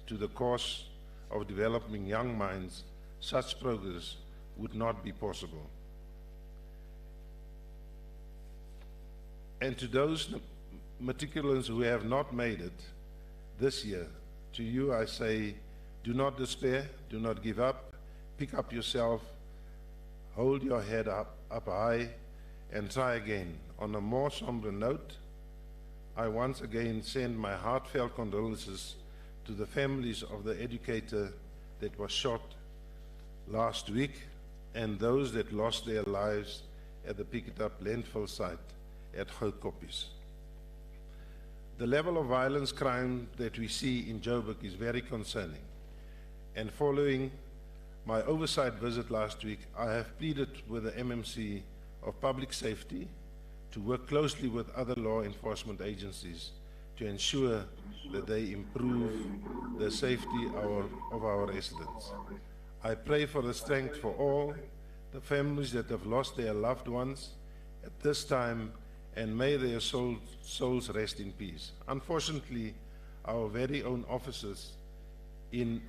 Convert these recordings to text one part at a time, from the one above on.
to the cause of developing young minds, such progress would not be possible. And to those matriculants who have not made it this year, to you I say, do not despair, do not give up, pick up yourself, hold your head up high, and try again. On a more somber note, I once again send my heartfelt condolences to the families of the educator that was shot last week and those that lost their lives at the picked-up landfill site at Goudkoppies. The level of violence crime that we see in Joburg is very concerning, and following my oversight visit last week, I have pleaded with the MMC of Public Safety to work closely with other law enforcement agencies to ensure that they improve the safety of our residents. I pray for the strength for all the families that have lost their loved ones at this time, and may their souls rest in peace. Unfortunately, our very own officers in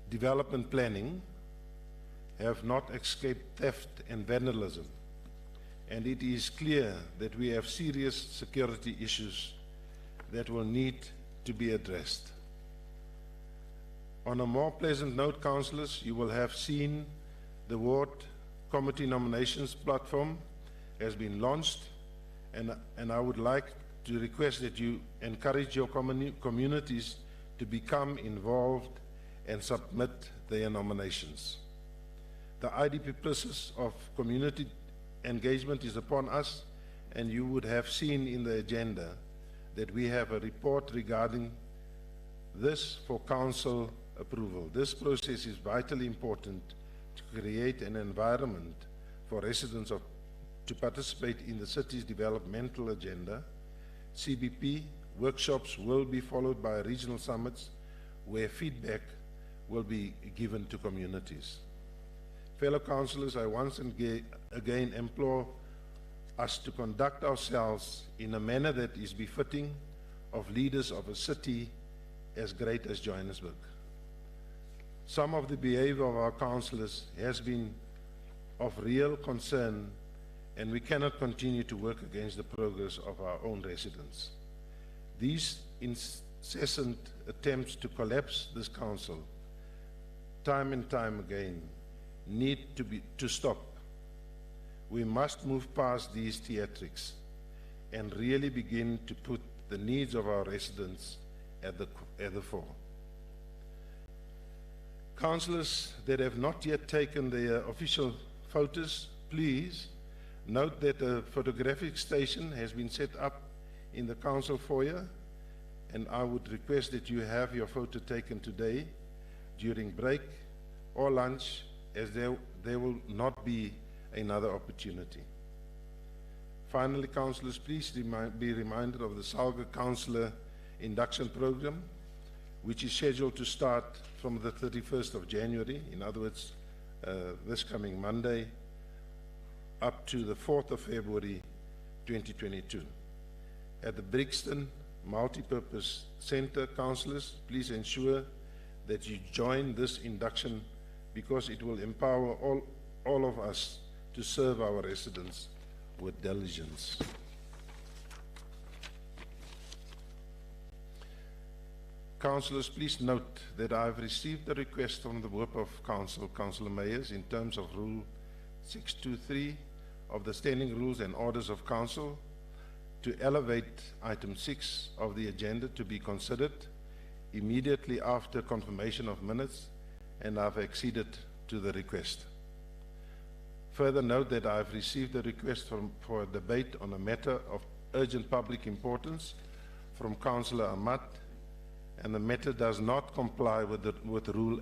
development planning have not escaped theft and vandalism, and it is clear that we have serious security issues that will need to be addressed. On a more pleasant note, councillors, you will have seen the ward committee nominations platform has been launched, and I would like to request that you encourage your communities to become involved and submit their nominations. The IDP process of community engagement is upon us, and you would have seen in the agenda that we have a report regarding this for council approval. This process is vitally important to create an environment for residents to participate in the city's developmental agenda. CBP workshops will be followed by regional summits where feedback will be given to communities. Fellow councillors, I once again implore us to conduct ourselves in a manner that is befitting of leaders of a city as great as Johannesburg. Some of the behavior of our councillors has been of real concern, and we cannot continue to work against the progress of our own residents. These incessant attempts to collapse this council, time and time again, need to stop. We must move past these theatrics and really begin to put the needs of our residents at the fore. Councillors that have not yet taken their official photos, please note that a photographic station has been set up in the council foyer, and I would request that you have your photo taken today during break or lunch, as there will not be another opportunity. Finally, councillors, please be reminded of the Salga Councillor Induction Program, which is scheduled to start from the 31st of January, in other words, this coming Monday, up to the 4th of February 2022. At the Brixton Multipurpose Centre, councillors, please ensure that you join this induction, because it will empower all of us to serve our residents with diligence. Councillors, please note that I have received a request from the Whip of Council, Councillor Meyers, in terms of Rule 623 of the Standing Rules and Orders of Council, to elevate item 6 of the agenda to be considered immediately after confirmation of minutes, and I've acceded to the request. Further note that I've received a request for a debate on a matter of urgent public importance from Councillor Ahmad, and the matter does not comply with Rule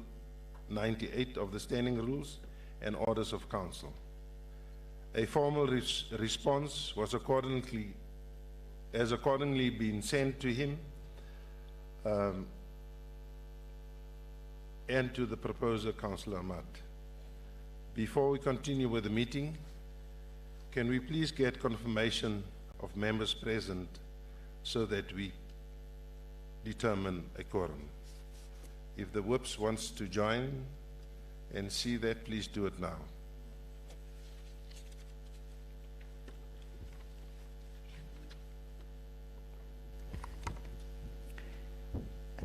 98 of the Standing Rules and Orders of Council. A formal response was accordingly been sent to him and to the proposer, Councillor Ahmad. Before we continue with the meeting, can we please get confirmation of members present so that we determine a quorum. If the whips wants to join and see that, please do it now.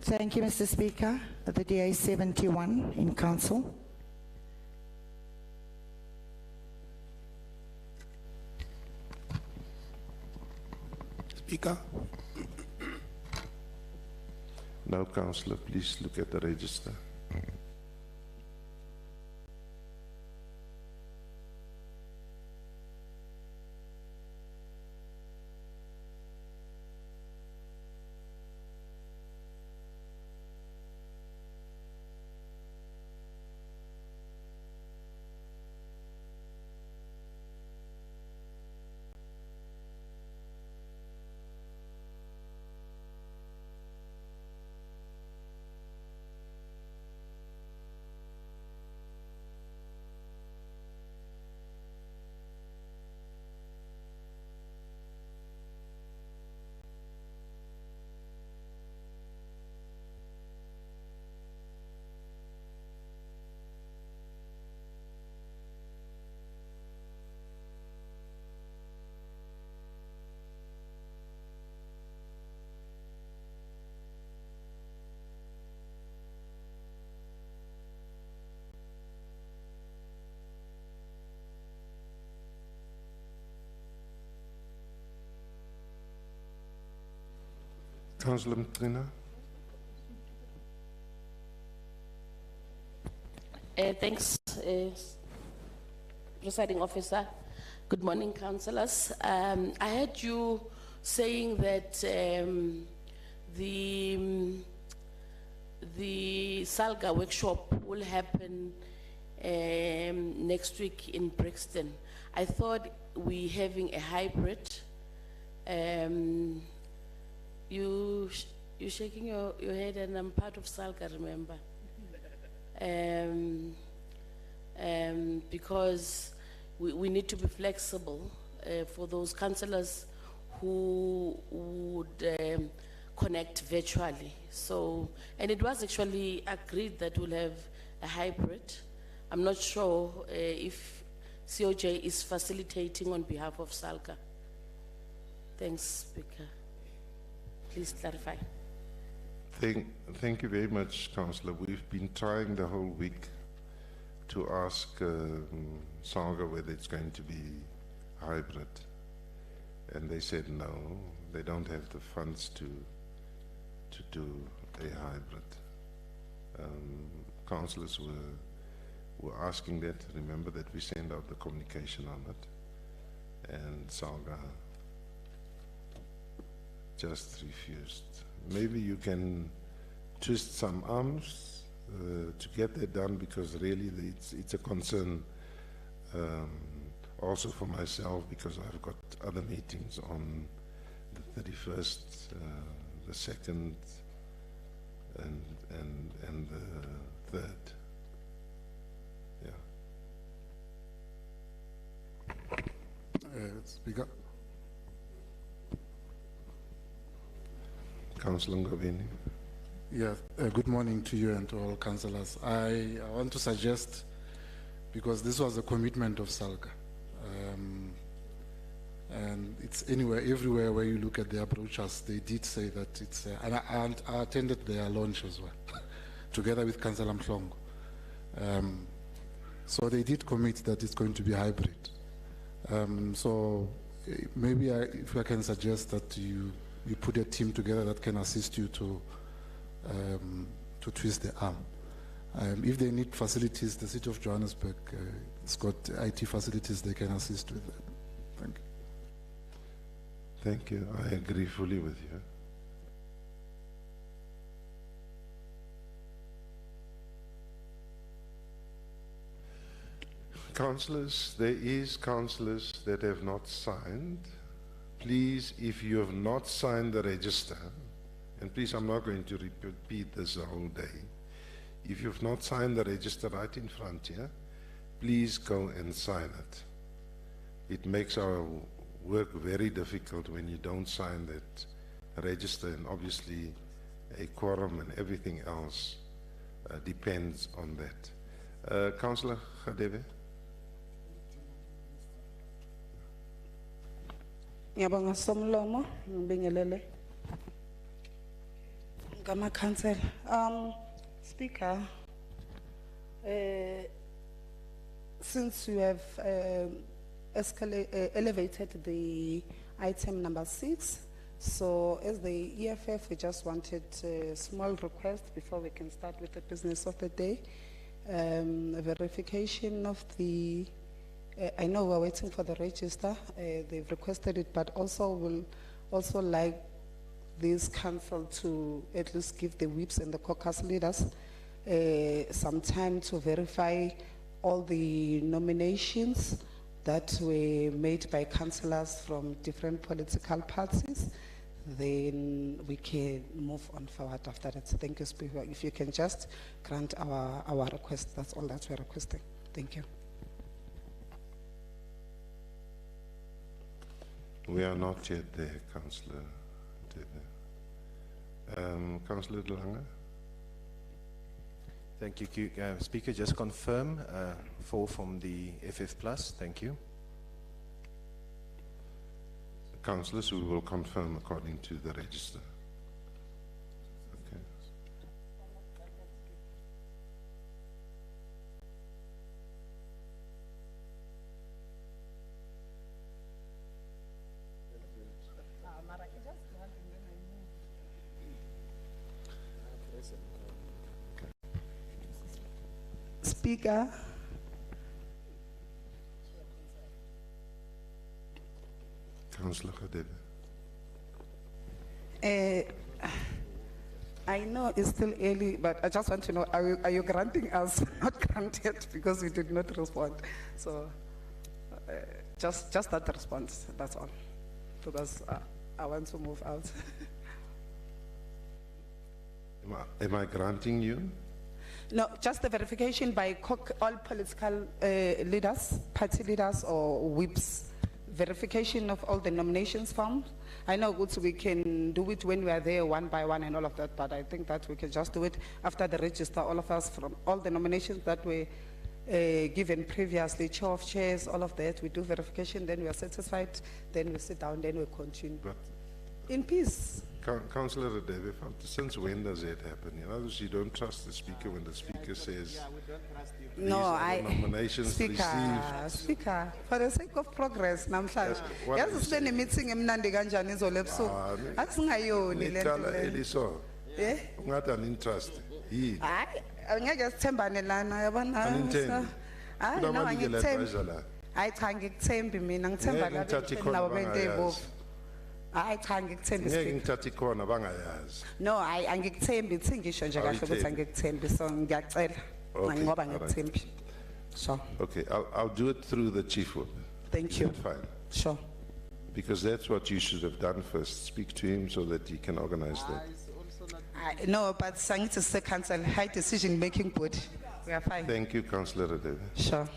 Thank you, Mr. Speaker. The DA 71 in council. Speaker. Now, Councillor, please look at the register. Councillor Mtrina. Thanks, Presiding Officer. Good morning, councillors. I heard you saying that the Salga workshop will happen next week in Brixton. I thought we having a hybrid. You're shaking your head, and I'm part of Salga, remember? Because we need to be flexible for those councillors who would connect virtually. So, and it was actually agreed that we'll have a hybrid. I'm not sure if COJ is facilitating on behalf of Salga. Thanks, Speaker. Please clarify. Thank you very much, Councillor. We've been trying the whole week to ask Salga whether it's going to be hybrid. And they said no, they don't have the funds to do a hybrid. Councillors were asking that. Remember that we sent out the communication on it. And Salga just refused. Maybe you can twist some arms to get that done, because really it's a concern also for myself, because I've got other meetings on the 31st, the 2nd, and the 3rd. Yeah. Speaker. Councillor Ngobeni. Yeah, good morning to you and to all councillors. I want to suggest, because this was a commitment of Salga, and it's anywhere, everywhere where you look at their brochures, they did say that it's, and I attended their launch as well, together with Councillor Mhlongo. So they did commit that it's going to be hybrid. So maybe if I can suggest that you put a team together that can assist you to twist the arm. If they need facilities, the City of Johannesburg, it's got IT facilities they can assist with that. Thank you. Thank you. I agree fully with you. Councillors, there is councillors that have not signed. Please, if you have not signed the register, and please, I'm not going to repeat this the whole day. If you've not signed the register right in front here, please go and sign it. It makes our work very difficult when you don't sign that register, and obviously a quorum and everything else depends on that. Councillor Khadebe? Ngiyabonga somlomo ngibingelele ngama council. Speaker, since you have elevated the item number 6, so as the EFF, we just wanted a small request before we can start with the business of the day. A verification of the, I know we're waiting for the register, they've requested it, but also will also like this council to at least give the whips and the caucus leaders some time to verify all the nominations that were made by councillors from different political parties. Then we can move on forward after that. Thank you, Speaker. If you can just grant our request, that's all that we're requesting. Thank you. We are not yet there, Councillor. Councillor De Lange? Thank you, Speaker. Just confirm 4 from the FF Plus. Thank you. Councillors, we will confirm according to the register. Okay. Speaker, Councillor Khadebe? I know it's still early, but I just want to know, are you granting us, not granted, because we did not respond. So just that response, that's all, because I want to move out. Am I granting you? No, just the verification by all political leaders, party leaders or whips, verification of all the nominations forms. I know we can do it when we are there one by one and all of that, but I think that we can just do it after the register, all of us from all the nominations that were given previously, chair of chairs, all of that, we do verification, then we are satisfied, then we sit down, then we continue. But In peace. Councillor Khadebe, since when does that happen? In other words, you don't trust the Speaker when the Speaker says No, are the nominations Speaker, received. Speaker, for the sake of progress, namhlanje. what Yazi is sibe meeting emnandi kanjani izolo ebusuku. Asingayoni le nto Niqala le. eliso. Eh? Ungathi uninterest. Yini? Hayi, angeke sithembane lana yabona. Anithembi? Hayi, no Kunabanikela angikuthembi. advisor la. Hayi cha ngikuthembi mina ngithemba Ngeke la ngithathe bethini khona nabo bento bangayazi. ezibovu. Hayi cha ngikuthembi Ngeke Speaker. ngithathe khona bangayazi. No, hayi angikuthembi, ithi ngisho nje kahle ukuthi Awuyithembi. angikuthembi, so ngiyacela. Okay, Ngoba all right. ngikuthembi. Sure. Okay, I'll do it through the Chief Whip. Thank Is you. that fine? Sure. Because that's what you should have done first. Speak to him so that he can organize that. No, but Sangit is the council, high decision making body. We are fine. Thank you, Councillor Khadebe. Sure.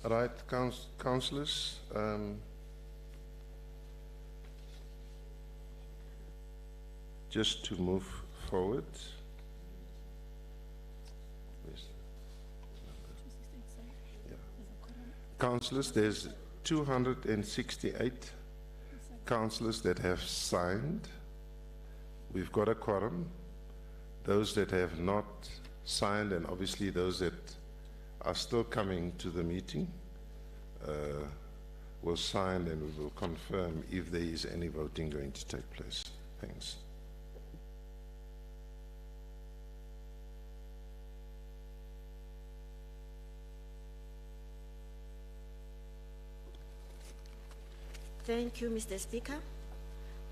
Right, councillors, just to move forward. Yeah. Councillors, there's 268 councillors that have signed. We've got a quorum. Those that have not signed, and obviously those that are still coming to the meeting, will sign, and we will confirm if there is any voting going to take place. Thanks. Thank you, Mr. Speaker.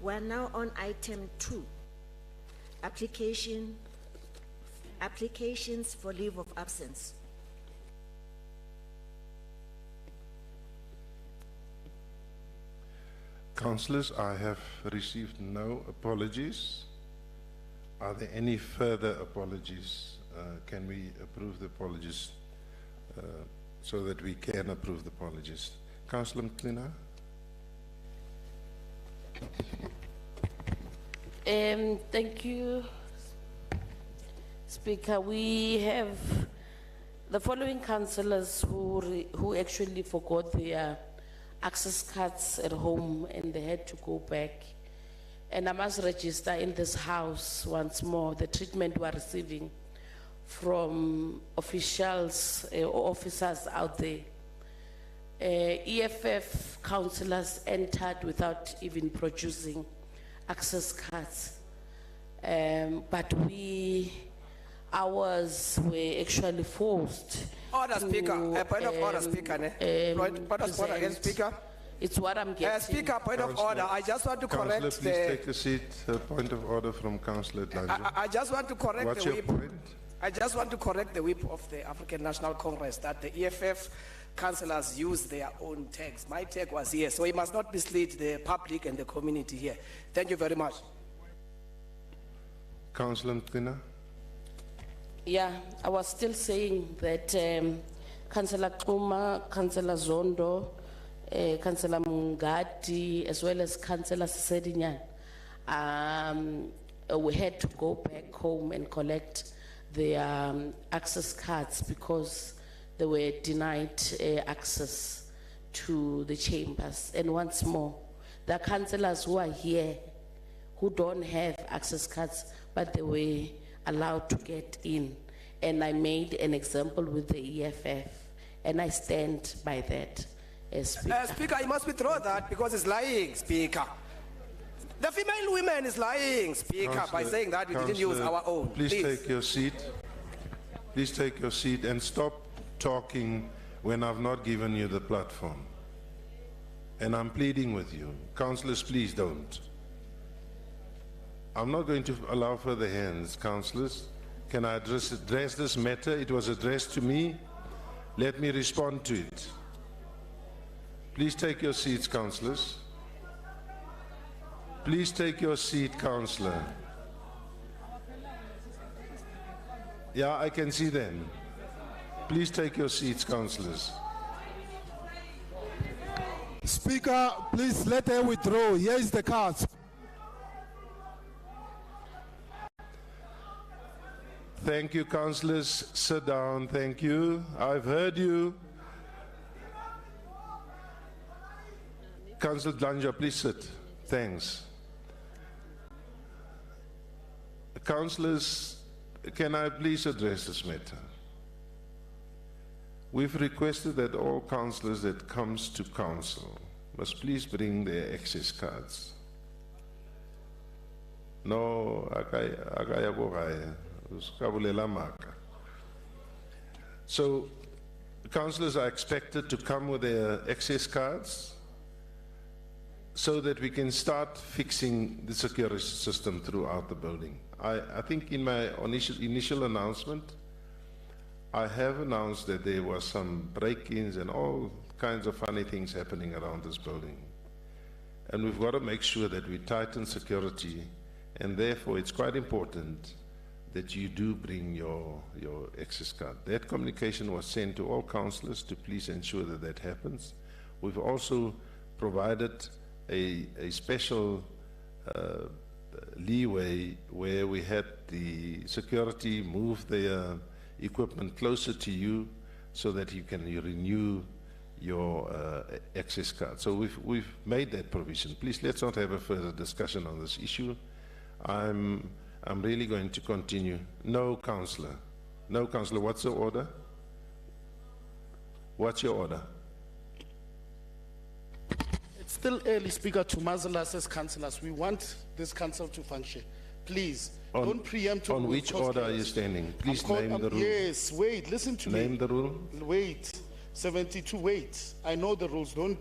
We are now on item 2. applications for leave of absence. Councillors, I have received no apologies. Are there any further apologies? Can we approve the apologies so that we can approve the apologies? Councillor Mklina? Thank you, Speaker. We have the following councillors who actually forgot their access cards at home and they had to go back. And I must register in this house once more the treatment we are receiving from officials or officers out there. EFF councillors entered without even producing access cards. But ours were actually forced. Order, to, Speaker. Point of order, Speaker. Point of order again, Speaker. It's what I'm getting. Speaker, point of order. I just want to correct Councillor, please take a seat. Point of order from Councillor Danja. I just want to correct What's the your whip. point? I just want to correct the whip of the African National Congress that the EFF councillors use their own tags. My tag was here, so we must not mislead the public and the community here. Thank you very much. Councillor Mklina? Yeah, I was still saying that Councillor Kluma, Councillor Zondo, Councillor Mungadi, as well as Councillor Sedinyan, we had to go back home and collect their access cards because they were denied access to the chambers. And once more, there are councillors who are here who don't have access cards, but they were allowed to get in. And I made an example with the EFF, and I stand by that. Speaker. Speaker, you must withdraw that because it's lying, Speaker. The female women is lying, Speaker, by saying that we didn't use our own. Please take your seat. Please take your seat and stop talking when I've not given you the platform. And I'm pleading with you. Councillors, please don't. I'm not going to allow further hands, councillors. Can I address this matter? It was addressed to me. Let me respond to it. Please take your seats, councillors. Please take your seat, councillor. Yeah, I can see them. Please take your seats, councillors. Speaker, please let her withdraw. Here is the cards. Thank you, councillors. Sit down. Thank you. I've heard you. Councillor Danja, please sit. Thanks. Councillors, can I please address this matter? We've requested that all councillors that comes to council must please bring their access cards. No, so, councillors are expected to come with their access cards so that we can start fixing the security system throughout the building. I think in my initial announcement, I have announced that there was some break-ins and all kinds of funny things happening around this building. And we've got to make sure that we tighten security, and therefore it's quite important that you do bring your access card. That communication was sent to all councillors to please ensure that that happens. We've also provided a special leeway where we had the security move their equipment closer to you so that you can renew your access card. So we've made that provision. Please let's not have a further discussion on this issue. I'm really going to continue. No, councillor. No, councillor. What's the order? What's your order? It's still early, Speaker, to muzzle us as councillors. We want this council to function. Please, don't preempt. On which order are you standing? Please name the rule. Yes, wait, listen to me. Name the rule. Wait, 72, wait. I know the rules. Don't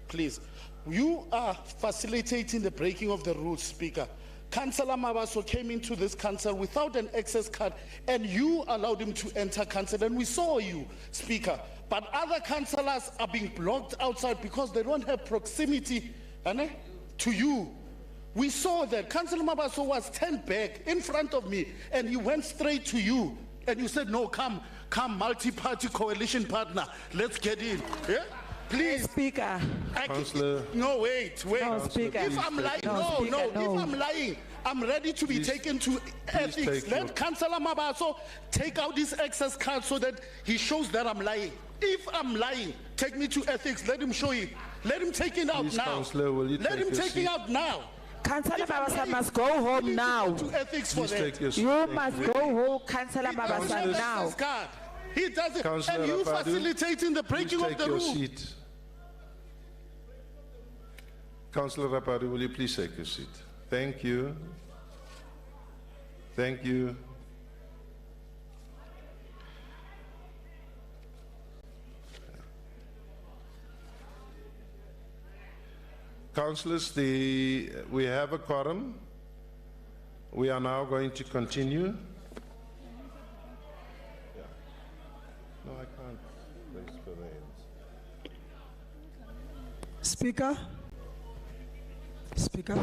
Please. you are facilitating the breaking of the rules, Speaker. Councillor Mabaso came into this council without an access card, and you allowed him to enter council, and we saw you, Speaker. But other councillors are being blocked outside because they don't have proximity to you. We saw that Councillor Mabaso was turned back in front of me, and he went straight to you, and you said, no, come, multi-party coalition partner, let's get in. Yeah? Please. Speaker. Councillor. No, wait. No, Speaker. If I'm lying, if I'm lying, I'm ready to be taken to ethics. Let Councillor Mabaso take out this access card so that he shows that I'm lying. If I'm lying, take me to ethics. Let him show you. Let him take it out now. Councillor, will you Let him take it out now. Councillor Mabasa must go home now. To ethics for Please that. take your seat. You must go home, Councillor He doesn't Mabasa, have now. access card. He doesn't. Councillor And you Rapadu, facilitating the breaking Please of take the your rule. seat. Councillor Rapadu, will you please take your seat? Thank you. Thank you. Councillors, we have a quorum. We are now going to continue. No, I can't raise for the hands. Speaker. Speaker.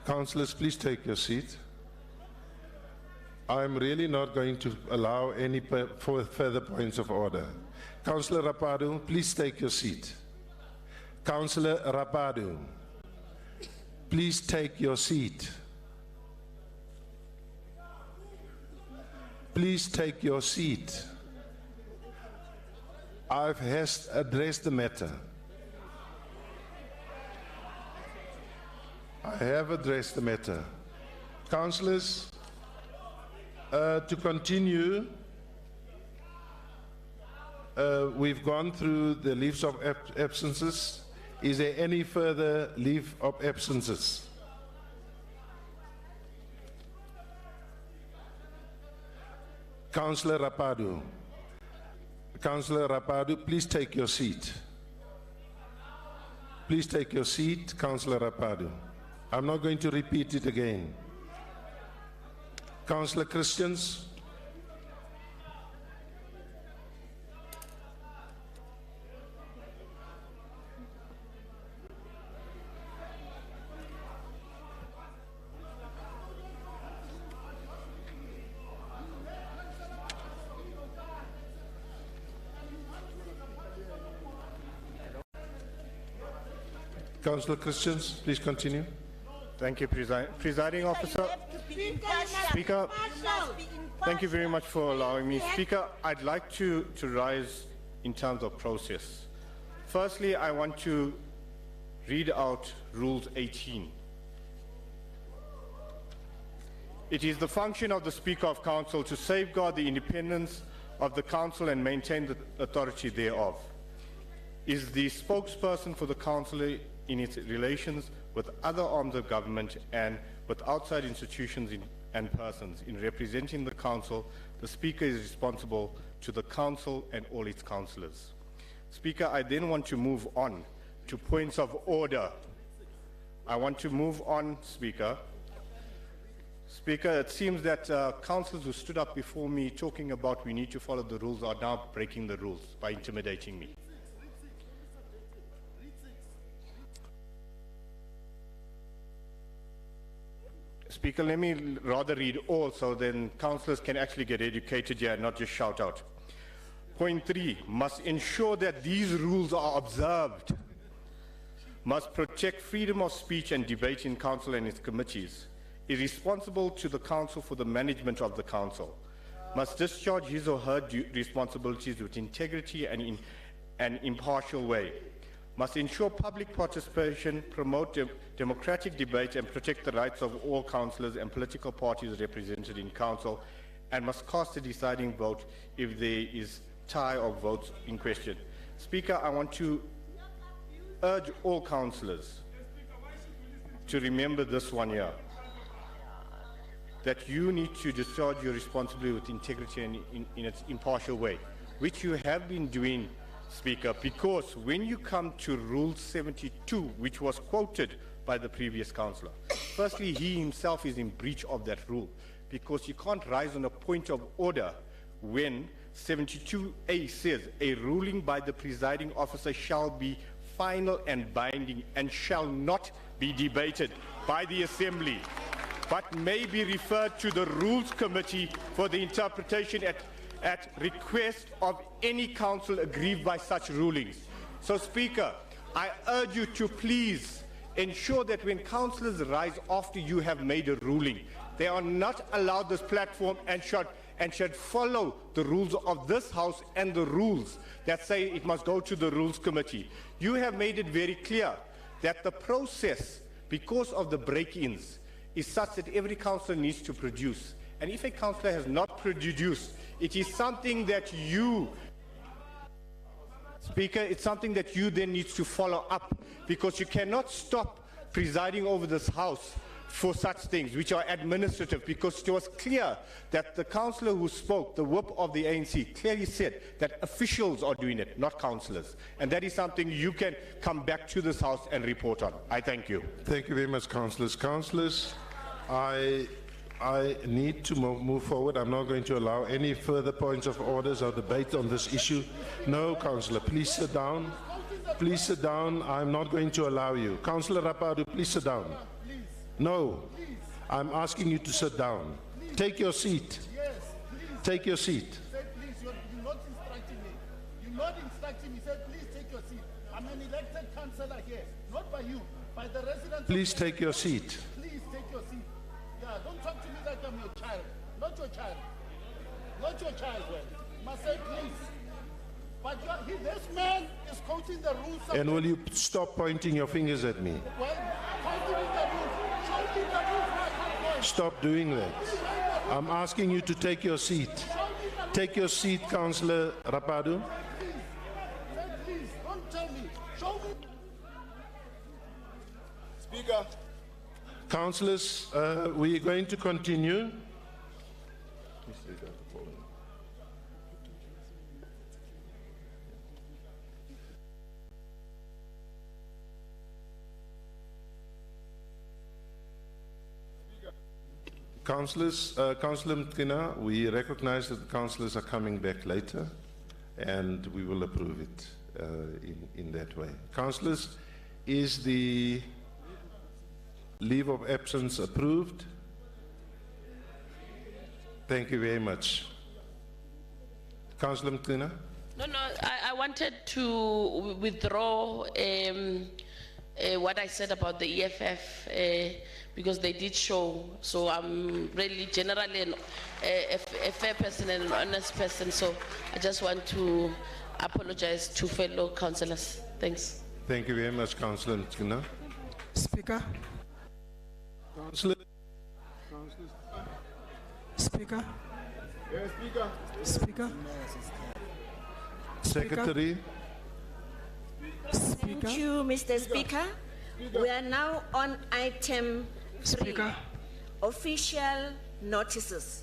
Councillors, please take your seat. I'm really not going to allow any further points of order. Councillor Rapadu, please take your seat. Councillor Rapadu, please take your seat. Please take your seat. I've addressed the matter. I have addressed the matter. Councillors, to continue, we've gone through the leaves of absences. Is there any further leave of absences? Councillor Rapadu. Councillor Rapadu, please take your seat. Please take your seat, Councillor Rapadu. I'm not going to repeat it again. Councillor Christians. Councillor Christians, please continue. Thank you, Presiding Officer. Speaker, thank you very much for allowing me. Speaker, I'd like to rise in terms of process. Firstly, I want to read out Rules 18. It is the function of the Speaker of Council to safeguard the independence of the Council and maintain the authority thereof. Is the spokesperson for the Council in its relations with other arms of government and with outside institutions and persons. In representing the Council, the Speaker is responsible to the Council and all its councillors. Speaker, I then want to move on to points of order. I want to move on, Speaker. Speaker, it seems that councillors who stood up before me talking about we need to follow the rules are now breaking the rules by intimidating me. Speaker, let me rather read all so then councillors can actually get educated here and not just shout out. Point 3, must ensure that these rules are observed. Must protect freedom of speech and debate in council and its committees. Is responsible to the council for the management of the council. Must discharge his or her responsibilities with integrity and in an impartial way. Must ensure public participation, promote democratic debate and protect the rights of all councillors and political parties represented in council, and must cast a deciding vote if there is tie of votes in question. Speaker, I want to urge all councillors to remember this one year, that you need to discharge your responsibility with integrity and in its impartial way, which you have been doing Speaker, because when you come to Rule 72, which was quoted by the previous councillor, firstly, he himself is in breach of that rule, because you can't rise on a point of order when 72A says a ruling by the presiding officer shall be final and binding and shall not be debated by the Assembly, but may be referred to the Rules Committee for the interpretation at request of any council aggrieved by such rulings. So, Speaker, I urge you to please ensure that when councillors rise after you have made a ruling, they are not allowed this platform and should follow the rules of this House and the rules that say it must go to the Rules Committee. You have made it very clear that the process, because of the break-ins, is such that every councillor needs to produce. And if a councillor has not produced, it is something that you, Speaker, it's something that you then need to follow up, because you cannot stop presiding over this House for such things, which are administrative, because it was clear that the councillor who spoke, the whip of the ANC, clearly said that officials are doing it, not councillors. And that is something you can come back to this House and report on. I thank you. Thank you very much, councillors. Councillors, I need to move forward. I'm not going to allow any further points of orders or debate on this issue. No, councillor, please sit down. Please sit down. I'm not going to allow you. Councillor Rapadu, please sit down. No, I'm asking you to sit down. Take your seat. Take your seat. Please, you're not instructing me. You're not instructing me. Say, please take your seat. I'm an elected councillor here, not by you, by the residents. Please take your seat. Please take your seat. Yeah, don't talk to me like I'm your child. Not your child. Not your child, well. Must say please. But this man is quoting the rules. And will you stop pointing your fingers at me? Well, quoting the rules. Quoting the rules. Stop doing that. I'm asking you to take your seat. Take your seat, Councillor Rapadu. Please, don't tell me. Show me. Speaker. Councillors, we are going to continue. Councillors, Councillor Mtkina, we recognize that the councillors are coming back later, and we will approve it in that way. Councillors, is the leave of absence approved? Thank you very much. Councillor Mtkina? No, I wanted to withdraw what I said about the EFF because they did show. So I'm really generally a fair person and an honest person. So I just want to apologize to fellow councillors. Thanks. Thank you very much, Councillor Mtkina. Speaker. Councillor? Speaker. Yes, Speaker. Speaker. Secretary? Speaker. Thank you, Mr. Speaker. We are now on item 3, Speaker. official notices.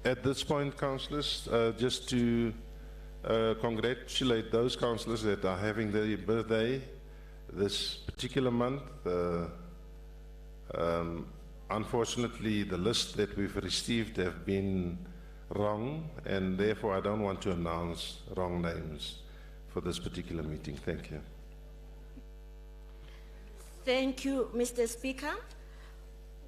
At this point, councillors, just to congratulate those councillors that are having their birthday this particular month. Unfortunately, the list that we've received have been wrong, and therefore I don't want to announce wrong names for this particular meeting. Thank you. Thank you, Mr. Speaker.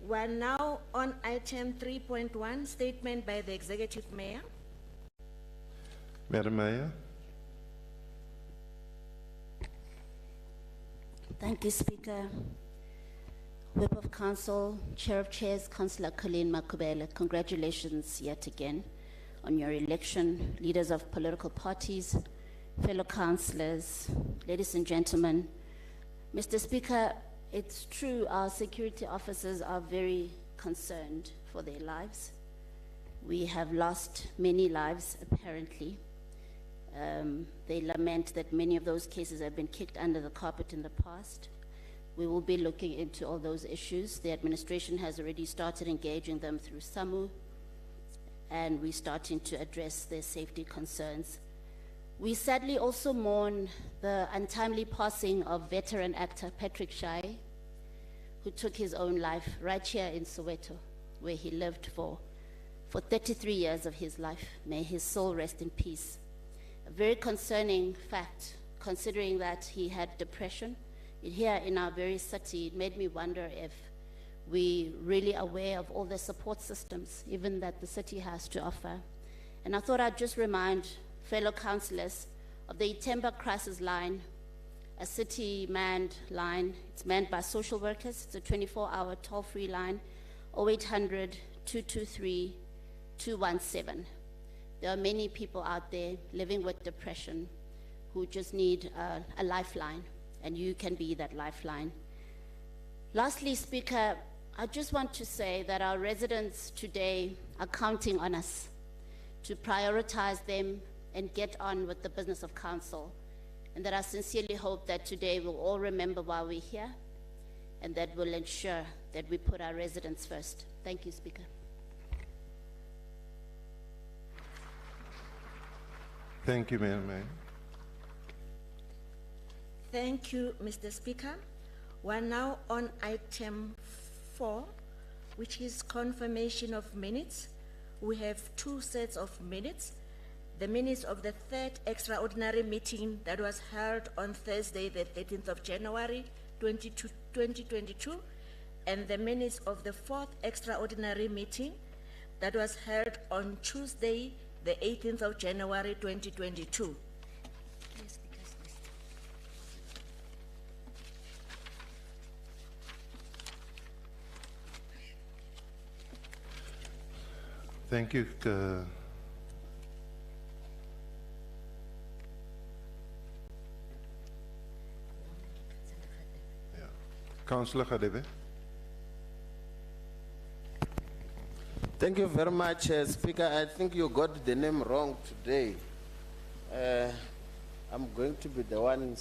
We're now on item 3.1, statement by the Executive Mayor. Madam Mayor? Thank you, Speaker. Whip of Council, Chair of Chairs, Councillor Colleen Makubele, congratulations yet again on your election. Leaders of political parties, fellow councillors, ladies and gentlemen. Mr. Speaker, it's true our security officers are very concerned for their lives. We have lost many lives, apparently. They lament that many of those cases have been kicked under the carpet in the past. We will be looking into all those issues. The administration has already started engaging them through SAMU, and we're starting to address their safety concerns. We sadly also mourn the untimely passing of veteran actor Patrick Shai, who took his own life right here in Soweto, where he lived for 33 years of his life. May his soul rest in peace. A very concerning fact, considering that he had depression. Here in our very city, it made me wonder if we really aware of all the support systems, even that the city has to offer. And I thought I'd just remind fellow councillors of the Itemba crisis line, a city-manned line. It's manned by social workers. It's a 24-hour toll-free line, 0800 223 217. There are many people out there living with depression who just need a lifeline, and you can be that lifeline. Lastly, Speaker, I just want to say that our residents today are counting on us to prioritize them and get on with the business of council, and that I sincerely hope that today we'll all remember why we're here, and that will ensure that we put our residents first. Thank you, Speaker. Thank you, Madam Mayor. Thank you, Mr. Speaker. We're now on item 4, which is confirmation of minutes. We have 2 sets of minutes. The minutes of the 3rd extraordinary meeting that was held on Thursday, the 13th of January, 2022, and the minutes of the 4th extraordinary meeting that was held on Tuesday, the 18th of January, 2022. Thank you. Councillor Gadebe. Thank you very much, Speaker. I think you got the name wrong today. I'm going to be the one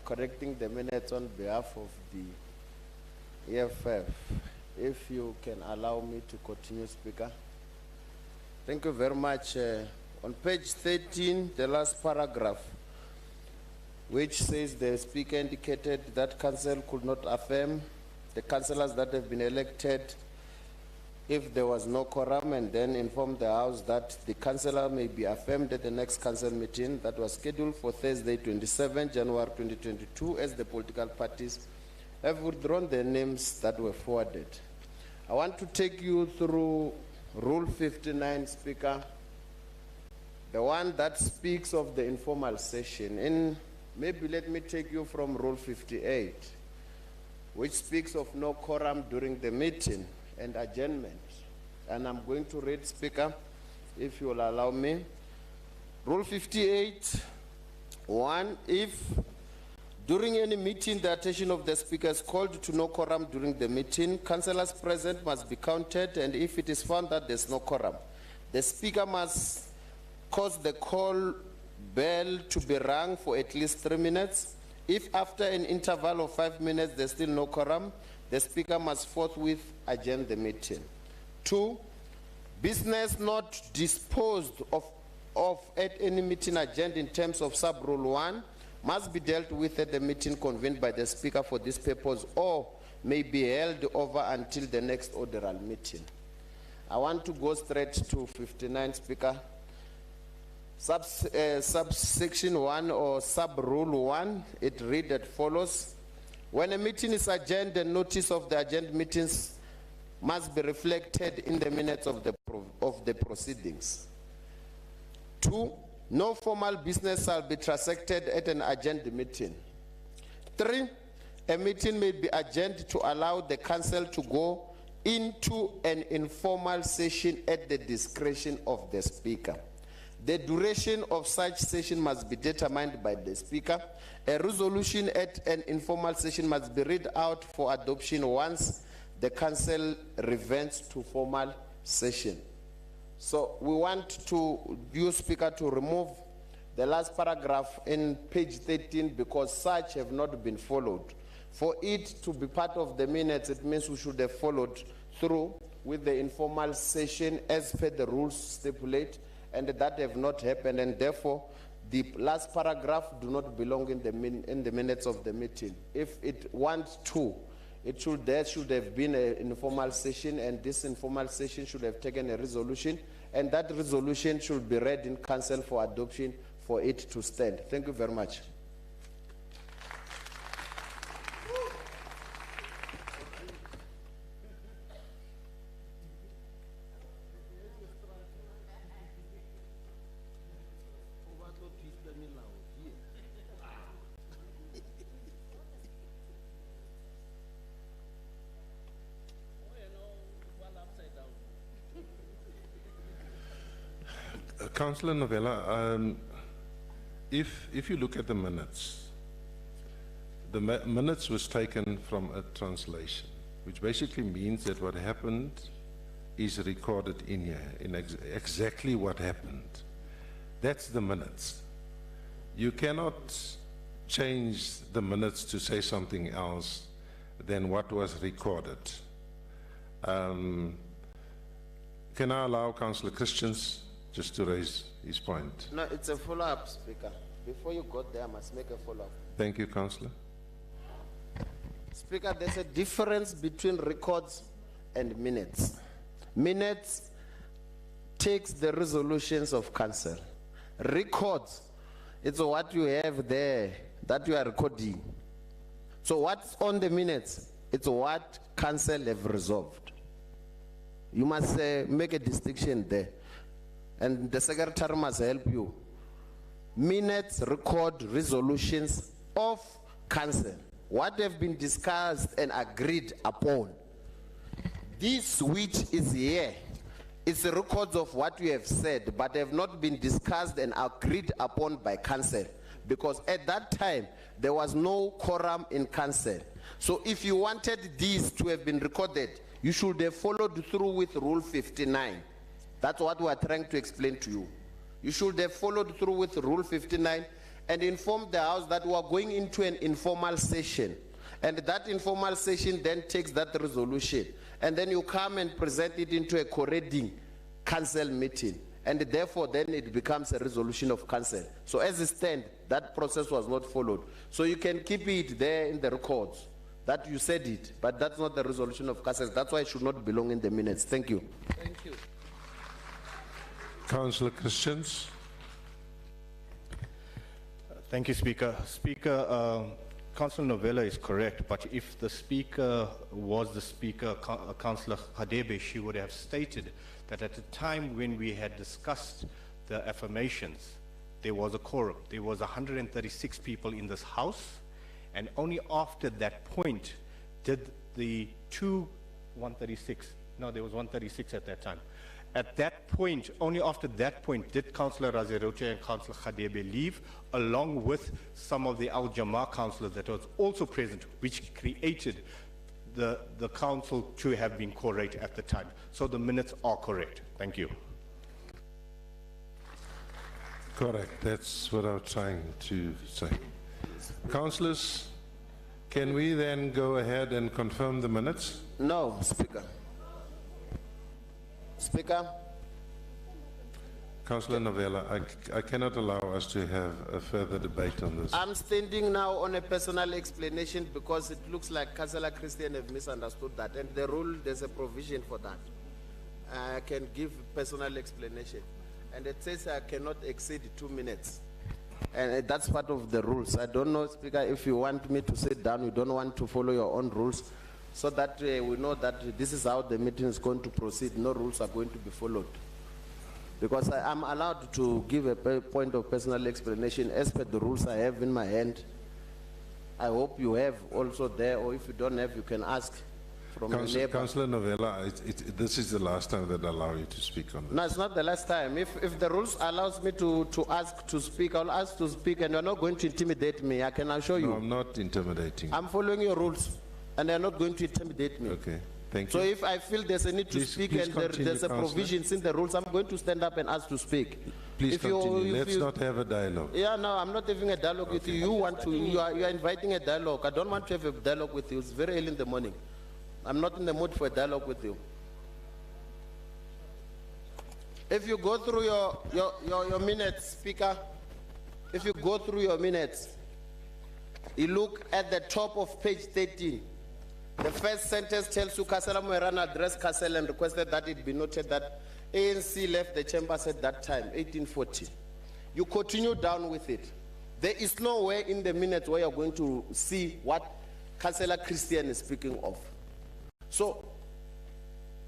correcting the minutes on behalf of the EFF. If you can allow me to continue, Speaker. Thank you very much. On page 13, the last paragraph, which says the Speaker indicated that Council could not affirm the councillors that have been elected if there was no quorum, and then informed the House that the councillor may be affirmed at the next council meeting that was scheduled for Thursday, 27 January 2022, as the political parties have withdrawn their names that were forwarded. I want to take you through Rule 59, Speaker, the one that speaks of the informal session. And maybe let me take you from Rule 58, which speaks of no quorum during the meeting and adjournment. And I'm going to read, Speaker, if you will allow me. Rule 58, 1, if during any meeting the attention of the Speaker is called to no quorum during the meeting, councillors present must be counted, and if it is found that there's no quorum, the Speaker must cause the call bell to be rung for at least 3 minutes. If after an interval of 5 minutes there's still no quorum, the Speaker must forthwith adjourn the meeting. 2, business not disposed of at any meeting adjourned in terms of sub-rule 1 must be dealt with at the meeting convened by the Speaker for this purpose, or may be held over until the next ordinary meeting. I want to go straight to 59, Speaker. Subsection 1 or sub-rule 1, it reads as follows. When a meeting is adjourned, the notice of the adjourned meetings must be reflected in the minutes of the proceedings. 2, no formal business shall be transacted at an adjourned meeting. 3, a meeting may be adjourned to allow the council to go into an informal session at the discretion of the Speaker. The duration of such session must be determined by the Speaker. A resolution at an informal session must be read out for adoption once the council reverts to formal session. So we want you, Speaker, to remove the last paragraph in page 13 because such have not been followed. For it to be part of the minutes, it means we should have followed through with the informal session as per the rules stipulate, and that have not happened, and therefore The last paragraph do not belong in the minutes of the meeting. If it wants to, there should have been an informal session, and this informal session should have taken a resolution, and that resolution should be read in council for adoption for it to stand. Thank you very much. Councillor Novella, if you look at the minutes, the minutes was taken from a translation, which basically means that what happened is recorded in here, in exactly what happened. That's the minutes. You cannot change the minutes to say something else than what was recorded. Can I allow Councillor Christians just to raise his point? No, it's a follow-up, Speaker. Before you got there, I must make a follow-up. Thank you, Councillor. Speaker, there's a difference between records and minutes. Minutes takes the resolutions of council. Records, it's what you have there that you are recording. So what's on the minutes, it's what council have resolved. You must make a distinction there. And the secretary must help you. Minutes record resolutions of council. What have been discussed and agreed upon. This which is here is the records of what you have said, but have not been discussed and agreed upon by council. Because at that time, there was no quorum in council. So if you wanted these to have been recorded, you should have followed through with Rule 59. That's what we are trying to explain to you. You should have followed through with Rule 59 and informed the House that we are going into an informal session. And that informal session then takes that resolution. And then you come and present it into a co-reading council meeting. And therefore, then it becomes a resolution of council. So as it stands, that process was not followed. So you can keep it there in the records that you said it, but that's not the resolution of council. That's why it should not belong in the minutes. Thank you. Thank you. Councillor Christians. Thank you, Speaker. Speaker, Councillor Novella is correct, but if the Speaker was the Speaker, Councillor Hadebe, she would have stated that at the time when we had discussed the affirmations, there was a quorum. There was 136 people in this House, and only after that point did the 136, no, there was 136 at that time. At that point, only after that point, did Councillor Raziroche and Councillor Khadebe leave, along with some of the Al Jama councillors that was also present, which created the council to have been correct at the time. So the minutes are correct. Thank you. Correct. That's what I was trying to say. Councillors, can we then go ahead and confirm the minutes? No, Speaker. Speaker. Councillor Novella, I cannot allow us to have a further debate on this. I'm standing now on a personal explanation because it looks like Councillor Christian have misunderstood that, and the rule, there's a provision for that. I can give personal explanation, and it says I cannot exceed 2 minutes, and that's part of the rules. I don't know, Speaker, if you want me to sit down, you don't want to follow your own rules, so that we know that this is how the meeting is going to proceed. No rules are going to be followed. Because I'm allowed to give a point of personal explanation as per the rules I have in my hand. I hope you have also there, or if you don't have, you can ask from your neighbor. Councillor Novella, this is the last time that I allow you to speak on this. No, it's not the last time. If the rules allows me to ask to speak, I'll ask to speak, and you're not going to intimidate me. I can assure you. No, I'm not intimidating. I'm following your rules, and they're not going to intimidate me. Okay. Thank So you. if I feel there's a need to speak and there's a provisions in the rules, I'm going to stand up and ask to speak. Please continue. Let's not have a dialogue. Yeah, no, I'm not having a dialogue with you. You are inviting a dialogue. I don't want to have a dialogue with you. It's very early in the morning. I'm not in the mood for a dialogue with you. If you go through your minutes, Speaker, if you go through your minutes, you look at the top of page 13. The first sentence tells you Councillor Moerana addressed Council and requested that it be noted that ANC left the chambers at that time, 1840. You continue down with it. There is nowhere in the minutes where you're going to see what Councillor Christian is speaking of. So,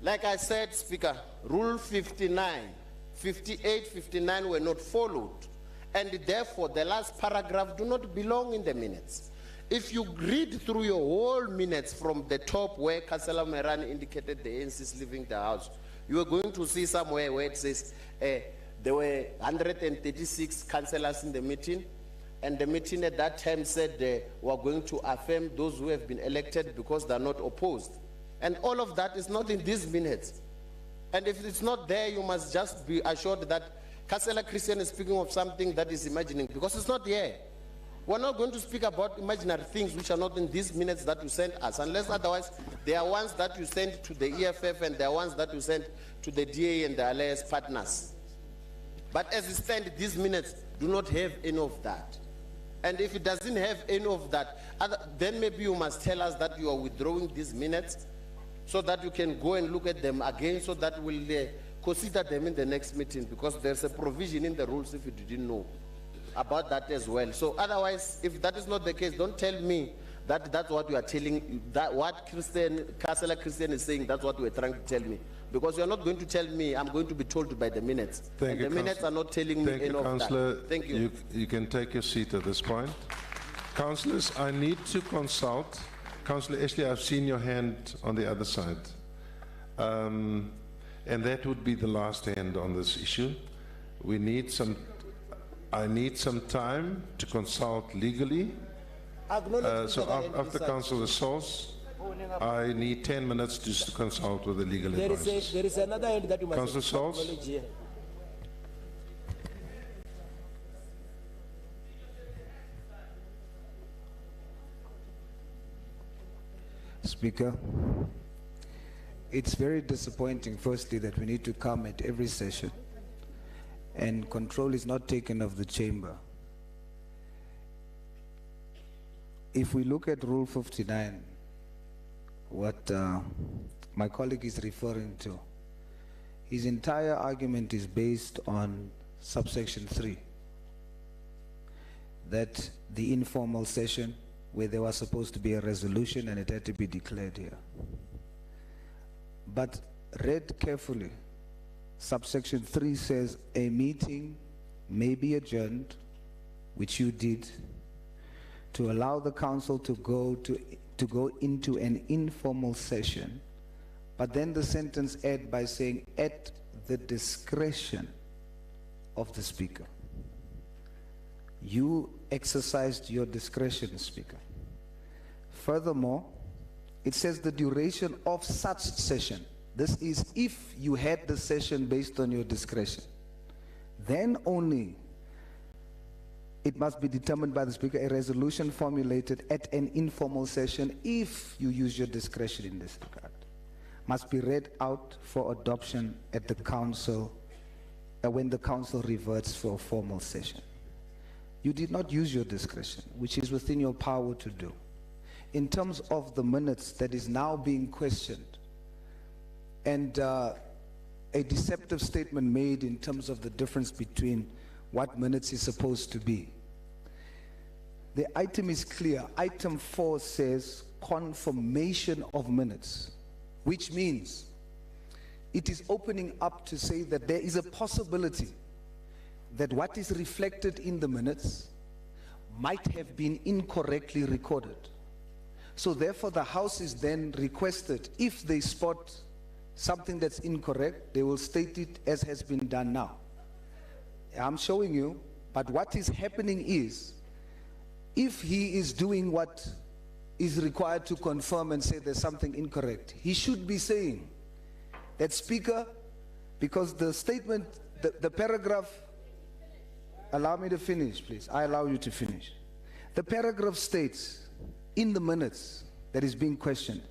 like I said, Speaker, Rule 59, 58, 59 were not followed. And therefore, the last paragraph do not belong in the minutes. If you read through your whole minutes from the top where Councillor Meran indicated the ANC is leaving the house, you are going to see somewhere where it says there were 136 councillors in the meeting, and the meeting at that time said we are going to affirm those who have been elected because they are not opposed. And all of that is not in these minutes. And if it's not there, you must just be assured that Councillor Christian is speaking of something that is imagining, because it's not here. We're not going to speak about imaginary things which are not in these minutes that you sent us, unless otherwise there are ones that you sent to the EFF and there are ones that you sent to the DA and the alliance partners. But as it stands, these minutes do not have any of that. And if it doesn't have any of that, then maybe you must tell us that you are withdrawing these minutes so that you can go and look at them again, so that we'll consider them in the next meeting, because there's a provision in the rules, if you didn't know about that as well. So otherwise, if that is not the case, don't tell me that that's what you are telling, that what Councillor Christian is saying, that's what you are trying to tell me. Because you are not going to tell me, I'm going to be told by the minutes. Thank you, the minutes are not telling me any of Councillor. that. Thank you. You can take your seat at this point. Councillors, I need to consult. Councillor Ashley, I've seen your hand on the other side. And that would be the last hand on this issue. I need some time to consult legally. So after Councillor Sauce, I need 10 minutes just to consult with the legal advisors. There is another hand that you must Councillor Sauce? acknowledge here. Speaker, it's very disappointing, firstly, that we need to come at every session and control is not taken of the chamber. If we look at Rule 59, what my colleague is referring to, his entire argument is based on subsection 3, that the informal session where there was supposed to be a resolution and it had to be declared here. But read carefully, subsection 3 says a meeting may be adjourned, which you did, to allow the council to go into an informal session, but then the sentence ends by saying at the discretion of the speaker. You exercised your discretion, Speaker. Furthermore, it says the duration of such session. This is if you had the session based on your discretion. Then only it must be determined by the Speaker, a resolution formulated at an informal session, if you use your discretion in this regard, must be read out for adoption at the council when the council reverts for a formal session. You did not use your discretion, which is within your power to do. In terms of the minutes that is now being questioned, and a deceptive statement made in terms of the difference between what minutes is supposed to be. The item is clear. Item 4 says confirmation of minutes, which means it is opening up to say that there is a possibility that what is reflected in the minutes might have been incorrectly recorded. So therefore the House is then requested, if they spot something that's incorrect, they will state it as has been done now. I'm showing you, but what is happening is, if he is doing what is required to confirm and say there's something incorrect, he should be saying that, Speaker, because the statement, the paragraph, allow me to finish, please. I allow you to finish. The paragraph states in the minutes that is being questioned,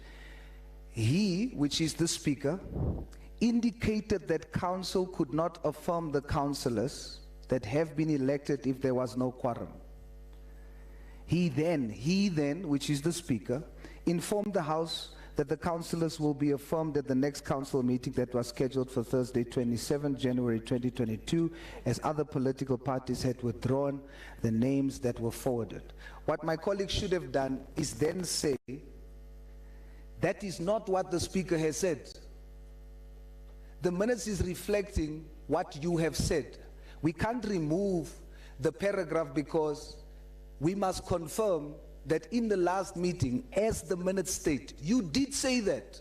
he, which is the Speaker, indicated that council could not affirm the councillors that have been elected if there was no quorum. He then, which is the Speaker, informed the House that the councillors will be affirmed at the next council meeting that was scheduled for Thursday, 27 January 2022, as other political parties had withdrawn the names that were forwarded. What my colleague should have done is then say, that is not what the Speaker has said. The minutes is reflecting what you have said. We can't remove the paragraph because we must confirm that in the last meeting, as the minutes state, you did say that.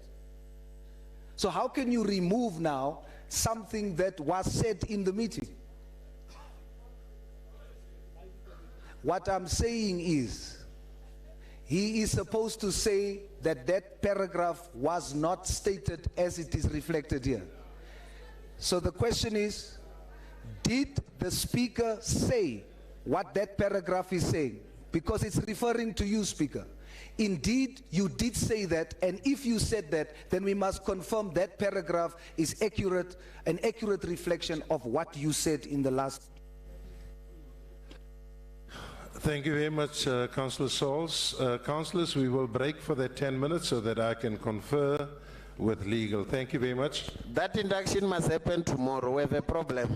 So how can you remove now something that was said in the meeting? What I'm saying is, he is supposed to say that that paragraph was not stated as it is reflected here. So the question is, did the Speaker say what that paragraph is saying? Because it's referring to you, Speaker. Indeed, you did say that, and if you said that, then we must confirm that paragraph is accurate, an accurate reflection of what you said in the last. Thank you very much, Councillor Sauls. Councillors, we will break for that 10 minutes so that I can confer with legal. Thank you very much. That induction must happen tomorrow. We have a problem.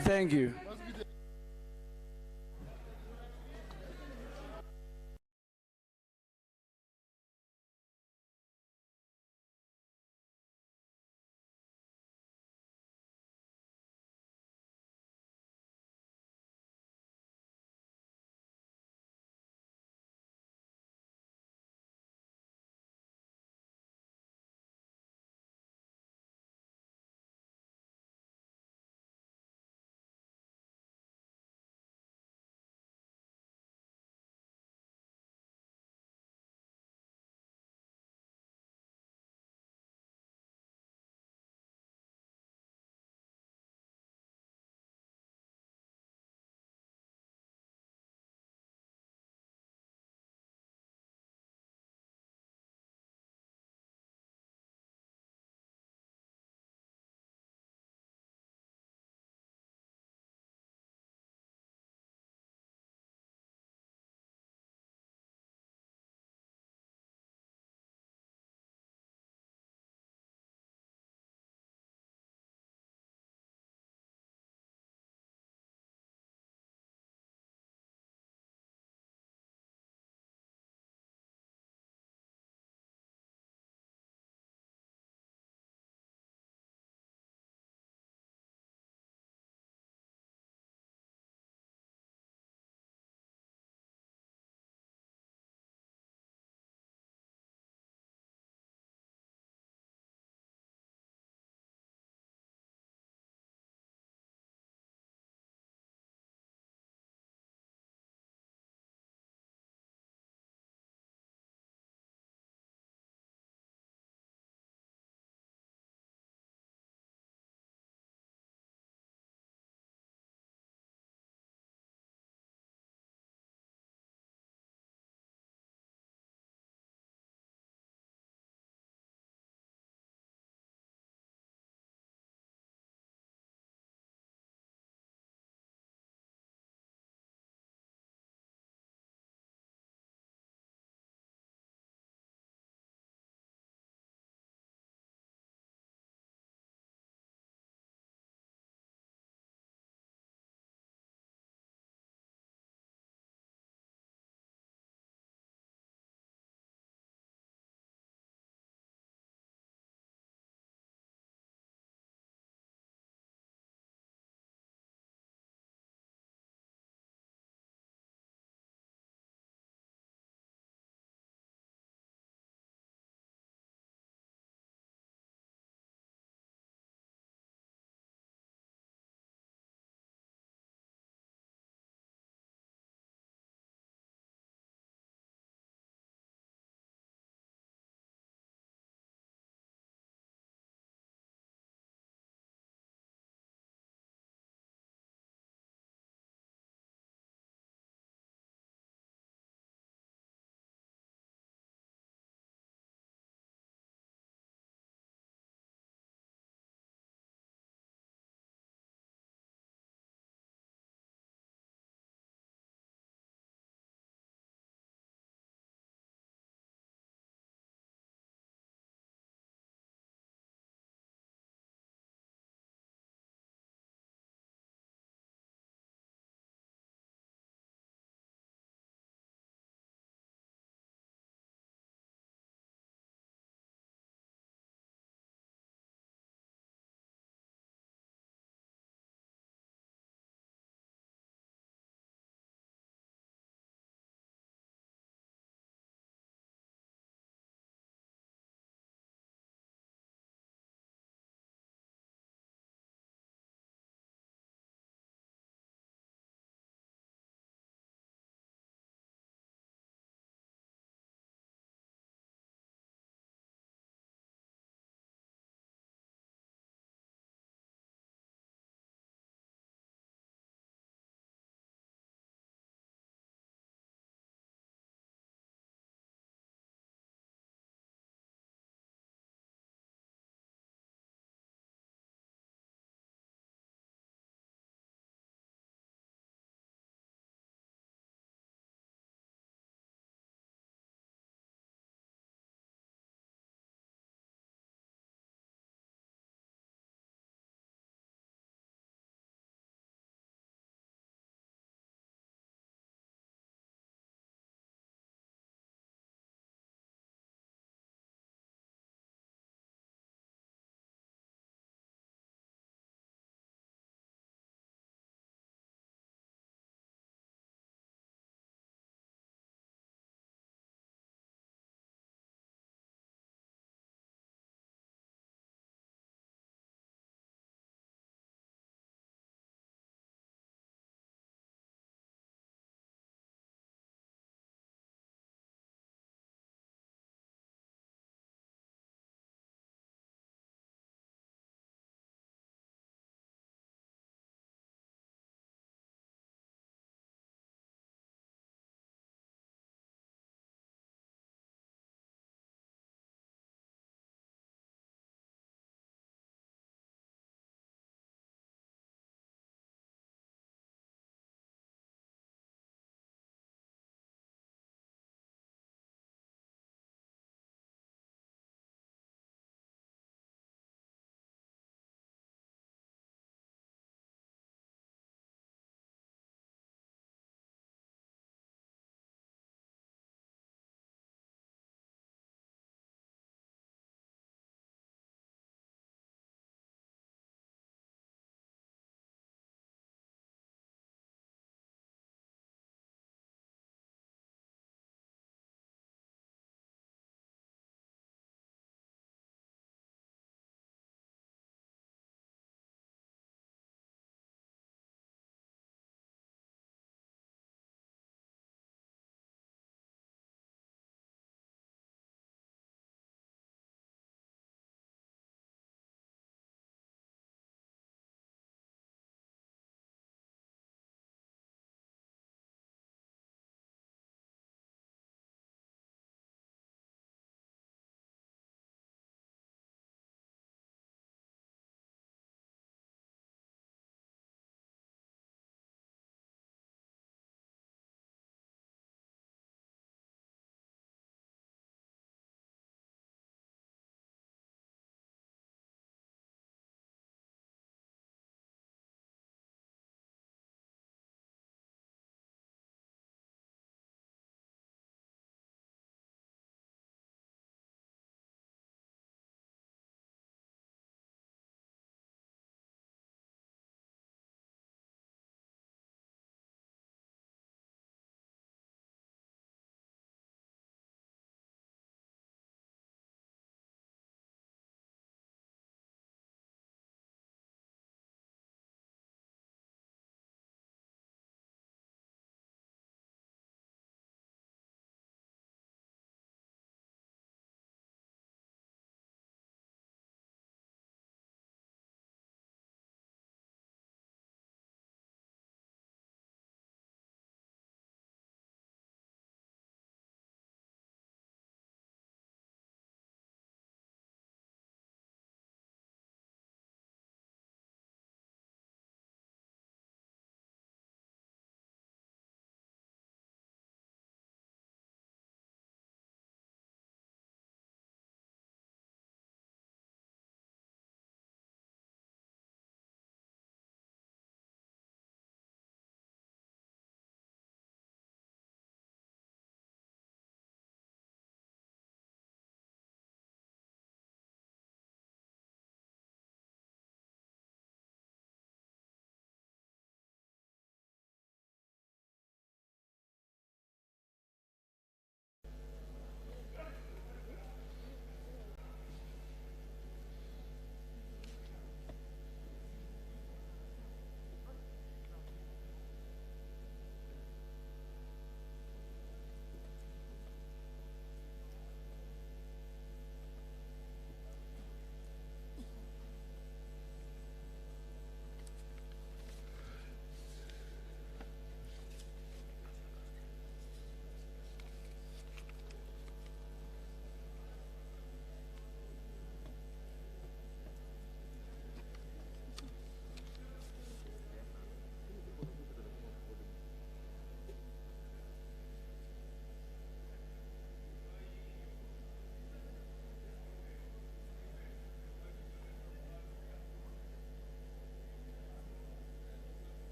Thank you.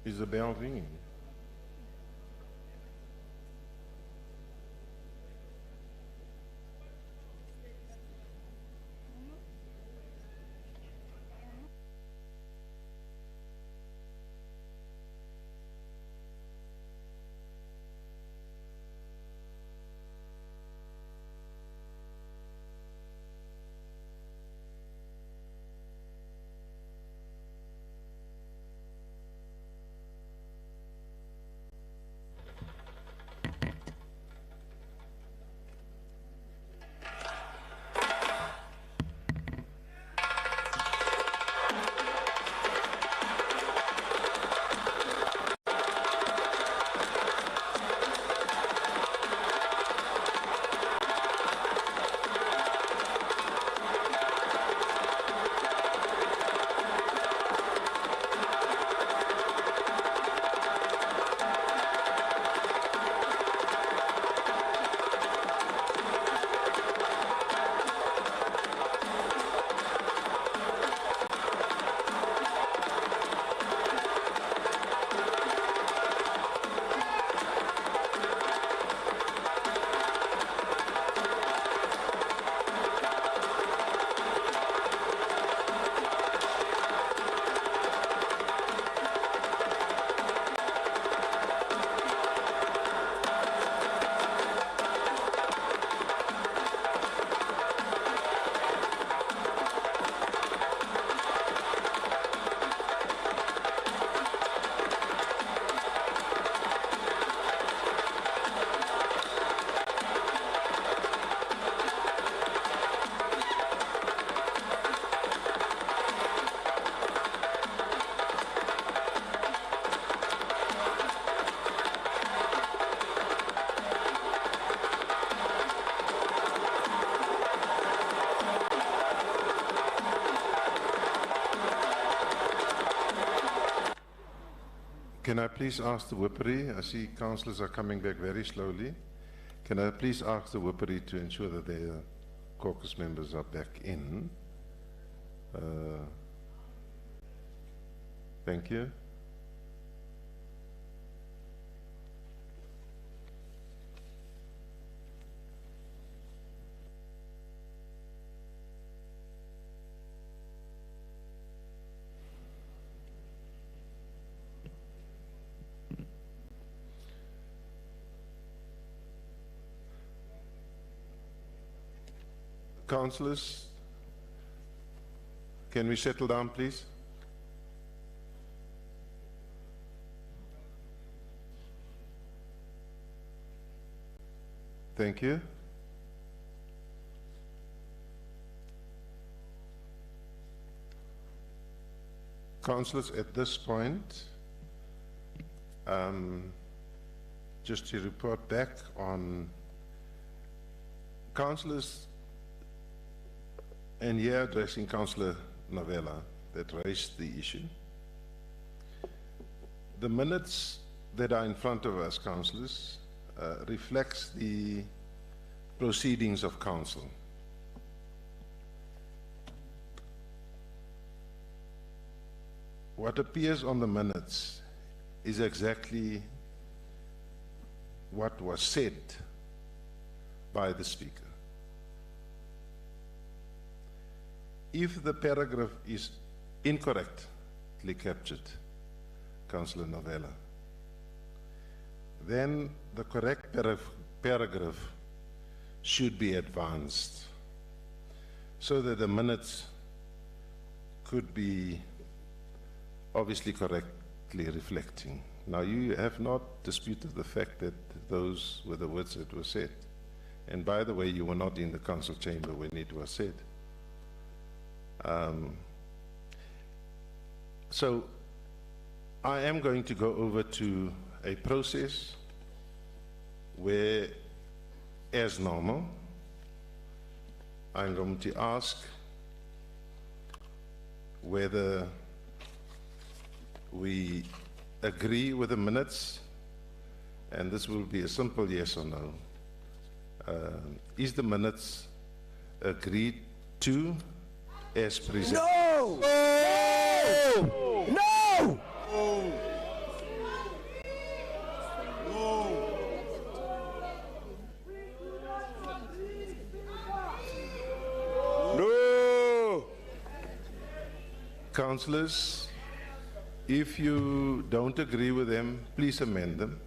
Is the bell ringing? Can I please ask the whippery? I see councillors are coming back very slowly. Can I please ask the whippery to ensure that their caucus members are back in? Thank you. Councillors, can we settle down, please? Thank you. Councillors, at this point, just to report back on councillors, and here addressing Councillor Novella that raised the issue. The minutes that are in front of us, councillors, reflects the proceedings of council. What appears on the minutes is exactly what was said by the speaker. If the paragraph is incorrectly captured, Councillor Novella, then the correct paragraph should be advanced so that the minutes could be obviously correctly reflecting. Now, you have not disputed the fact that those were the words that were said. And by the way, you were not in the council chamber when it was said. So I am going to go over to a process where, as normal, I'm going to ask whether we agree with the minutes, and this will be a simple yes or no. Is the minutes agreed to as presented? No! No! Councillors, if you don't agree with them, please amend them.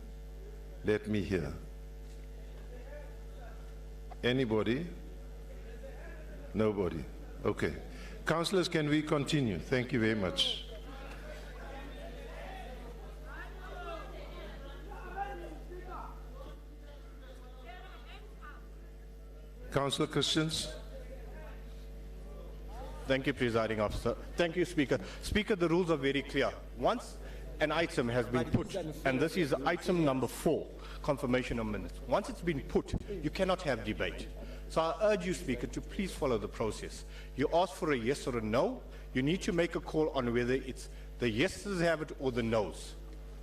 Let me hear. Anybody? Nobody. Okay. Councillors, can we continue? Thank you very much. Councillor Christians? Thank you, Presiding Officer. Thank you, Speaker. Speaker, the rules are very clear. Once an item has been put, and this is item number 4, confirmation of minutes. Once it's been put, you cannot have debate. So I urge you, Speaker, to please follow the process. You ask for a yes or a no. You need to make a call on whether it's the yeses have it or the noes.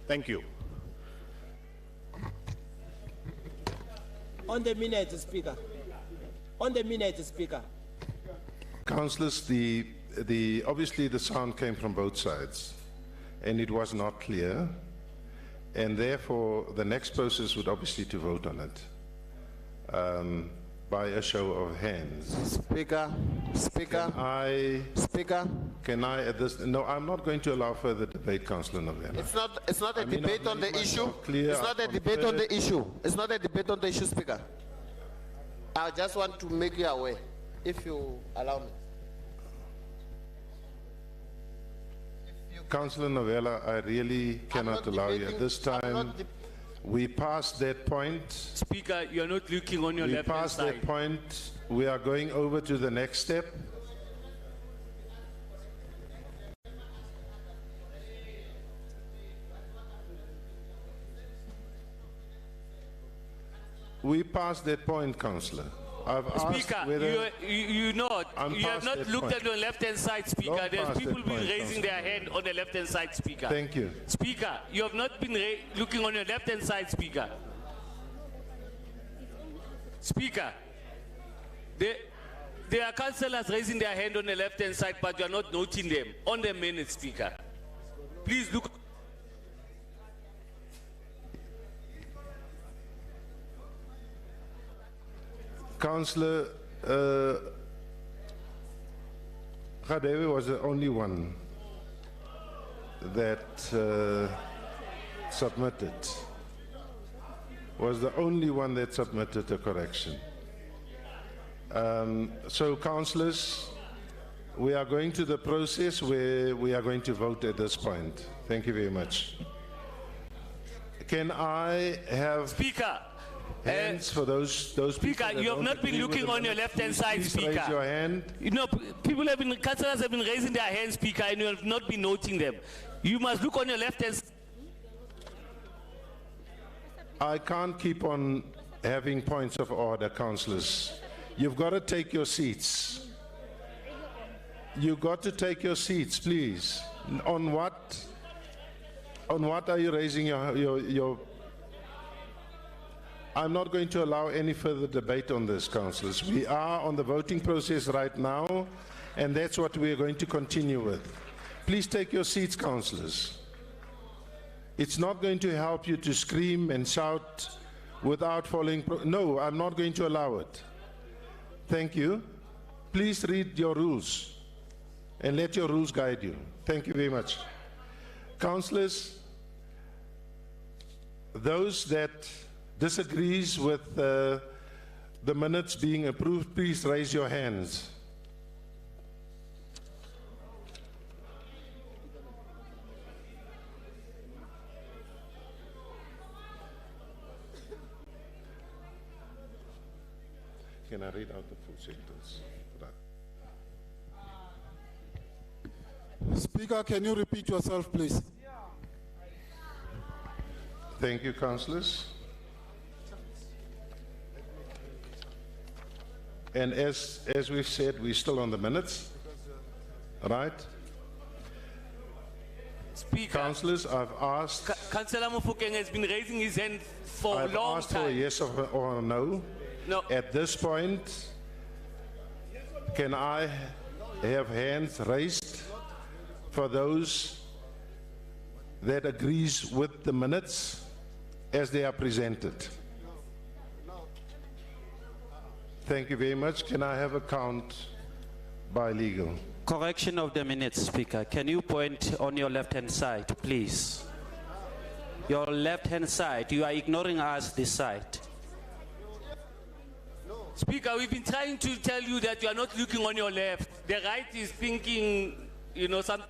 Thank you. On the minute, Speaker. On the minute, Speaker. Councillors, obviously the sound came from both sides, and it was not clear, and therefore the next process would obviously to vote on it by a show of hands. Speaker, Can I at this? No, I'm not going to allow further debate, Councillor Novena. It's not a debate on the issue. It's not a debate on the issue. It's not a debate on the issue, Speaker. I just want to make you aware, if you allow me. Councillor Novella, I really cannot allow you. At this time, we passed that point. Speaker, you are not looking on your We left hand passed side. that point. We are going over to the next step. We passed that point, Councillor. I've Speaker, asked whether you have not that looked point. at your left hand side, Speaker. Long There's past people that been point, raising their hand on the left hand side, Speaker. Thank you. Speaker, you have not been looking on your left hand side, Speaker. Speaker, there are councillors raising their hand on the left hand side, but you are not noting them on the minute, Speaker. Please look. Councillor Gadewe was the only one that submitted. Was the only one that submitted a correction. So, councillors, we are going to the process where we are going to vote at this point. Thank you very much. Can I have Speaker? Hands for those people. Speaker, that you have don't not been agree with looking the on your minutes. left hand side, Please Speaker. raise your hand. You know, councillors have been raising their hands, Speaker, and you have not been noting them. You must look on your left hand. I can't keep on having points of order, councillors. You've got to take your seats. You've got to take your seats, please. On what are you raising your I'm not going to allow any further debate on this, councillors. We are on the voting process right now, and that's what we are going to continue with. Please take your seats, councillors. It's not going to help you to scream and shout without following. No, I'm not going to allow it. Thank you. Please read your rules and let your rules guide you. Thank you very much. Councillors, those that disagrees with the minutes being approved, please raise your hands. Can I read out the full sentence? Speaker, can you repeat yourself, please? Thank you, councillors. And as we've said, we're still on the minutes, right? Speaker. Councillors, I've asked. Councillor Mufokeng has been raising his hand for I've a long asked for a time. yes or a no. No. At this point, can I have hands raised for those that agrees with the minutes as they are presented? Thank you very much. Can I have a count by legal? Correction of the minutes, Speaker. Can you point on your left-hand side, please? Your left-hand side. You are ignoring us this side. Speaker, we've been trying to tell you that you are not looking on your left. The right is thinking, you know, some.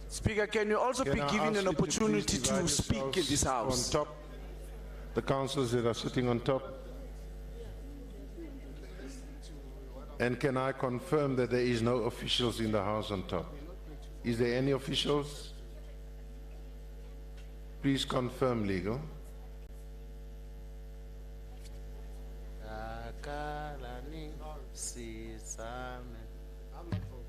Speaker, can you also be Can I given ask an you to please opportunity divide to speak in yourselves this house? On top, the councillors that are sitting on top. And can I confirm that there is no officials in the house on top? Is there any officials? Please confirm, legal. Akalani sisame. I'm not voting.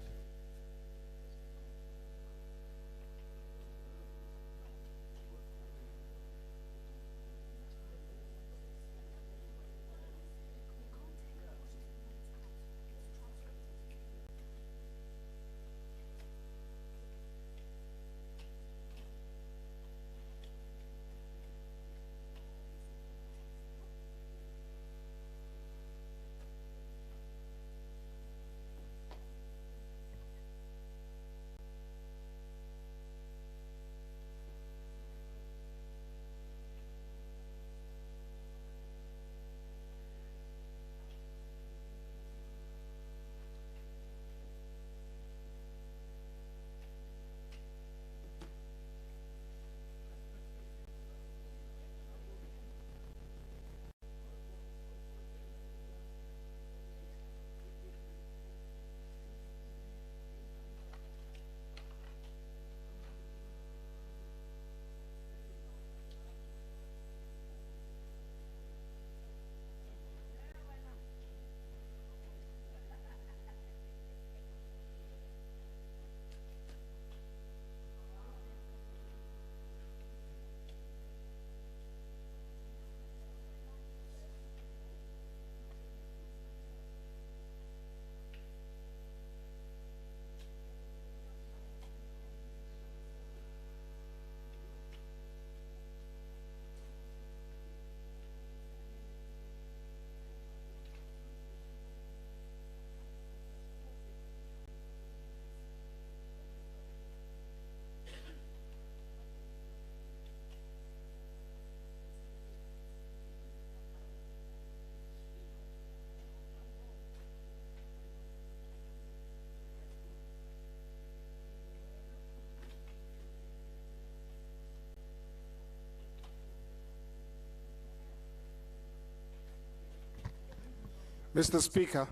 Mr. Speaker,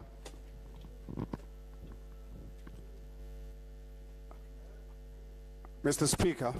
Mr. Speaker,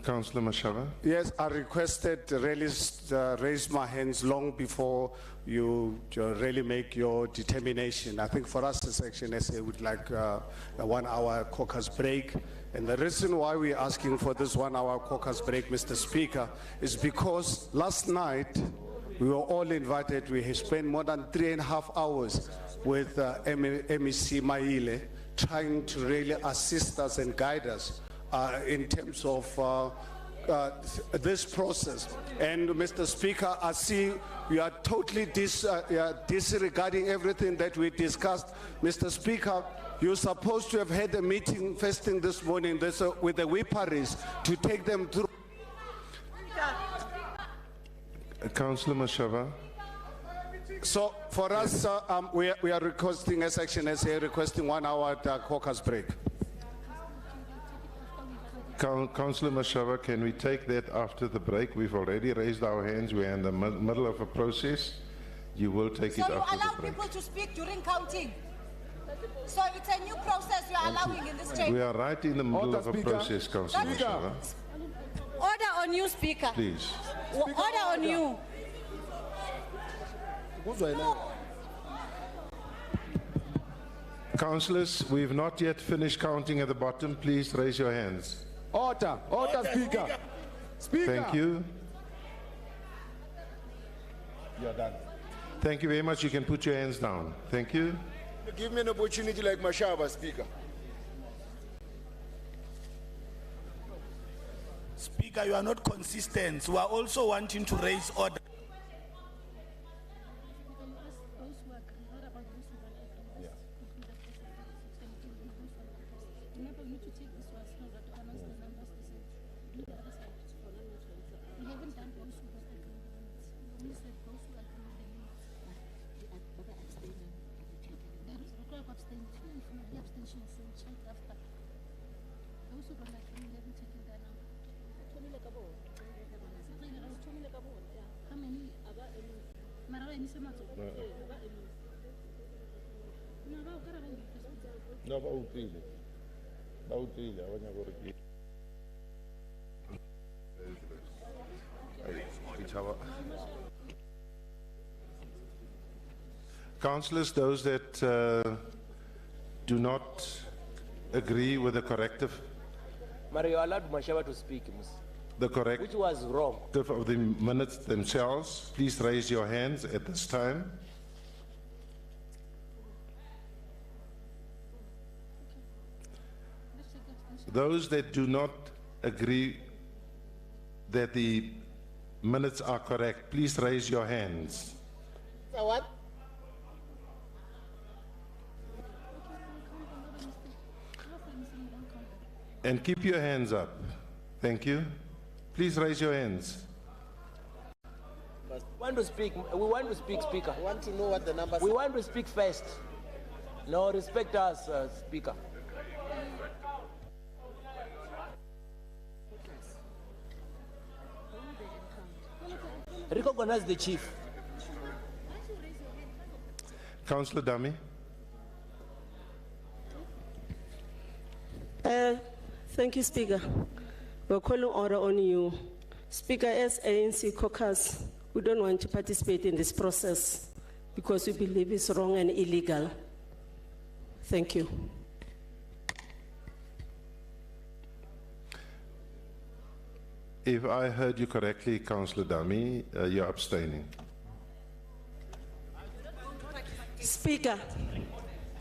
Councillor Mashava. yes, I requested raise my hands long before you really make your determination. I think for us as Action SA, would like a 1 hour caucus break. And the reason why we're asking for this 1 hour caucus break, Mr. Speaker, is because last night we were all invited. We spent more than 3.5 hours with MEC Maile, trying to really assist us and guide us in terms of this process. And Mr. Speaker, I see you are totally disregarding everything that we discussed. Mr. Speaker, you're supposed to have had a meeting first thing this morning with the whipparies to take them through. Councillor Mashava. So for us, we are requesting, as Action SA, requesting 1 hour caucus break. Councillor Mashava, can we take that after the break? We've already raised our hands. We're in the middle of a process. You will take it So you after allow the break. people to speak during counting? So it's a new process you are allowing in this chamber? We are right in the middle Order, of a Speaker. process, Councillor Mashava. Order on you, Speaker. Please. Order on you. Councillors, we've not yet finished counting at the bottom. Please raise your hands. Order, Speaker. Speaker. Thank you. You're done. Thank you very much. You can put your hands down. Thank you. Give me an opportunity like Mashaba, Speaker. Speaker, you are not consistent. We are also wanting to raise order. No, bawuqile. Bawuqile abanye aboreki. Councillors, those that do not agree with the corrective, Mario, you allowed Mashaba to speak, Ms. the correct Which was wrong. of the minutes themselves, please raise your hands at this time. Those that do not agree that the minutes are correct, please raise your hands. So what? And keep your hands up. Thank you. Please raise your hands. We want to speak. We want to speak, Speaker. I want to know what the numbers We want to speak first. No, respect us, Speaker. Recognize the chief. Councillor Dami. Thank you, Speaker. We're calling order on you. Speaker, as ANC caucus, we don't want to participate in this process because we believe it's wrong and illegal. Thank you. If I heard you correctly, Councillor Dami, you're abstaining. Speaker,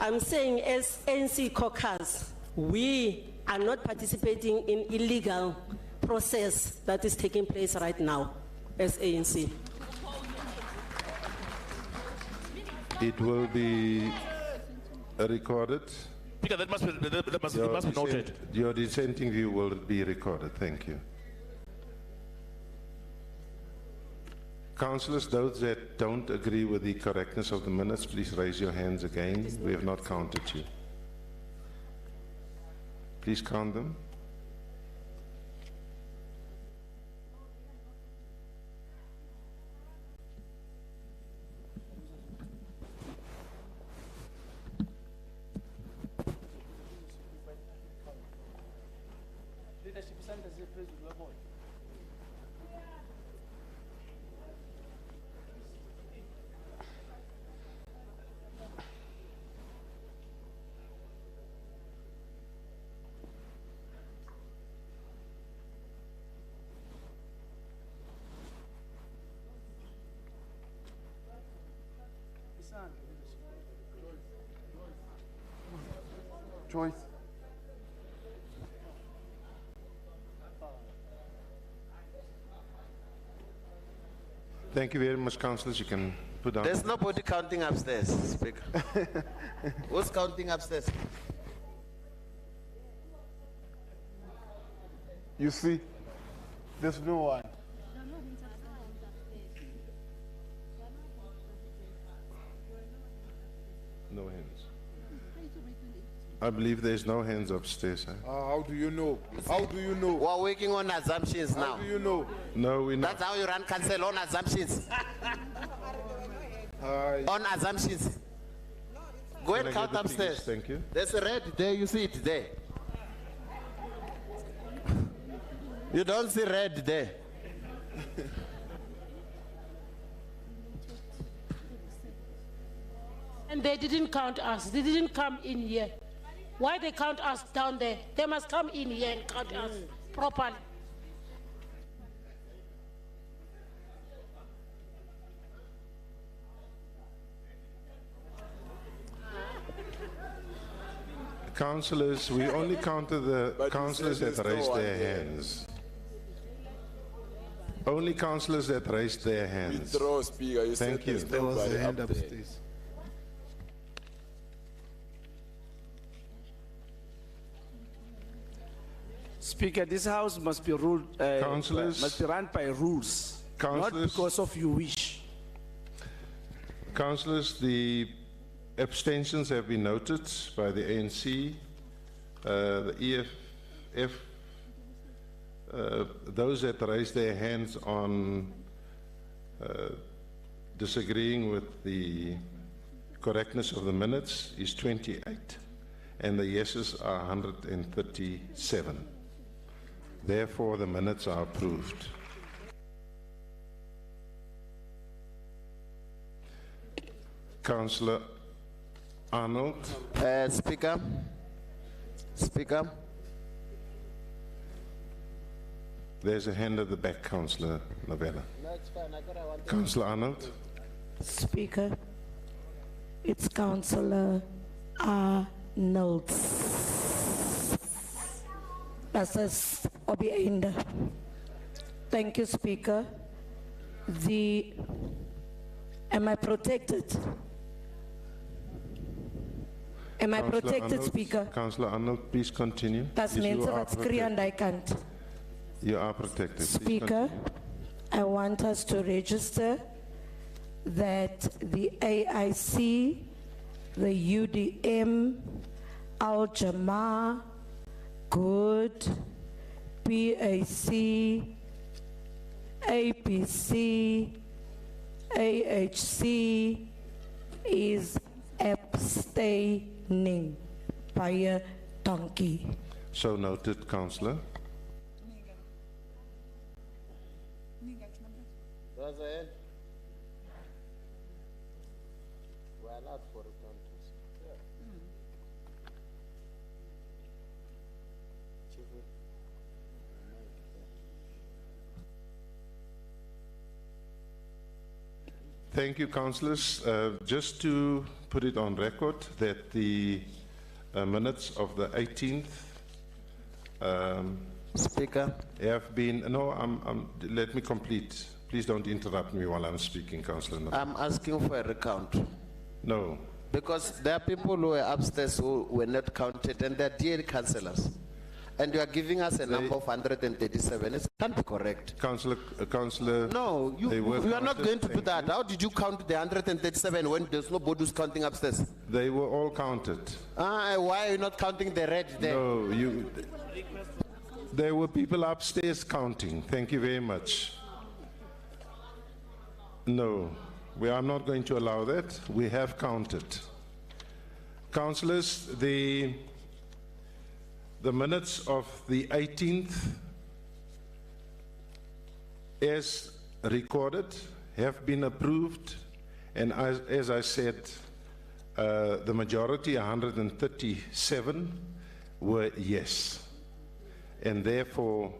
I'm saying as ANC caucus, we are not participating in illegal process that is taking place right now as ANC. It will be recorded. Speaker, that must be noted. Your dissenting view will be recorded. Thank you. Councillors, those that don't agree with the correctness of the minutes, please raise your hands again. We have not counted you. Please count them. Choice. Thank you very much, councillors. You can put down. There's nobody counting upstairs, Speaker. Who's counting upstairs? You see, there's no one. No hands. I believe there's no hands upstairs. Huh? How do you know? How do you know? We're working on assumptions now. How do you know? No, we're not. That's how you run council, on assumptions. On assumptions. Go Can and I count get the figures? upstairs. Thank you. There's a red there, you see it there. You don't see red there. And they didn't count us. They didn't come in here. Why they count us down there? They must come in here and count us properly. Councillors, we only counted the But you councillors said that there's no raised one their there. hands. Only councillors that raised their hands. Withdraw, Speaker. You Thank said you. there's There was nobody a hand up there. upstairs. Speaker, this house must be ruled, Councillors. must be run by rules, not Councillors. because of your wish. Councillors, the abstentions have been noted by the ANC, the EFF, those that raised their hands on disagreeing with the correctness of the minutes is 28, and the yeses are 137. Therefore, the minutes are approved. Councillor Arnold. Speaker. Speaker. There's a hand at the back, Councillor Novella. No, it's fine. I got one. Councillor Arnold. Speaker, it's Councillor Arnold. Mrs. Obienda. Thank you, Speaker. Am I protected? Am I Councillor protected, Arnold, Speaker? Councillor Arnold, please continue. That's Yes, you mense are wat skree en hy kant. You are protected. Please Speaker, I want us to register that the AIC, the UDM, Al Jamaa, Good, PAC, APC, AHC is abstaining. Baie dankie. So noted, Councillor. There's a hand. We're allowed for it, don't we? Thank you, councillors. Just to put it on record that the minutes of the 18th Speaker. have been, no, let me complete. Please don't interrupt me while I'm speaking, Councillor. Novella. I'm asking for a recount. No. Because there are people who were upstairs who were not counted, and they're dear councillors. And you are giving us a number of 137. It can't be correct. Councillor. No, you are not going to do that. How did you count the 137 when there's nobody who's counting upstairs? They were all counted. Why are you not counting the red there? No, there were people upstairs counting. Thank you very much. No, I'm not going to allow that. We have counted. Councillors, the minutes of the 18th, as recorded, have been approved, and as I said, the majority, 137, were yes. And therefore,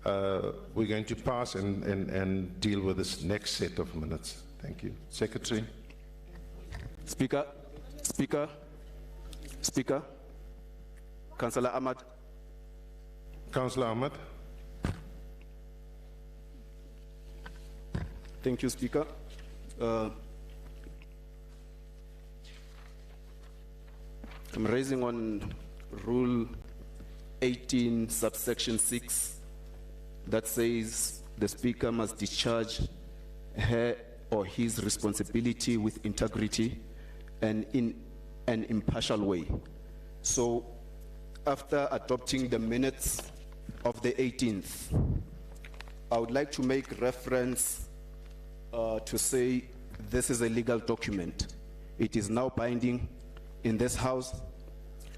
we're going to pass and deal with this next set of minutes. Thank you. Secretary. Speaker, Councillor Ahmad. Councillor Ahmad. Thank you, Speaker. I'm raising on Rule 18, subsection 6, that says the Speaker must discharge her or his responsibility with integrity and in an impartial way. So, after adopting the minutes of the 18th, I would like to make reference to say this is a legal document. It is now binding in this House.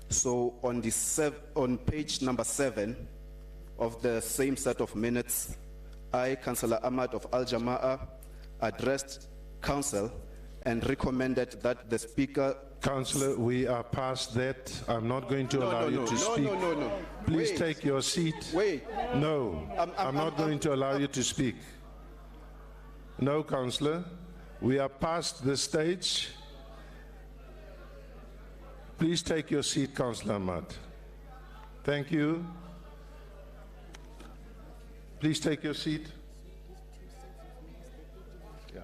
So on page number 7 of the same set of minutes, I, Councillor Ahmad of Al Jamaa, addressed Council and recommended that the Speaker... Councillor, we are past that. I'm not going to allow you to speak. No. Please Wait. take your seat. Wait. No, I'm not going to allow you to speak. No, Councillor, we are past this stage. Please take your seat, Councillor Ahmad. Thank you. Please take your seat. Yeah.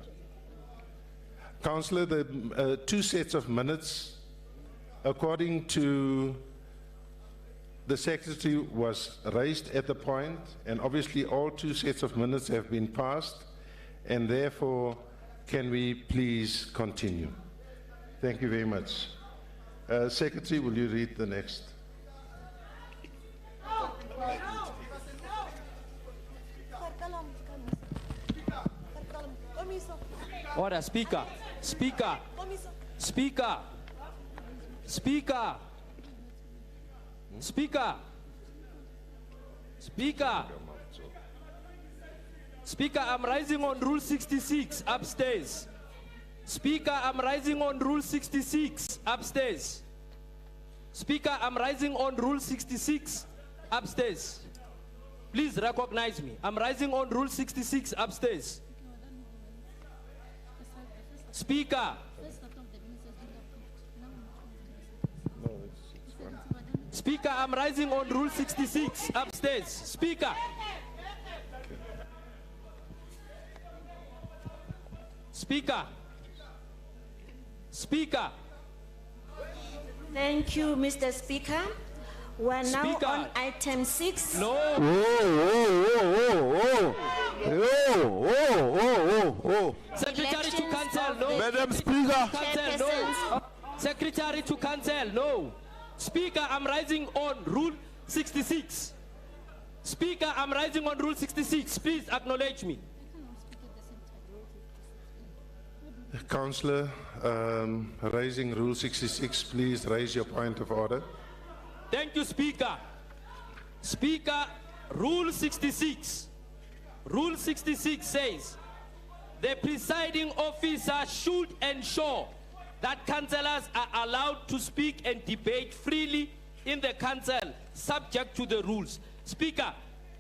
Councillor, the 2 sets of minutes, according to the Secretary, was raised at the point, and obviously all 2 sets of minutes have been passed, and therefore, can we please continue? Thank you very much. Secretary, will you read the next? Order, Speaker. Speaker. Speaker. Speaker. Speaker. Speaker. Speaker, I'm rising on Rule 66 upstairs. Speaker, I'm rising on Rule 66 upstairs. Speaker, I'm rising on Rule 66 upstairs. Please recognize me. I'm rising on Rule 66 upstairs. Speaker. Speaker, I'm rising on Rule 66 upstairs. Speaker. Speaker. Speaker. Thank you, Mr. Speaker. We're now Speaker. on item 6. No. Secretary to cancel, no. Madam Speaker. Cancel, no. Secretary to cancel, no. Speaker, I'm rising on Rule 66. Speaker, I'm rising on Rule 66. Please acknowledge me. Councillor, raising Rule 66, please raise your point of order. Thank you, Speaker. Speaker, Rule 66. Rule 66 says, the presiding officer should ensure that councillors are allowed to speak and debate freely in the council, subject to the rules. Speaker,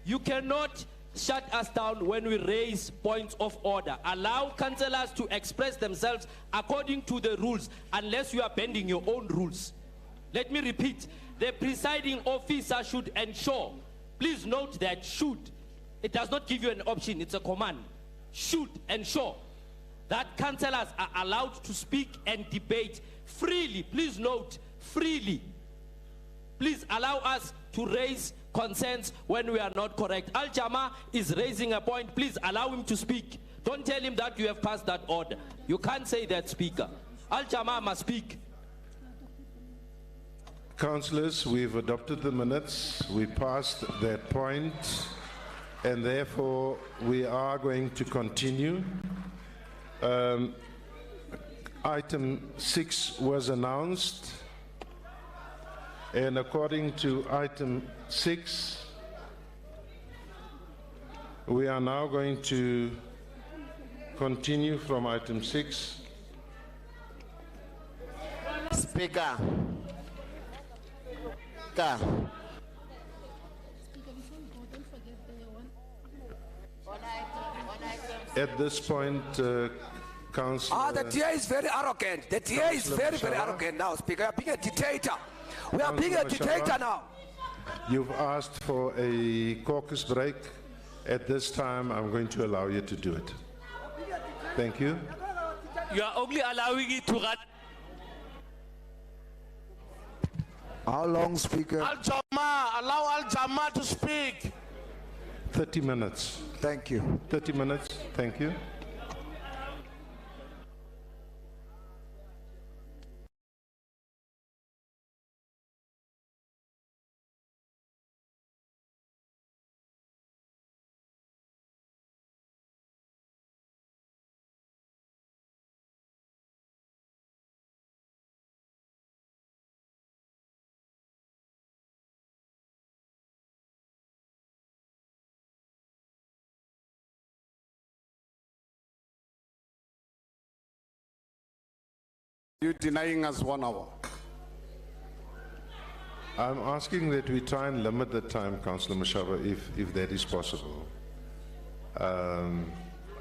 you cannot shut us down when we raise points of order. Allow councillors to express themselves according to the rules, unless you are bending your own rules. Let me repeat. The presiding officer should ensure. Please note that should. It does not give you an option, it's a command. Should ensure that councillors are allowed to speak and debate freely. Please note, freely. Please allow us to raise concerns when we are not correct. Al-Jama is raising a point. Please allow him to speak. Don't tell him that you have passed that order. You can't say that, Speaker. Al-Jama must speak. Councillors, we've adopted the minutes. We passed that point, and therefore we are going to continue. Item 6 was announced, and according to item 6, we are now going to continue from item 6. Speaker. At this point, Councillor... the TA is very arrogant. The TA is very, very arrogant now, Speaker. We are being a dictator. We are being a dictator now. You've asked for a caucus break. At this time, I'm going to allow you to do it. Thank you. You are only allowing it to run. How long, Speaker? Al-Jama, allow Al-Jama to speak. 30 minutes. Thank you. 30 minutes. Thank you. You're denying us 1 hour. I'm asking that we try and limit the time, Councillor Mashaba, if that is possible.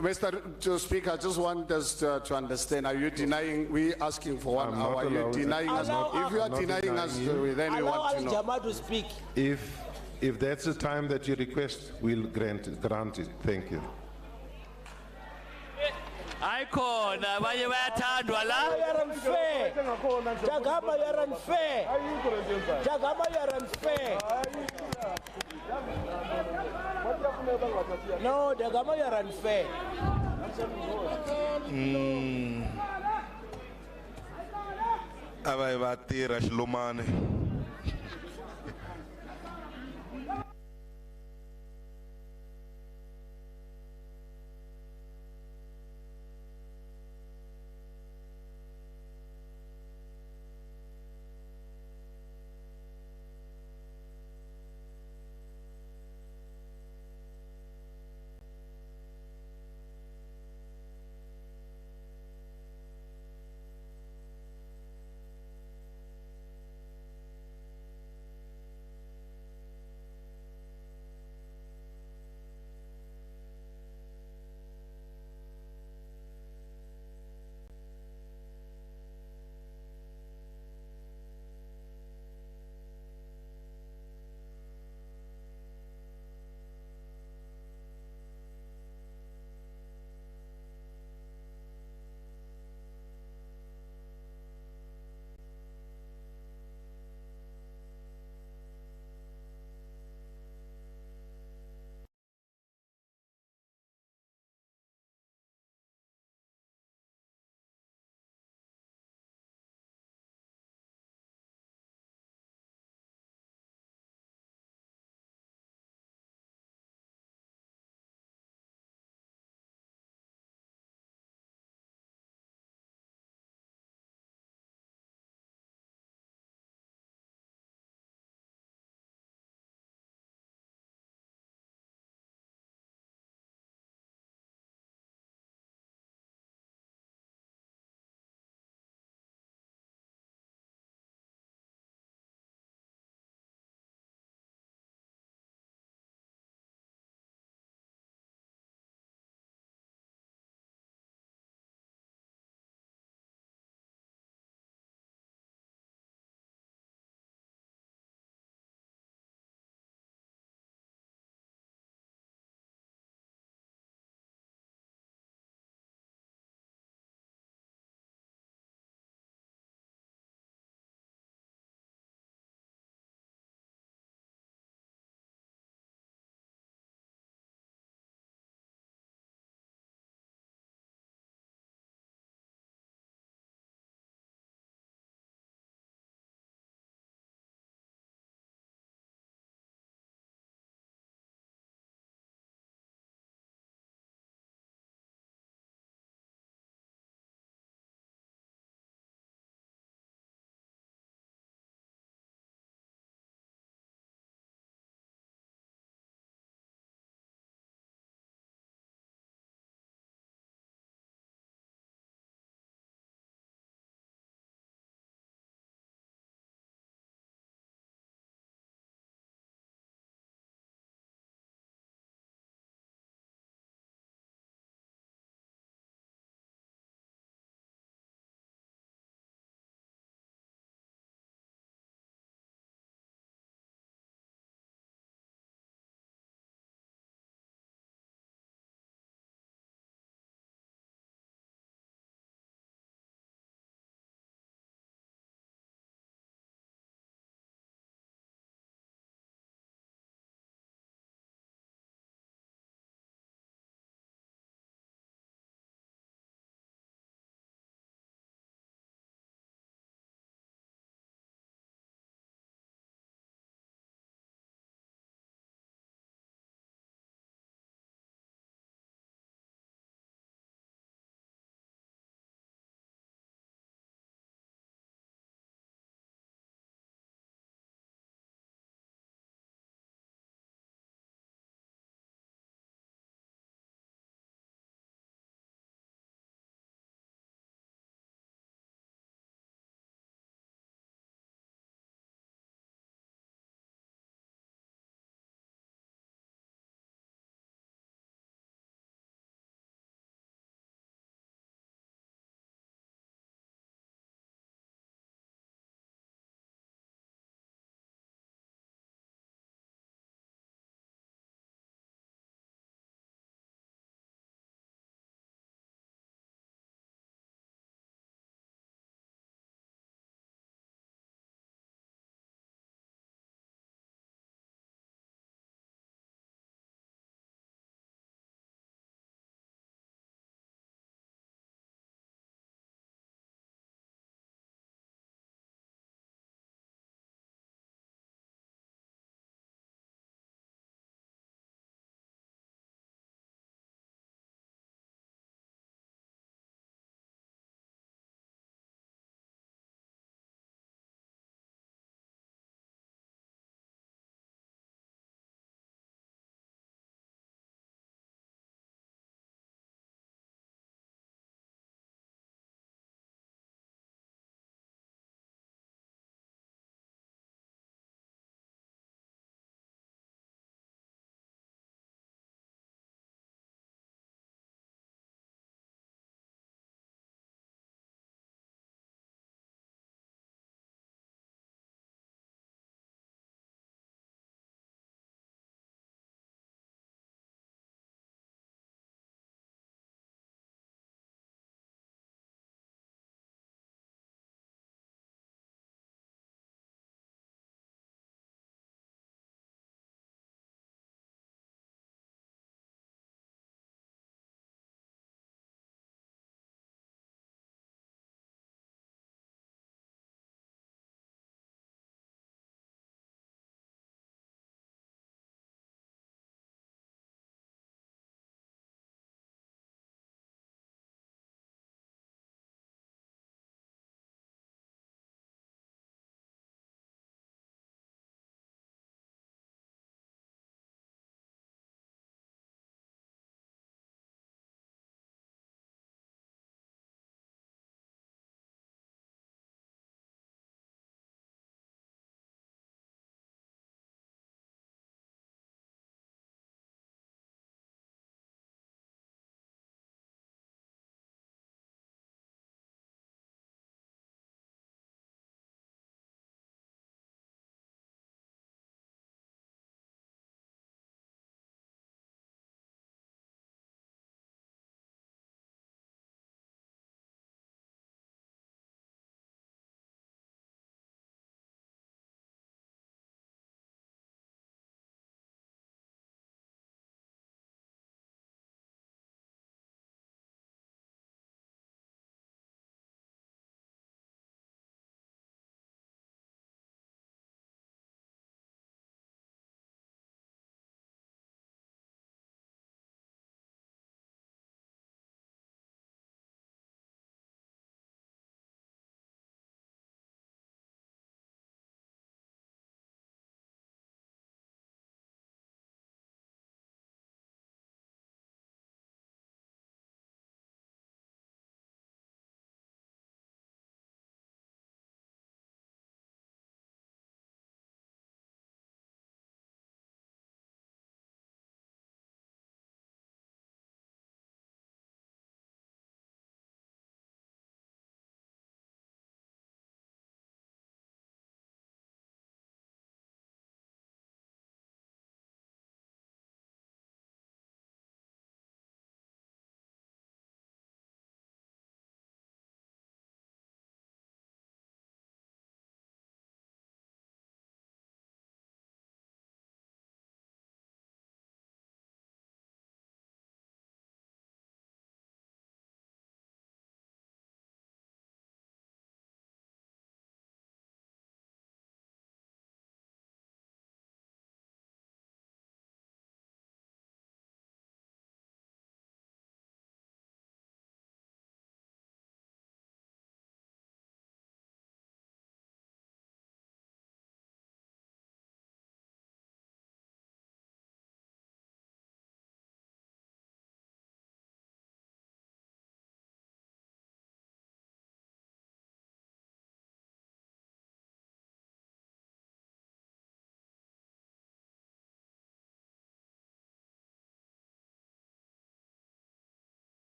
Mr. Speaker, I just want us to understand, are you denying, we asking for 1 I'm not hour, are you allowed- denying us? Allow- If you are I'm not denying us, denying you. then we Allow want to know. Al-Jama to speak. If that's the time that you request, we'll grant it. Thank you. Ayikhona abanye bayathandwa You la. are unfair. Jagama, you are unfair. Jagama, you are unfair. No, Jagama, you are unfair. Abaye batira Shilomane.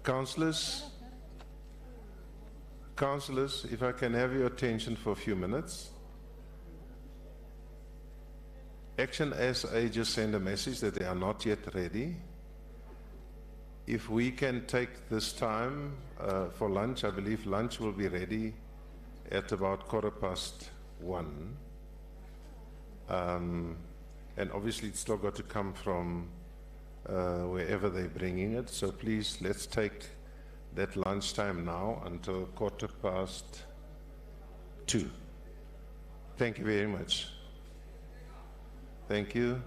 Councillors, if I can have your attention for a few minutes. Action SA just sent a message that they are not yet ready. If we can take this time for lunch, I believe lunch will be ready at about 1:15. And obviously it's still got to come from wherever they're bringing it. So please, let's take that lunchtime now until 2:15. Thank you very much. Thank you.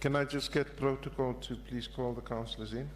Can I just get protocol to please call the councillors in?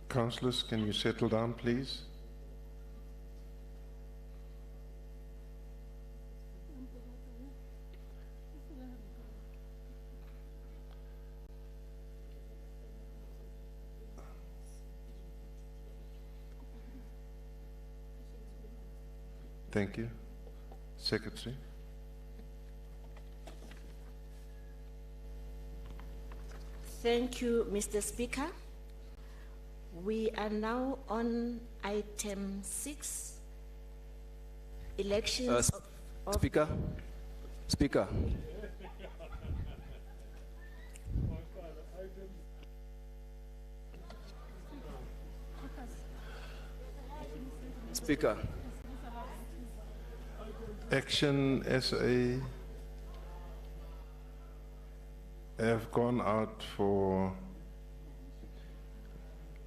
Councillors, can you settle down, please? Thank you. Secretary. Thank you, Mr. Speaker. We are now on item 6, elections of Speaker. Speaker. Speaker. Action SA have gone out for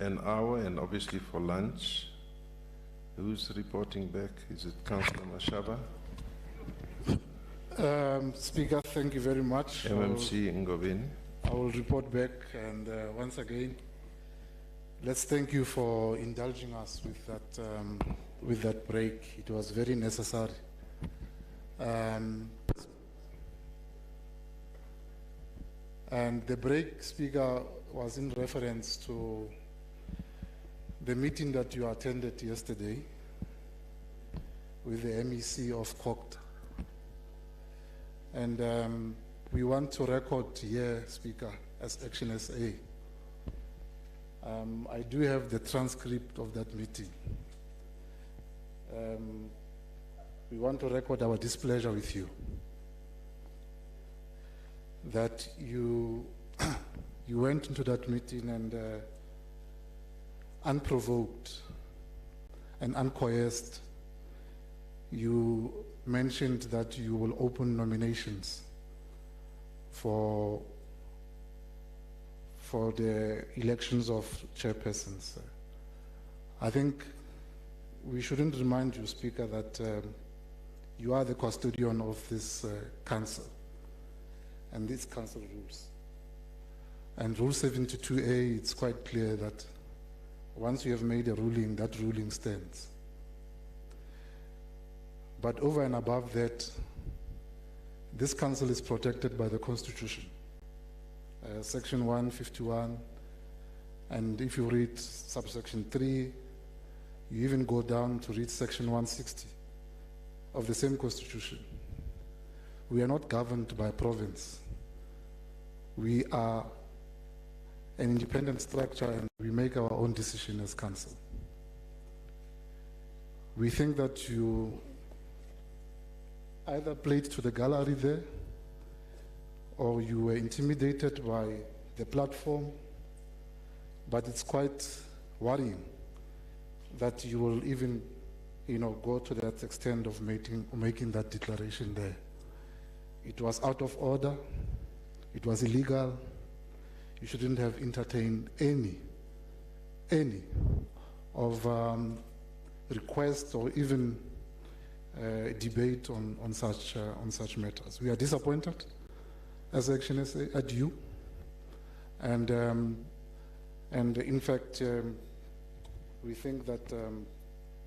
an hour and obviously for lunch. Who's reporting back? Is it Councillor Mashaba? Speaker, thank you very much. MMC Ngobeni. I will report back, and once again, let's thank you for indulging us with that break. It was very necessary. And the break, Speaker, was in reference to the meeting that you attended yesterday with the MEC of Kokt. And we want to record here, Speaker, as Action SA. I do have the transcript of that meeting. We want to record our displeasure with you that you you went into that meeting and unprovoked and uncoerced, you mentioned that you will open nominations for the elections of chairpersons. I think we shouldn't remind you, Speaker, that you are the custodian of this council and these council rules. And Rule 72A, it's quite clear that once you have made a ruling, that ruling stands. But over and above that, this council is protected by the Constitution. Section 151, and if you read subsection 3, you even go down to read section 160 of the same Constitution. We are not governed by province. We are an independent structure and we make our own decision as council. We think that you either played to the gallery there or you were intimidated by the platform, but it's quite worrying that you will even go to that extent of making that declaration there. It was out of order. It was illegal. You shouldn't have entertained any of requests or even debate on such matters. We are disappointed as Action SA at you, and in fact we think that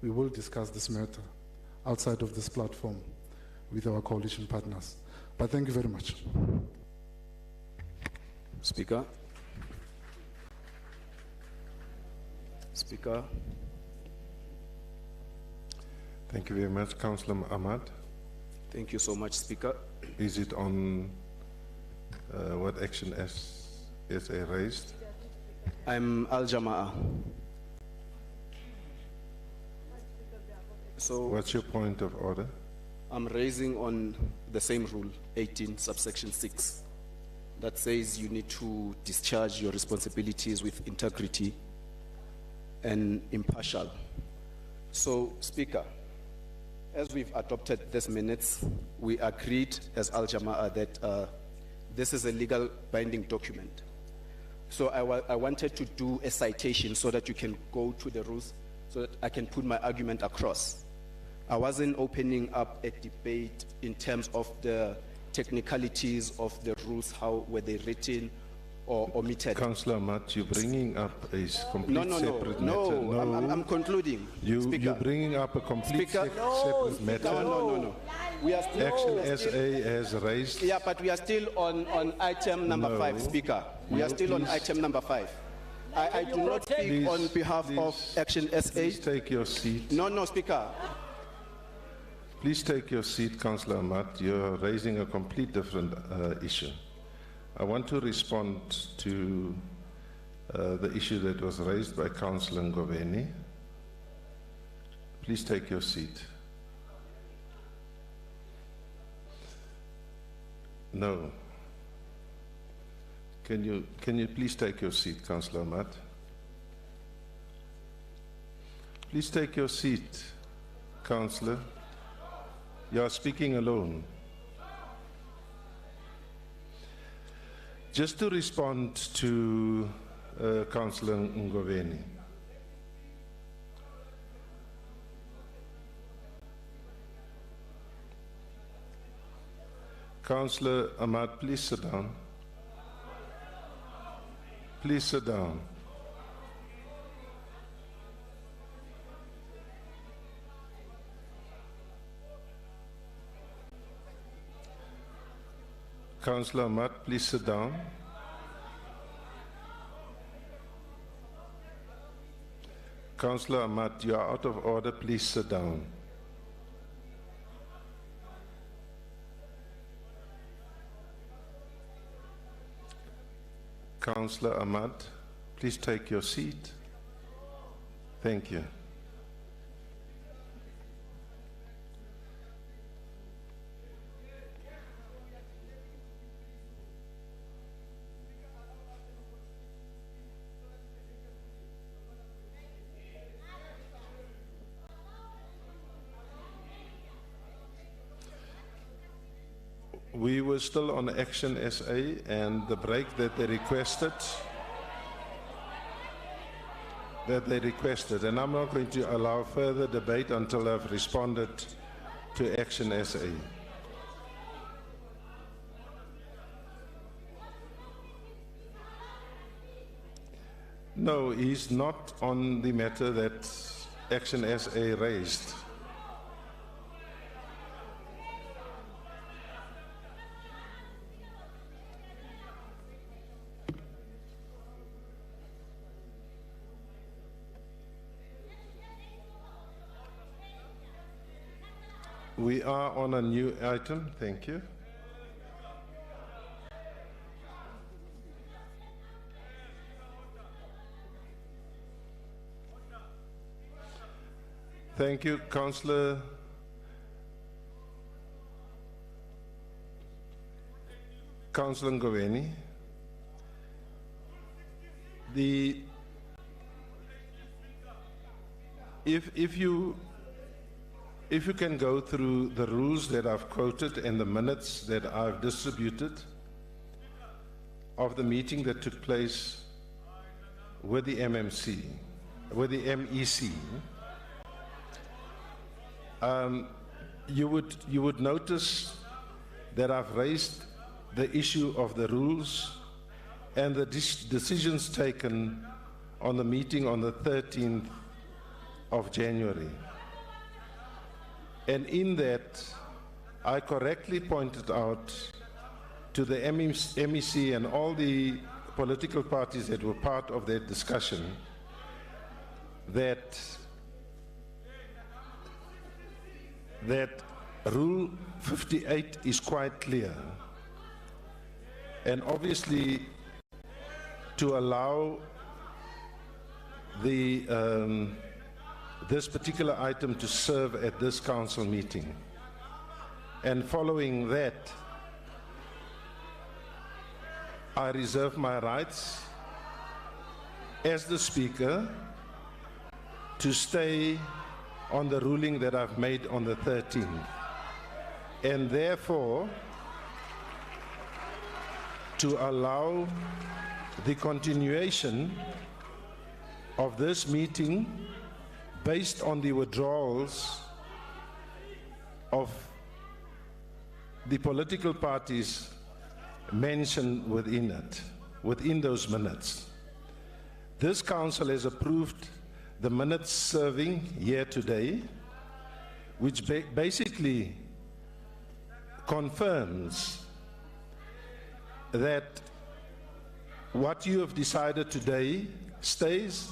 we will discuss this matter outside of this platform with our coalition partners. But thank you very much. Speaker. Speaker. Thank you very much, Councillor Ahmad. Thank you so much, Speaker. Is it on what Action SA raised? I'm Al Jamaa. So What's your point of order? I'm raising on the same rule, 18 subsection 6, that says you need to discharge your responsibilities with integrity and impartial. So, Speaker, as we've adopted these minutes, we agreed as Al Jamaa that this is a legal binding document. So I wanted to do a citation so that you can go to the rules so that I can put my argument across. I wasn't opening up a debate in terms of the technicalities of the rules, how were they written or omitted. Councillor Ahmad, you're bringing up a complete separate matter. No, I'm concluding. You're bringing up a complete separate matter. No. We are still Action SA has raised. Yeah, but we are still on item number 5, Speaker. We are still on item number 5. I do not speak on behalf of Action SA. Please take your seat. No, Speaker. Please take your seat, Councillor Ahmad. You're raising a complete different issue. I want to respond to the issue that was raised by Councillor Ngoveni. Please take your seat. No. Can you please take your seat, Councillor Ahmad? Please take your seat, Councillor. You are speaking alone. Just to respond to Councillor Ngoveni. Councillor Ahmad, please sit down. Please sit down. Councillor Ahmad, please sit down. Councillor Ahmad, you are out of order. Please sit down. Councillor Ahmad, please take your seat. Thank you. We were still on Action SA and the break that they requested, and I'm not going to allow further debate until I've responded to Action SA. No, he's not on the matter that Action SA raised. We are on a new item. Thank you. Thank you, Councillor. Councillor Ngoveni. If you if you can go through the rules that I've quoted and the minutes that I've distributed of the meeting that took place with the MMC, with the MEC, you would notice that I've raised the issue of the rules and the decisions taken on the meeting on the 13th of January. And in that, I correctly pointed out to the MEC and all the political parties that were part of that discussion that Rule 58 is quite clear. And obviously, to allow the this particular item to serve at this council meeting. And following that, I reserve my rights as the Speaker to stay on the ruling that I've made on the 13th. And therefore, to allow the continuation of this meeting based on the withdrawals of the political parties mentioned within it, within those minutes. This council has approved the minutes serving here today, which basically confirms that what you have decided today stays,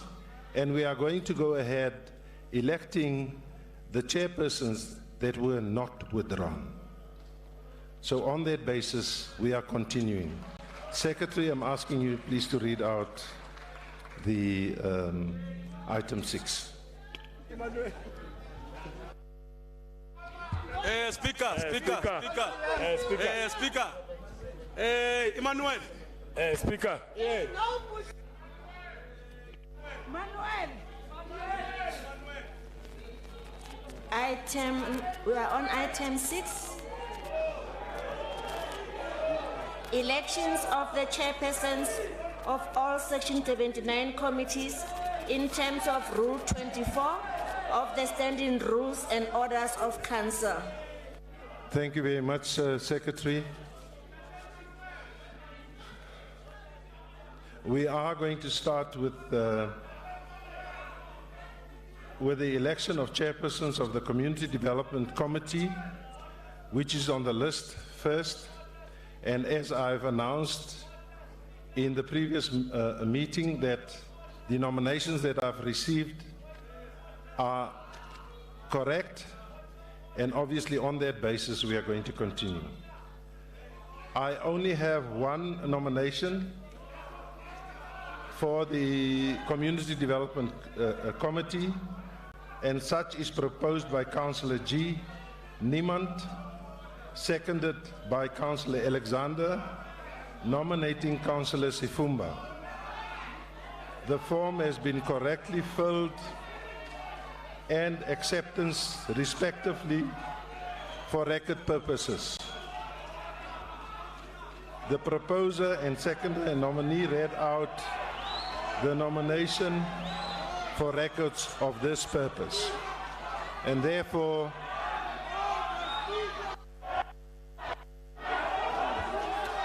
and we are going to go ahead electing the chairpersons that were not withdrawn. So on that basis, we are continuing. Secretary, I'm asking you please to read out the item 6. Speaker. Emmanuel. Speaker. We are on item 6. Elections of the chairpersons of all Section 79 committees in terms of Rule 24 of the Standing Rules and Orders of Council. Thank you very much, Secretary. We are going to start with the election of chairpersons of the Community Development Committee, which is on the list first. And as I've announced in the previous meeting, that the nominations that I've received are correct, and obviously on that basis we are going to continue. I only have one nomination for the Community Development Committee, and such is proposed by Councillor G. Niemand, seconded by Councillor Alexander, nominating Councillor Sifumba. The form has been correctly filled and acceptance respectively for record purposes. The proposer and seconder and nominee read out the nomination for records of this purpose. And therefore,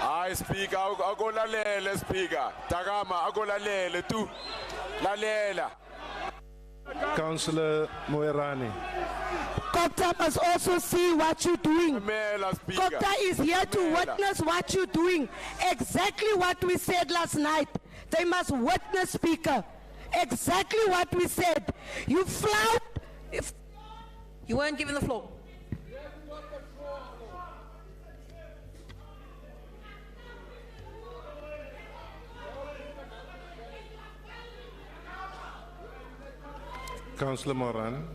I speak, I'll go lalele, speaker. Tagama, I'll go lalele, tu. Lalela. Councillor Moerani. Kopta must also see what you're doing. Kopta is here to witness what you're doing. Exactly what we said last night. They must witness, Speaker. Exactly what we said. You flout. You weren't given the floor. Councillor Moran.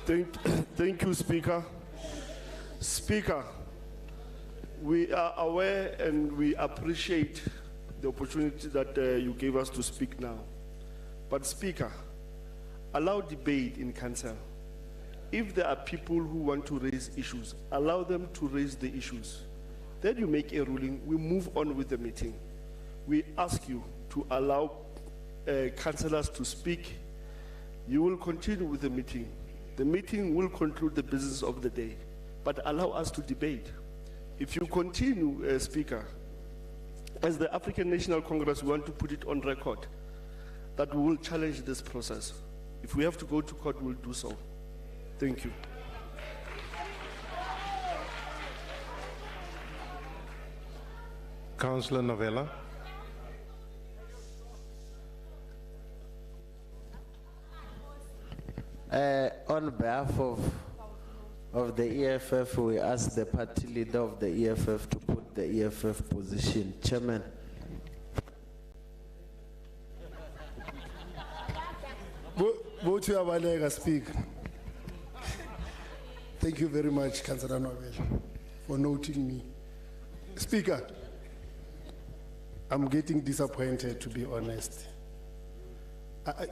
Thank you, Speaker. Speaker, we are aware and we appreciate the opportunity that you gave us to speak now. But Speaker, allow debate in council. if there are people who want to raise issues, allow them to raise the issues. Then you make a ruling, we move on with the meeting. We ask you to allow councillors to speak. You will continue with the meeting. The meeting will conclude the business of the day, but allow us to debate. If you continue, Speaker, as the African National Congress, we want to put it on record that we will challenge this process. If we have to go to court, we'll do so. Thank you. Councillor Novella. On behalf of the EFF, we ask the party leader of the EFF to put the EFF position. Chairman. Vote to Abalega, Speaker. Thank you very much, Councillor Novel, for noting me. Speaker, I'm getting disappointed, to be honest.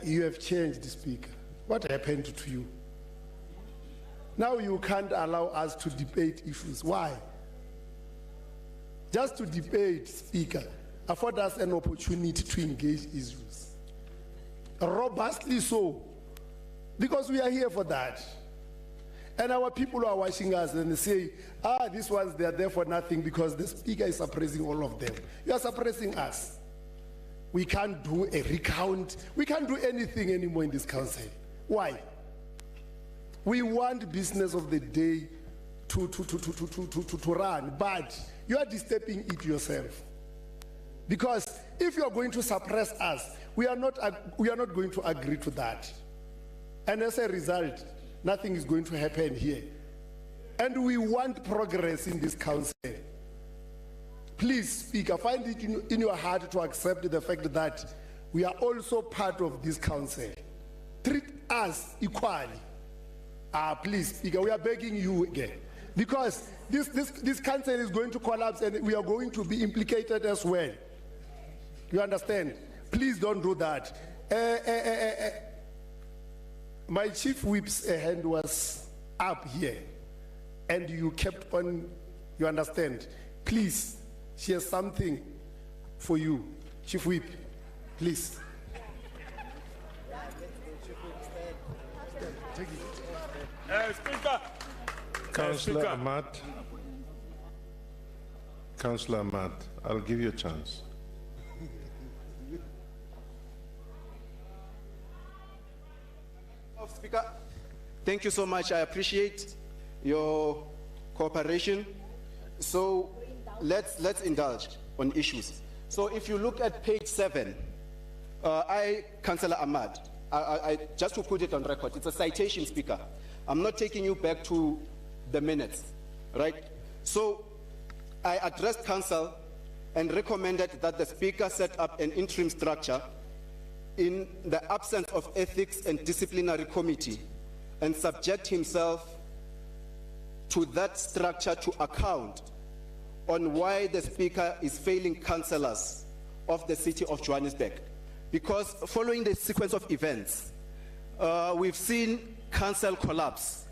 You have changed, Speaker. What happened to you? Now you can't allow us to debate issues. Why? Just to debate, Speaker, afford us an opportunity to engage issues. Robustly so. Because we are here for that. And our people are watching us and they say, these ones, they are there for nothing because the Speaker is suppressing all of them. You are suppressing us. We can't do a recount. We can't do anything anymore in this council. Why? We want business of the day to run, but you are disturbing it yourself. Because if you are going to suppress us, we are not going to agree to that. And as a result, nothing is going to happen here. And we want progress in this council. Please, Speaker, find it in your heart to accept the fact that we are also part of this council. Treat us equally. Please, Speaker, we are begging you again. Because this council is going to collapse and we are going to be implicated as well. You understand? Please don't do that. My chief whip's hand was up here and you kept on, you understand? Please, she has something for you. Chief whip, please. Speaker. Councillor Ahmad. Councillor Ahmad, I'll give you a chance. Speaker, thank you so much. I appreciate your cooperation. So let's indulge on issues. So if you look at page 7, Councillor Ahmad, I just to put it on record, it's a citation, Speaker. I'm not taking you back to the minutes, right? So I addressed Council and recommended that the Speaker set up an interim structure in the absence of ethics and disciplinary committee and subject himself to that structure to account on why the Speaker is failing councillors of the city of Johannesburg. Because following the sequence of events, we've seen council collapse.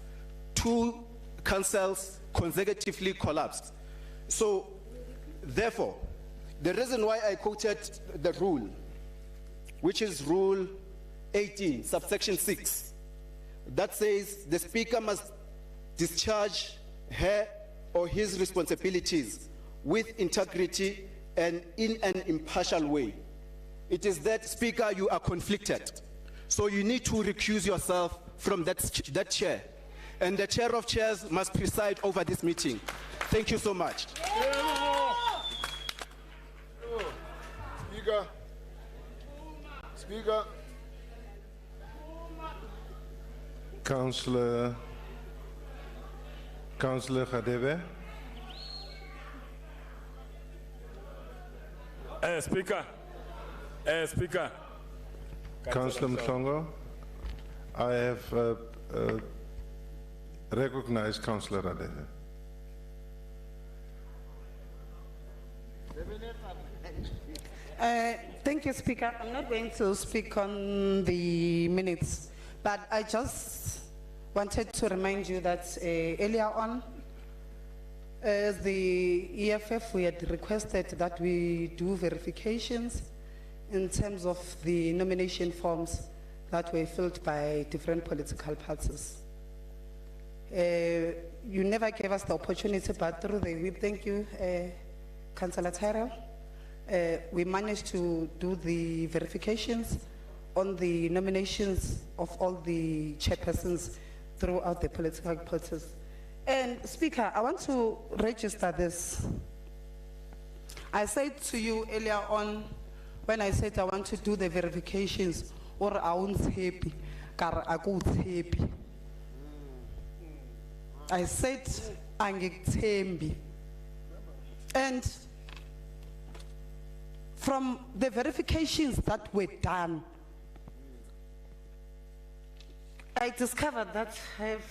2 councils consecutively collapsed. So, therefore, the reason why I quoted the rule, which is Rule 18, subsection 6, that says the Speaker must discharge her or his responsibilities with integrity and in an impartial way. It is that, Speaker, you are conflicted. So you need to recuse yourself from that chair. And the chair of chairs must preside over this meeting. Thank you so much. Speaker. Speaker. Councillor Khadebe. Speaker. Speaker. Councillor Mhlongo. I have recognized Councillor Khadebe. Thank you, Speaker. I'm not going to speak on the minutes, but I just wanted to remind you that earlier on, as the EFF, we had requested that we do verifications in terms of the nomination forms that were filled by different political parties. You never gave us the opportunity, but through the whip, thank you, Councillor Tyrell, we managed to do the verifications on the nominations of all the chairpersons throughout the political parties. And Speaker, I want to register this. I said to you earlier on, when I said I want to do the verifications, or I won't happy, I go happy. I said, angekthembi. And from the verifications that were done, I discovered that I have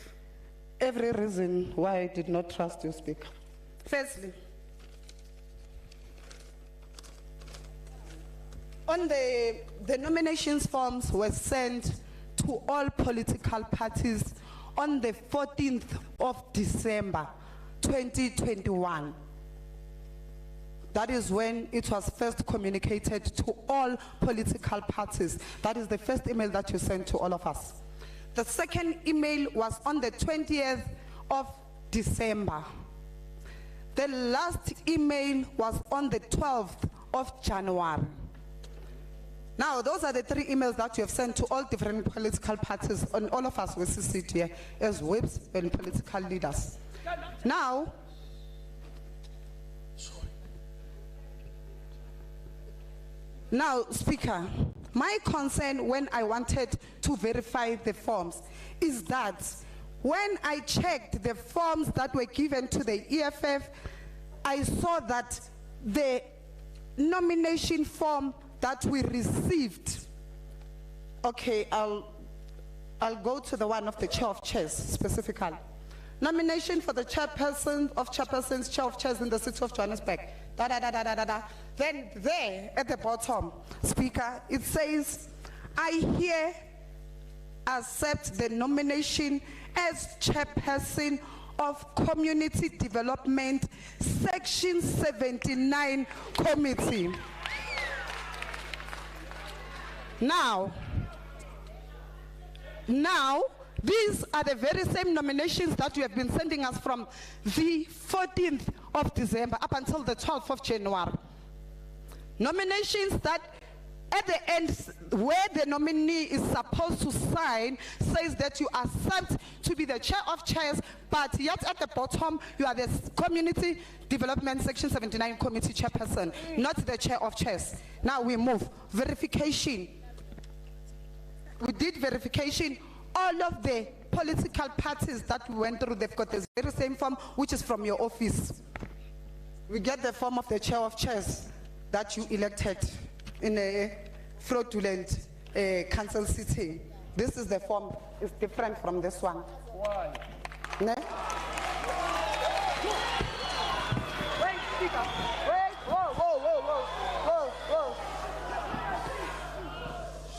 every reason why I did not trust you, Speaker. Firstly, on the nominations forms were sent to all political parties on the 14th of December, 2021. That is when it was first communicated to all political parties. That is the first email that you sent to all of us. The second email was on the 20th of December. The last email was on the 12th of January. Now, those are the three emails that you have sent to all different political parties, and all of us will sit here as whips and political leaders. Now, Speaker, my concern when I wanted to verify the forms is that when I checked the forms that were given to the EFF, I saw that the nomination form that we received, okay, I'll go to the one of the chair of chairs specifically. Nomination for the chairperson of chairpersons, chair of chairs in the city of Johannesburg. Then there at the bottom, Speaker, it says, I here accept the nomination as chairperson of Community Development Section 79 Committee. Now, these are the very same nominations that you have been sending us from the 14th of December up until the 12th of January. Nominations that at the end, where the nominee is supposed to sign, says that you accept to be the chair of chairs, but yet at the bottom, you are the Community Development Section 79 Committee chairperson, not the chair of chairs. Now we move. Verification. We did verification. All of the political parties that we went through, they've got the very same form, which is from your office. We get the form of the chair of chairs that you elected in a fraudulent council sitting. This is the form. It's different from this one. Why? Ne? Wait, Speaker. Wait. Whoa.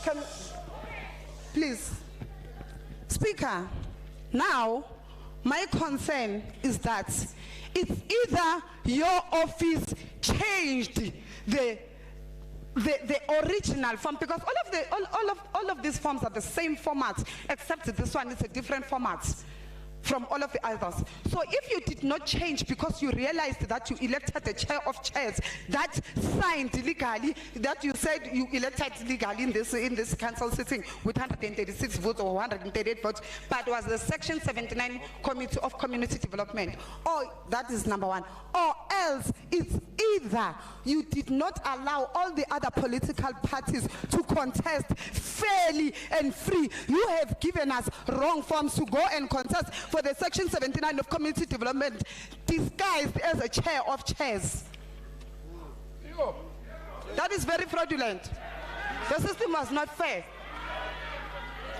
Can, please. Speaker, now my concern is that it's either your office changed the original form, because all of these forms are the same format, except this one is a different format from all of the others. So if you did not change because you realized that you elected the chair of chairs that signed legally, that you said you elected legally in this council sitting with 136 votes or 138 votes, but it was the Section 79 Committee of Community Development, or that is number one, or else it's either you did not allow all the other political parties to contest fairly and free. You have given us wrong forms to go and contest for the Section 79 of Community Development, disguised as a chair of chairs. That is very fraudulent. The system was not fair.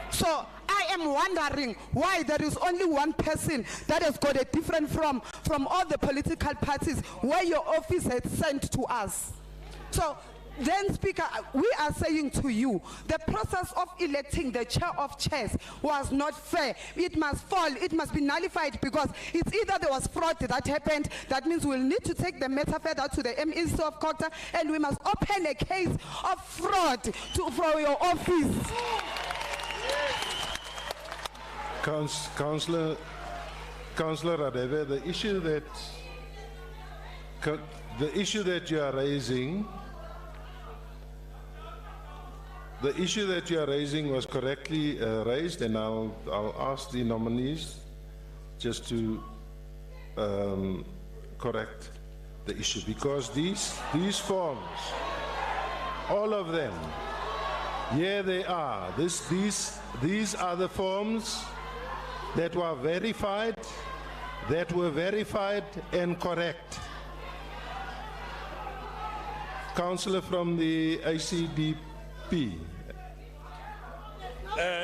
So I am wondering why there is only one person that has got a different from all the political parties where your office had sent to us. So Then, Speaker, we are saying to you, the process of electing the chair of chairs was not fair. It must fall, it must be nullified, because it's either there was fraud that happened, that means we'll need to take the matter further to the MEC of Kota, and we must open a case of fraud for your office. Councillor Radebe, the issue that you are raising, was correctly raised, and I'll ask the nominees just to correct the issue, because these forms, all of them, here they are. These are the forms that were verified and correct. Councillor from the ACDP.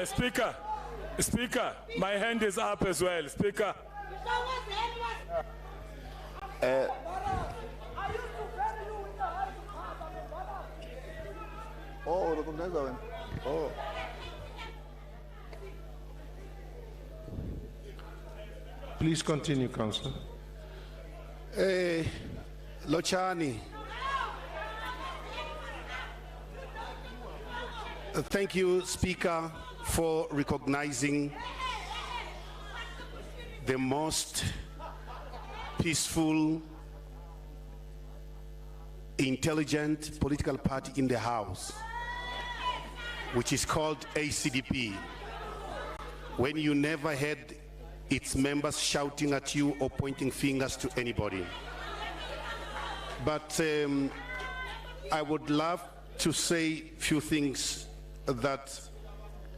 Speaker, my hand is up as well. Speaker. Please continue, Councillor. Lochani. Thank you, Speaker, for recognizing the most peaceful, intelligent political party in the House, which is called ACDP, when you never had its members shouting at you or pointing fingers to anybody. But I would love to say a few things that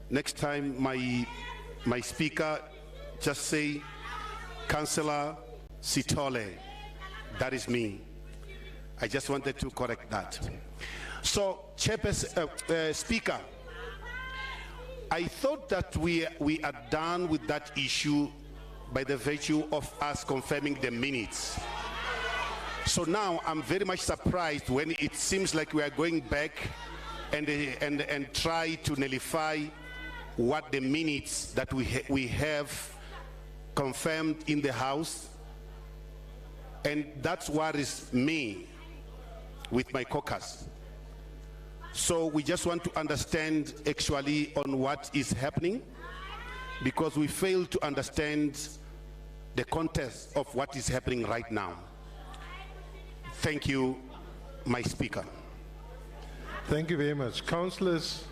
next time my speaker just say, Councillor Sithole, that is me. I just wanted to correct that. So, Speaker, I thought that we are done with that issue by the virtue of us confirming the minutes. So now I'm very much surprised when it seems like we are going back and try to nullify what the minutes that we have confirmed in the House. And that's what is me with my caucus. So we just want to understand actually on what is happening, because we fail to understand the context of what is happening right now. Thank you, my speaker. Thank you very much. Councillors,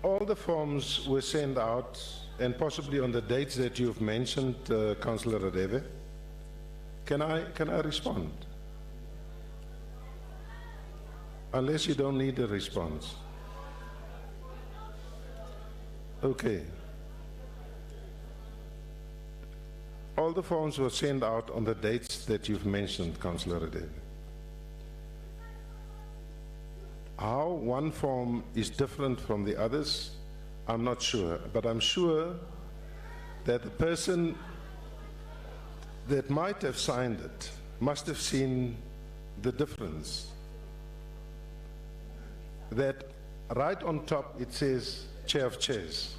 all the forms were sent out, and possibly on the dates that you've mentioned, Councillor Radebe. Can I respond? Unless you don't need a response. Okay. All the forms were sent out on the dates that you've mentioned, Councillor Radebe. How one form is different from the others, I'm not sure, but I'm sure that the person that might have signed it must have seen the difference. That right on top it says Chair of Chairs.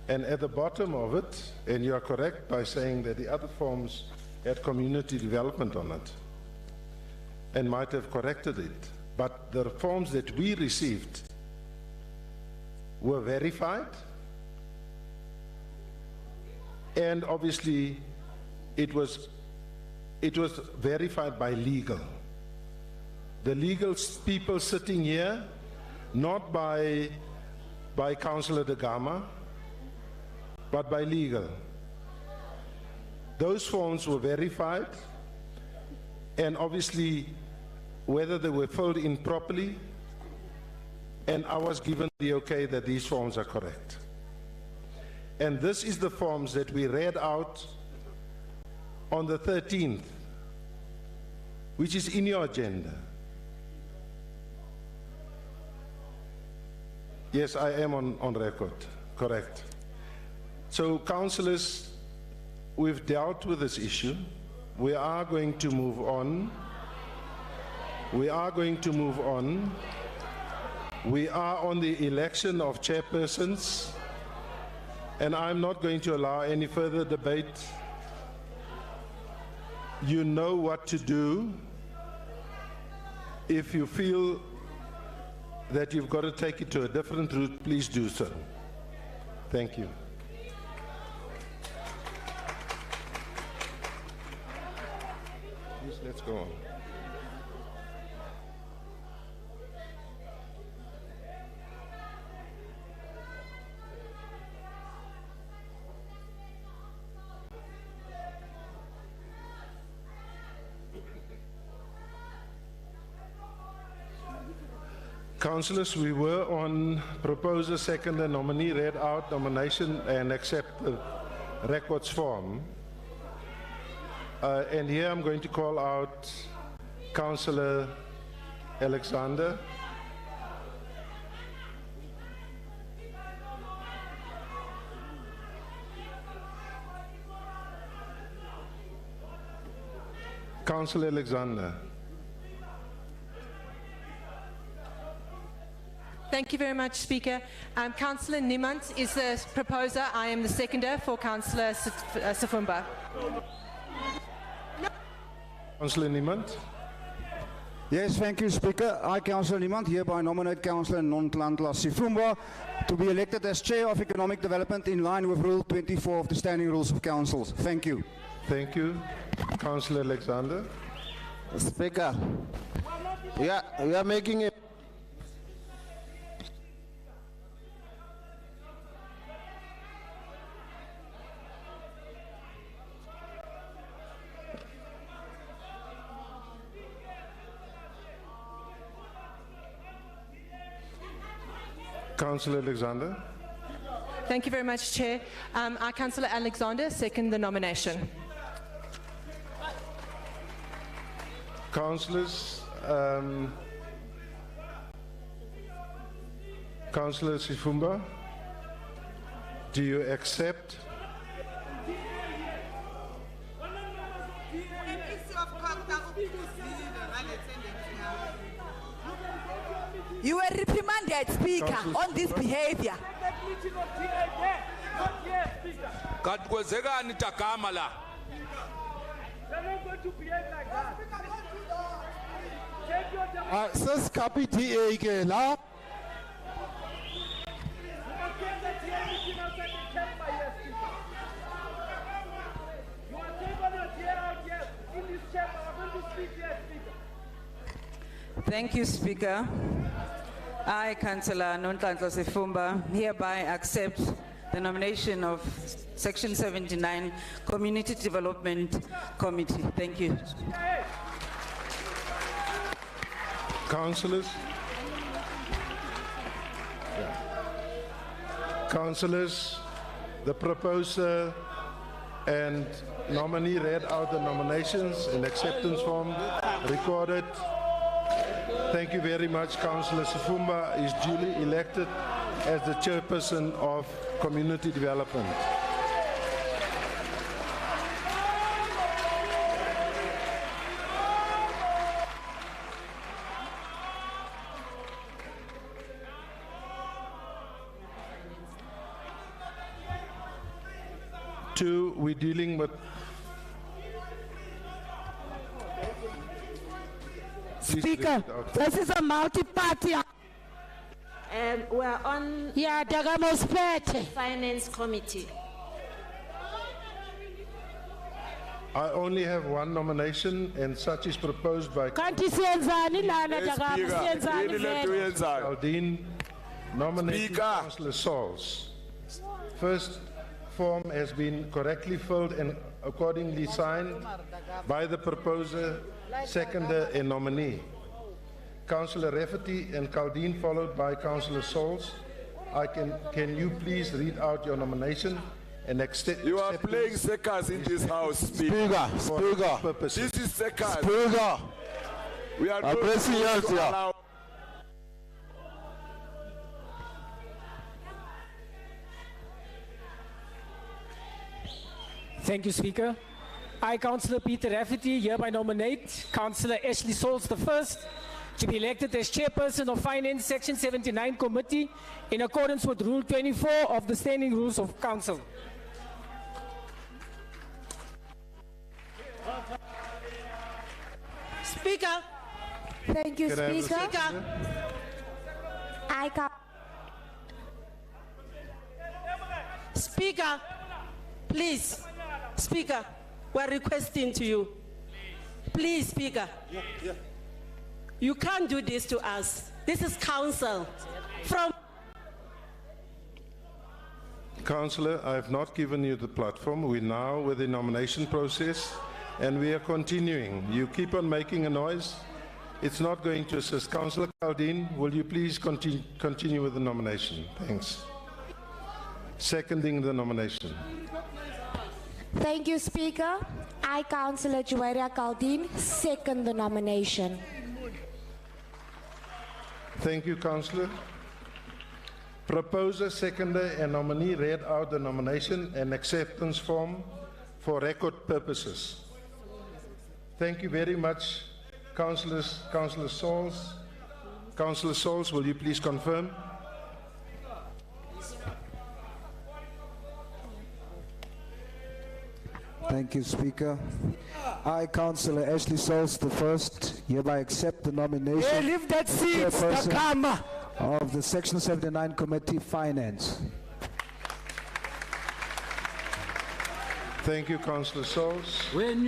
And at the bottom of it, and you are correct by saying that the other forms had community development on it and might have corrected it. But the forms that we received were verified, and obviously it was verified by legal. The legal people sitting here, not by Councillor De Gama, but by legal. Those forms were verified, and obviously whether they were filled in properly, and I was given the okay that these forms are correct. And this is the forms that we read out on the 13th, which is in your agenda. Yes, I am on record, correct. So, councillors, we've dealt with this issue. We are going to move on. We are going to move on. We are on the election of chairpersons, and I'm not going to allow any further debate. You know what to do. If you feel that you've got to take it to a different route, please do so. Thank you. Please, let's go on. Councillors, we were on proposer, seconder, nominee, read out, nomination, and accept the records form. And here I'm going to call out Councillor Alexander. Councillor Alexander. Thank you very much, Speaker. Councillor Niemand is the proposer. I am the seconder for Councillor Sifumba. Councillor Niemand. Yes, thank you, Speaker. I, Councillor Niemand, hereby nominate Councillor Untitled Sifumba to be elected as Chair of Economic Development in line with Rule 24 of the Standing Rules of Councils. Thank you. Thank you. Councillor Alexander. Speaker, we are making a Councillor Alexander. Thank you very much, Chair. I, Councillor Alexander, second the nomination. Councillors, Councillor Sifumba, do you accept? You were reprimanded, Speaker, on this behavior. Kwenzekani Takama la? Sesikhapi DA ke la. Thank you, Speaker. I, Councillor Untitled Sifumba, hereby accept the nomination of Section 79 Community Development Committee. Thank you. Councillors? Councillors, the proposer and nominee read out the nominations and acceptance form recorded. Thank you very much. Councillor Sifumba is duly elected as the chairperson of Community Development. Two, we're dealing with Speaker, this is a multi-party. We're on Finance Committee. I only have one nomination, and such is proposed by Aldine, nominating Councillor Sauls. First form has been correctly filled and accordingly signed by the proposer, seconder, and nominee. Councillor Rafferty and Caldine, followed by Councillor Sauls. Can you please read out your nomination and accept? You are playing seconds in this house, Speaker. Speaker. This is seconds. Speaker. We are not going to allow. Thank you, Speaker. I, Councillor Peter Rafferty, hereby nominate Councillor Ashley Sauls I to be elected as Chairperson of Finance Section 79 Committee in accordance with Rule 24 of the Standing Rules of Council. Speaker. Thank you, Can I have the Speaker. seconder? I can. Speaker, please. Speaker, we're requesting to you. Please, Speaker. You can't do this to us. This is council. From Councillor, I have not given you the platform. We're now with the nomination process and we are continuing. You keep on making a noise. It's not going to assist. Councillor Caldine, will you please continue with the nomination? Thanks. Seconding the nomination. Thank you, Speaker. I, Councillor Juwaria Caldine, second the nomination. Thank you, Councillor. Proposer, seconder and nominee read out the nomination and acceptance form for record purposes. Thank you very much, Councillors. Councillor Sauls. Councillor Sauls, will you please confirm? Thank you, Speaker. I, Councillor Ashley Sauls I, hereby accept the nomination Hey, leave that seat, Chairperson Takama. of the Section 79 Committee Finance. Thank you, Councillor Sauls. Thank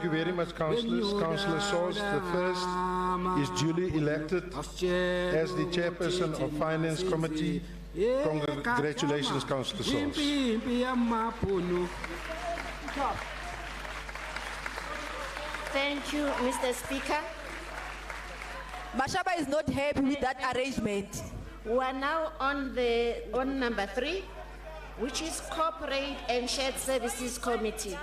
you very much, Councillors. Councillor Sauls I is duly elected as the Chairperson of Finance Committee. Congratulations, Councillor Sauls. Thank you, Mr. Speaker. Mashaba is not happy with that arrangement. We are now on number 3, which is Corporate and Shared Services Committee.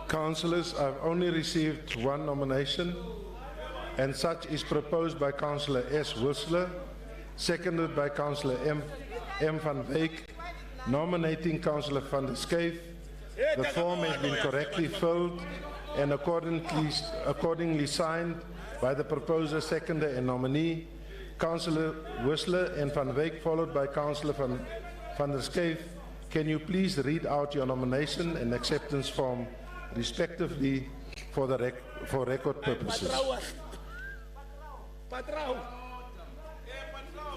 Councillors, I've only received one nomination, and such is proposed by Councillor S. Whistler, seconded by Councillor M. van Wyk, nominating Councillor van der Schuyf. The form has been correctly filled and accordingly signed by the proposer, seconder and nominee, Councillor Whistler and van Wyk, followed by Councillor van der Schuyf. Can you please read out your nomination and acceptance form respectively for record purposes?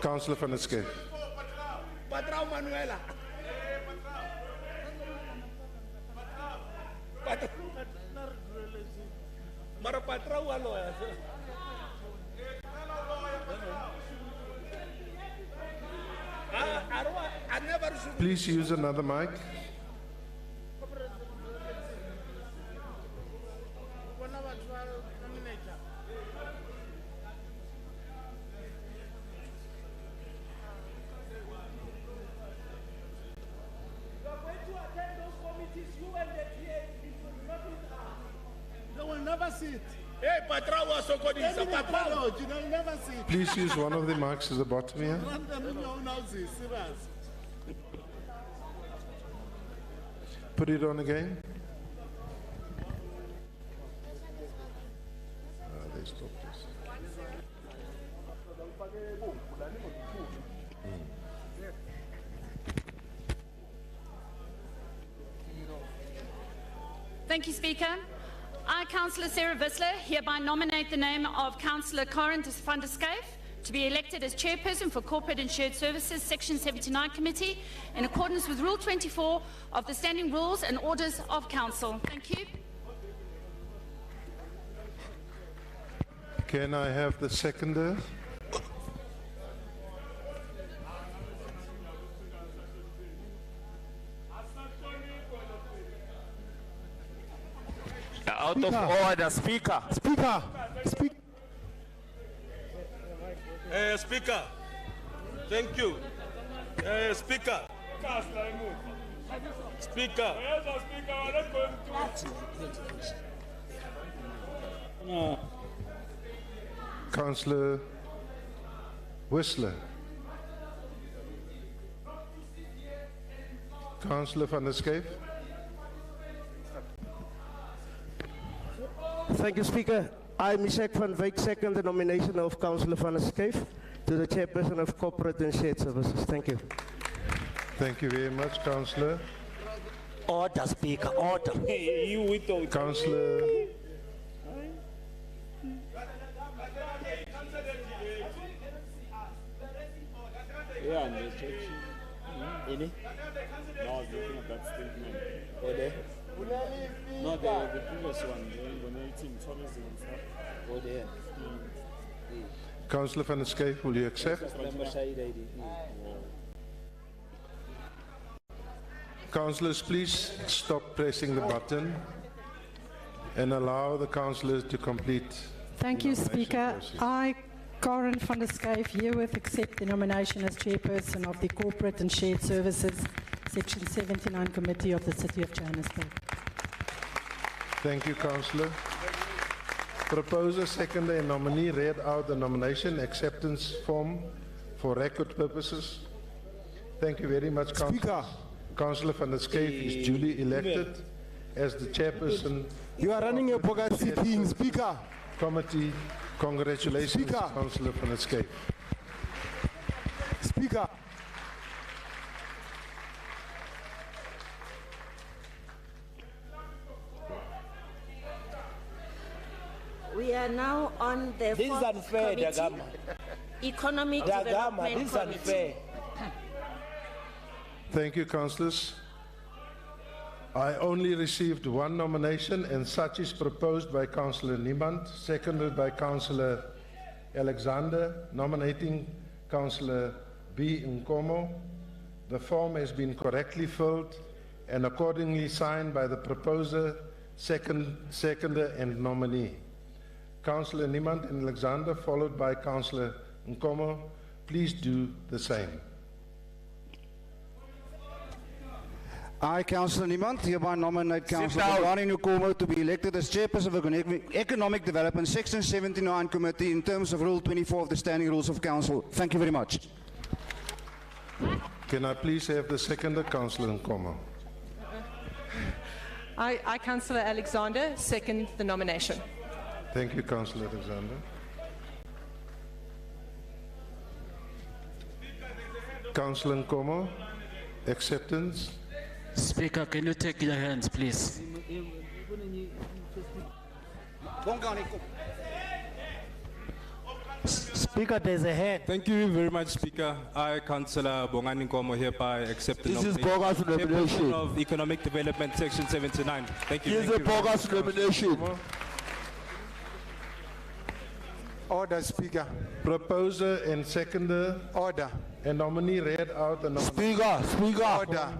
Councillor van der Schuyf. Patrão Manuela. Mara patrão aloia. Please use another mic. Hey, patrão, a socorrista, patrão. Please use one of the mics at the bottom here. Put it on again. They stopped this. Thank you, Speaker. I, Councillor Sarah Whistler, hereby nominate the name of Councillor Corin van der Schuyf to be elected as Chairperson for Corporate and Shared Services Section 79 Committee in accordance with Rule 24 of the Standing Rules and Orders of Council. Thank you. Can I have the seconder? Out of order, Speaker. Speaker. Speaker. Thank you. Speaker. Speaker. Councillor Whistler. Councillor van der Schijf. Thank you, Speaker. I, Mishak van Wyk, second the nomination of Councillor van der Schijf to the Chairperson of Corporate and Shared Services. Thank you. Thank you very much, Councillor. Order, Speaker, order. Councillor. Yeah, and the church. Any? No, I was looking at that statement. Or there? No, the previous one, the donating tourism and stuff. Or there? Councillor van der Schijf, will you accept? Councillors, please stop pressing the button and allow the councillors to complete. Thank the you, nomination Speaker. process. I, Karen van der Schijf, herewith accept the nomination as Chairperson of the Corporate and Shared Services Section 79 Committee of the City of Johannesburg. Thank you, Councillor. Proposer, seconder and nominee read out the nomination acceptance form for record purposes. Thank you very much, Councillor. Councillor van der Schijf is duly elected as the Chairperson. You are running a Bogatti thing, Speaker. Committee. Congratulations, Speaker. Councillor van der Schijf. Speaker. We are now on the This is fourth unfair, committee, Dagama. Economic Dagama, Development this is Committee. unfair. Thank you, councillors. I only received one nomination, and such is proposed by Councillor Niemand, seconded by Councillor Alexander, nominating Councillor B. Nkomo. The form has been correctly filled and accordingly signed by the proposer, seconder, and nominee. Councillor Niemand and Alexander, followed by Councillor Nkomo. Please do the same. I, Councillor Niemand, hereby nominate Councillor Bongani Nkomo to be elected as Chairperson of the Economic Development Section 79 Committee in terms of Rule 24 of the Standing Rules of Council. Thank you very much. Can I please have the seconder, Councillor Nkomo? I, Councillor Alexander, second the nomination. Thank you, Councillor Alexander. Councillor Nkomo, acceptance. Speaker, can you take your hands, please? Speaker, there's a hand. Thank you very much, Speaker. I, Councillor Bongani Nkomo, hereby accept the This is nomination. bogus nomination. Chairperson of Economic Development Section 79. Thank you. This is a bogus nomination. Order, Speaker. Proposer and seconder. Order. And nominee read out the nomination. Speaker. Order.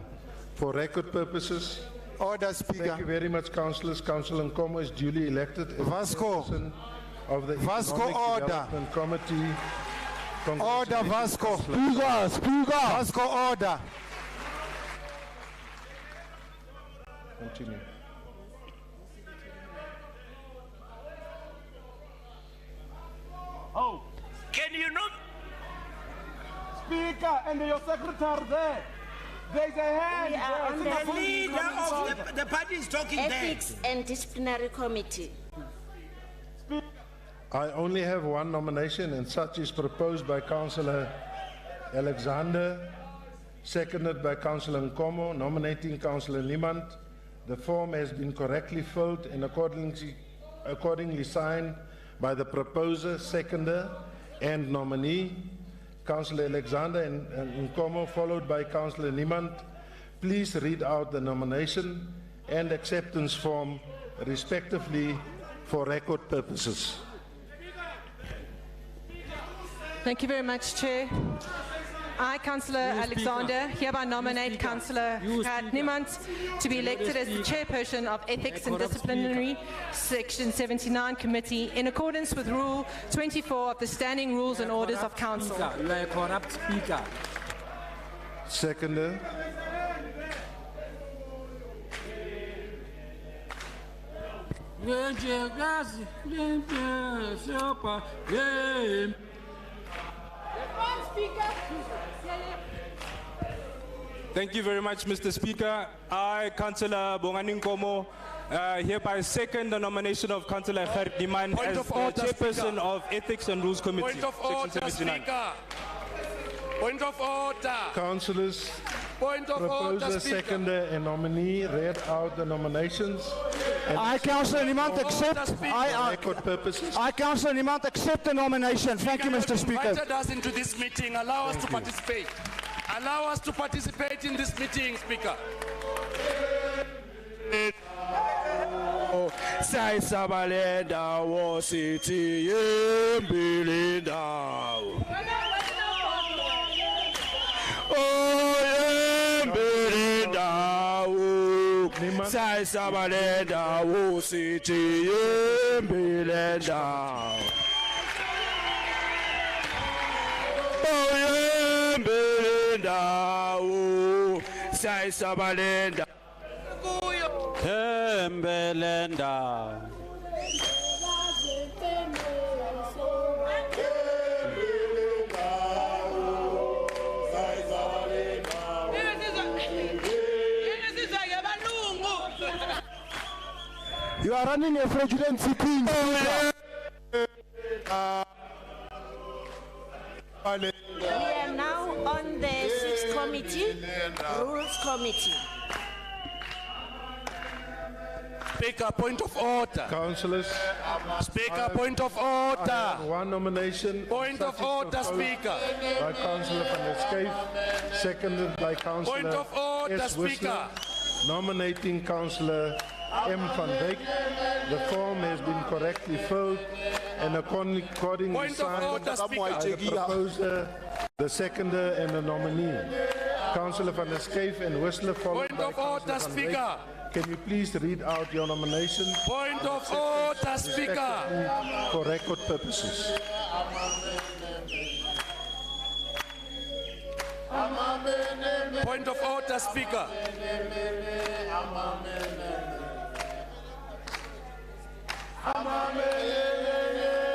For record purposes. Order, Speaker. Thank you very much, councillors. Councillor Nkomo is duly elected as Chairperson of the Economic Development Committee. Order, Vasco. Speaker. Vasco, order. Continue. Oh, can you not? Speaker, and your secretary there. There's a hand We are on there. the leader of the party is talking Ethics and Disciplinary Committee. I only have one nomination, and such is proposed by Councillor Alexander, seconded by Councillor Nkomo, nominating Councillor Niemand. The form has been correctly filled and accordingly signed by the proposer, seconder, and nominee. Councillor Alexander and Nkomo, followed by Councillor Niemand. Please read out the nomination and acceptance form, respectively, for record purposes. Thank you very much, Chair. I, Councillor Alexander, hereby nominate Councillor Niemand to be elected as the Chairperson of Ethics and Disciplinary Section 79 Committee in accordance with Rule 24 of the Standing Rules and Orders of Council. You are a corrupt speaker. Seconder. Thank you very much, Mr. Speaker. I, Councillor Bongani Nkomo, hereby second the nomination of Councillor Gerrit Niemann Point as of the order, Chairperson Speaker. of Ethics and Rules Committee. Point of Section order, 79. Speaker. Point of order. Councillors, Point of order, proposer, Speaker. seconder, and nominee read out the nominations. And I, Councillor Niemand, Order, accept. Speaker. for record purposes. I, Councillor Niemand, accept the nomination. Thank you, You Mr. have Speaker. invited us into this meeting. Allow us to participate. Allow us to participate in this meeting, Speaker. Sayisabalenda wosithi yembilinda. Oh yembilinda. Sayisabalenda wosithi yembilinda. Oh yembilinda. Sayisabalenda. Embelenda. You are running a fraudulent sitting. We are now on the Sixth Committee, Rules Committee. Speaker, point of order. Councillors, Speaker, point of order. I have one nomination. Point of such is order, proposed Speaker. By Councillor van der Schyf, seconded by Councillor Point of order, S. Whistler, nominating Councillor M. van Wyk. The form has been correctly filled and accordingly Point of signed order, by Speaker. the proposer, the seconder, and the nominee. Councillor van der Schyf and Whistler, followed Point by of order, Councillor van Wyk. Speaker. Can you please read out your nomination? Point of order, Speaker. For record purposes. Point of order, Speaker.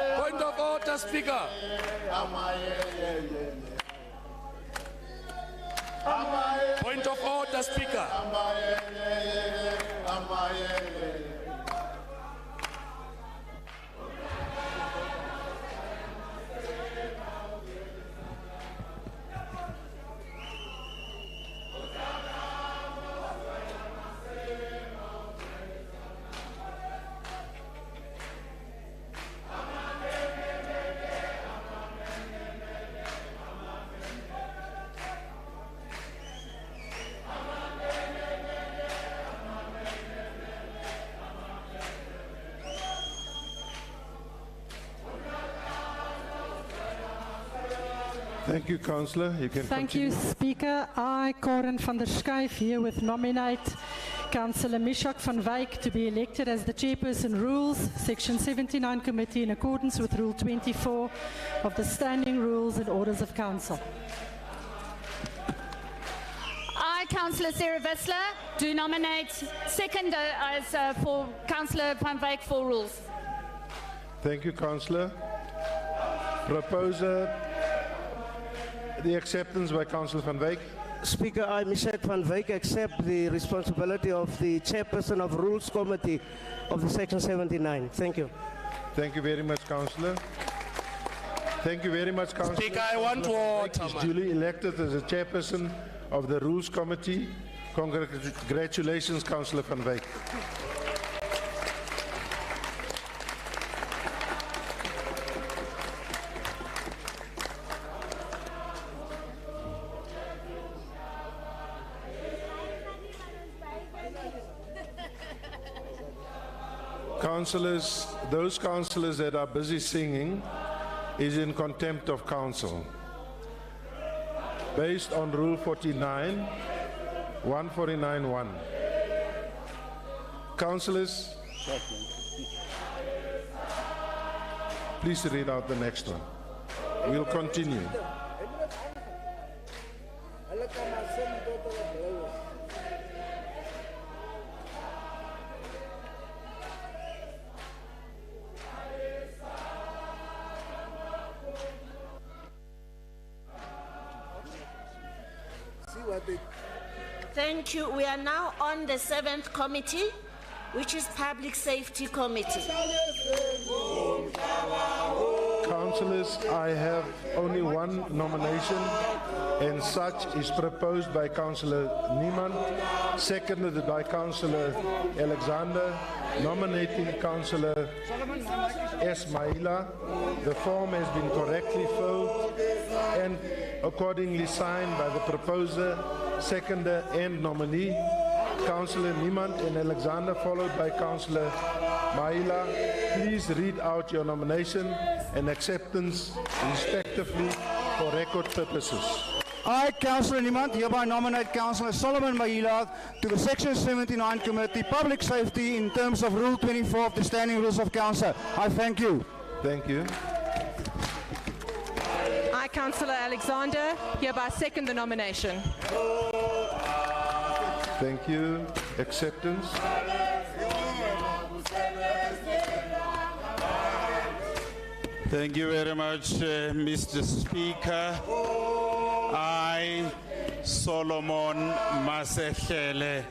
Point of order, Speaker. Point of order, Speaker. Thank you, Councillor. You can Thank continue. you, Speaker. I, Karen van der Schyf, herewith nominate Councillor Mishak van Wyk to be elected as the Chairperson Rules, Section 79 Committee in accordance with Rule 24 of the Standing Rules and Orders of Council. I, Councillor Sarah Wissler, do nominate seconder as for Councillor Van Wyk for rules. Thank you, Councillor. Proposer, the acceptance by Councillor van Wyk. Speaker, I, Mishak van Wyk, accept the responsibility of the Chairperson of Rules Committee of the Section 79. Thank you. Thank you very much, Councillor. Thank you very much, Councillor. Speaker, I want Councillor van water, Wyk is man. duly elected as a Chairperson of the Rules Committee. Congratulations, Councillor van Wyk. Councillors, those councillors that are busy singing is in contempt of council. Based on Rule 49, 149.1. Councillors, please read out the next one. We'll continue. Thank you. We are now on the 7th committee, which is Public Safety Committee. Councillors, I have only one nomination, and such is proposed by Councillor Niemand, seconded by Councillor Alexander, nominating Councillor Esmaila. The form has been correctly filled and accordingly signed by the proposer, seconder, and nominee. Councillor Niemand and Alexander, followed by Councillor Maila. Please read out your nomination and acceptance respectively for record purposes. I, Councillor Niemand, hereby nominate Councillor Solomon Mahila to the Section 79 Committee, Public Safety, in terms of Rule 24 of the Standing Rules of Council. I thank you. Thank you. I, Councillor Alexander, hereby second the nomination. Thank you. Acceptance. Thank you very much, Mr. Speaker. I, Solomon Masehlele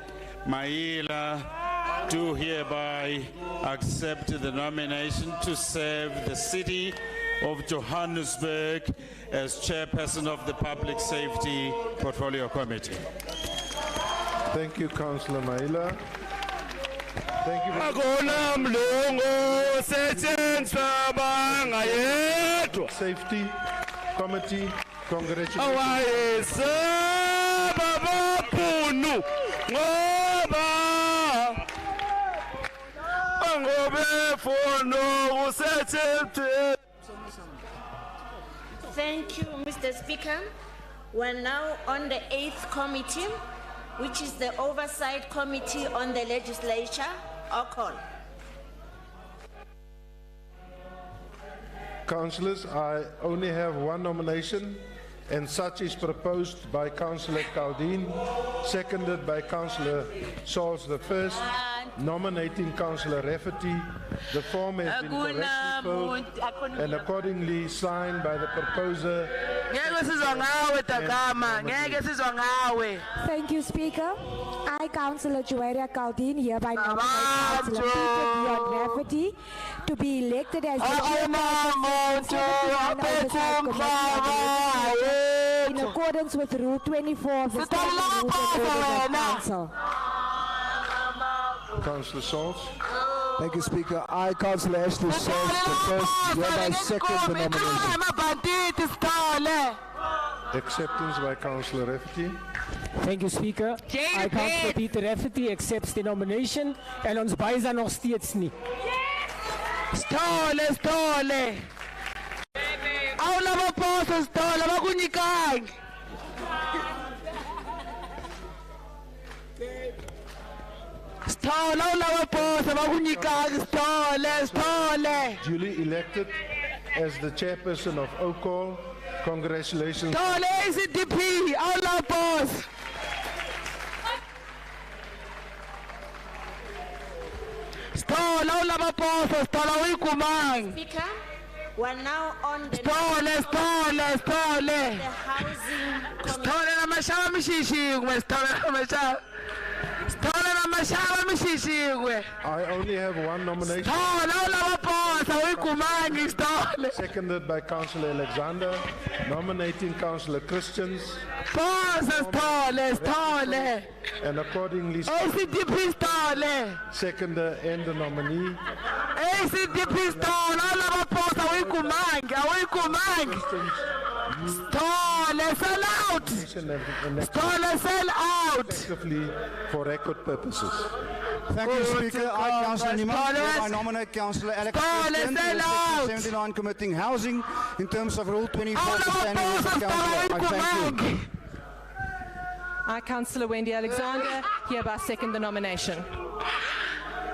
Maila, do hereby accept the nomination to serve the City of Johannesburg as Chairperson of the Public Safety Portfolio Committee. Thank you, Councillor Maila. Thank you very much. Safety Committee, congratulations. Thank you, Mr. Speaker. We're now on the 8th committee, which is the Oversight Committee on the Legislature, OCOL. Councillors, I only have one nomination, and such is proposed by Councillor Caldine, seconded by Councillor Sauls the First, nominating Councillor Rafferty. The form has been correctly filled and accordingly signed by the proposer. Thank you, Speaker. I, Councillor Joeria Caldine, hereby nominate Councillor Peter Dion Rafferty to be elected as the chairperson of the 79 Oversight Committee in accordance with Rule 24 of the Standing Rules of Order of Council. Councillor Sauls. Thank you, Speaker. I, Councillor Ashley Sauls the First, hereby second the nomination. Acceptance by Councillor Rafferty. Thank you, Speaker. I, Councillor Peter Rafferty, accepts the nomination en ons bysa nog steeds nie. Stole. Awula maposo stole bakunyikangi. Stole awula maposo bakunyikangi stole. Duly elected as the chairperson of OCOL. Congratulations. Stole ACDP awula maposo. Stole awula maposo stole uyikumangi. Speaker, we're now on the Stole. the housing committee. Stole namashaba mishishingwe stole namashaba. Stole namashaba mishishingwe. I only have one nomination. Stole awula maposo uyikumangi stole. Seconded by Councillor Alexander, nominating Councillor Christians. Stole. And accordingly, ACDP stole. seconder and the nominee. ACDP stole awula maposo uyikumangi. Stole, sell out. Stole, sell out. Effectively for record purposes. Thank you, Speaker. I, Councillor Niemand, I nominate Councillor Alex Christian to the Section 79 Committee Housing in terms of Rule 24 of the Standing Rules of Council. I thank you. I, Councillor Wendy Alexander, hereby second the nomination.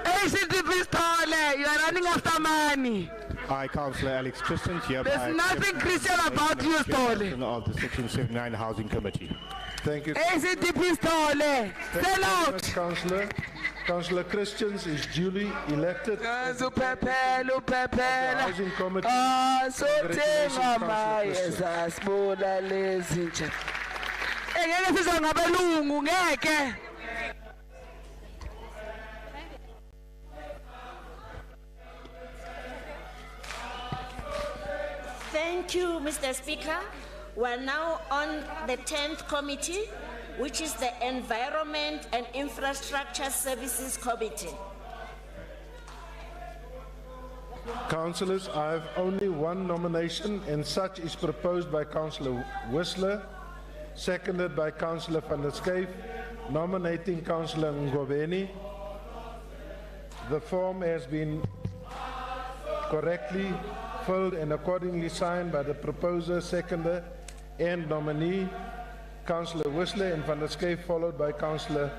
ACDP stole, you are running after money. I, Councillor Alex Christian, hereby There's nothing Christian about you, Stole. of the Section 79 Housing Committee. Thank you. ACDP stole, sell out. Councillor. Councillor Christians is duly elected. Housing Committee. ngeke size ngabelungu ngeke. Thank you, Mr. Speaker. We're now on the 10th committee, which is the Environment and Infrastructure Services Committee. Councillors, I have only one nomination, and such is proposed by Councillor Whistler, seconded by Councillor van der Schuyf, nominating Councillor Ngobeni. The form has been correctly filled and accordingly signed by the proposer, seconder, and nominee, Councillor Whistler and van der Schuyf, followed by Councillor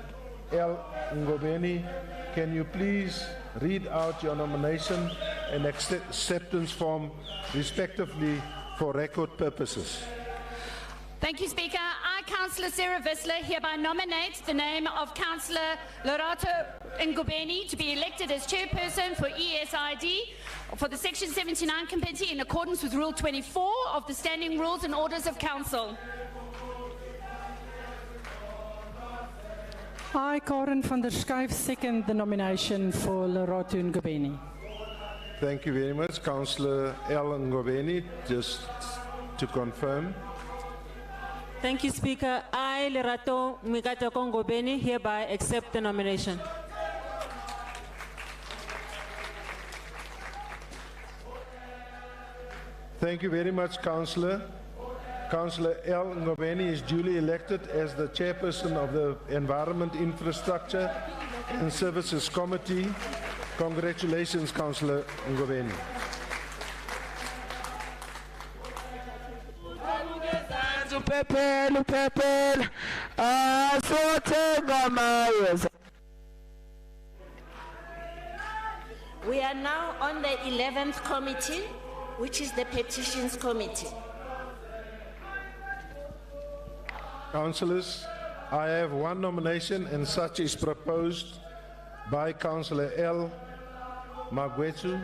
L. Ngobeni. Can you please read out your nomination and acceptance form respectively for record purposes? Thank you, Speaker. I, Councillor Sarah Vissler, hereby nominate the name of Councillor Lorato Ngobeni to be elected as chairperson for ESID for the Section 79 Committee in accordance with Rule 24 of the Standing Rules and Orders of Council. I, Karen van der Schuyf, second the nomination for Lorato Ngobeni. Thank you very much, Councillor L. Ngobeni. Just to confirm. Thank you, Speaker. I, Lerato Migatoko Ngobeni, hereby accept the nomination. Thank you very much, Councillor. Councillor L. Ngobeni is duly elected as the chairperson of the Environment, Infrastructure and Services Committee. Congratulations, Councillor Ngobeni. We are now on the 11th committee, which is the Petitions Committee. Councillors, I have one nomination, and such is proposed by Councillor L. Magwetsu,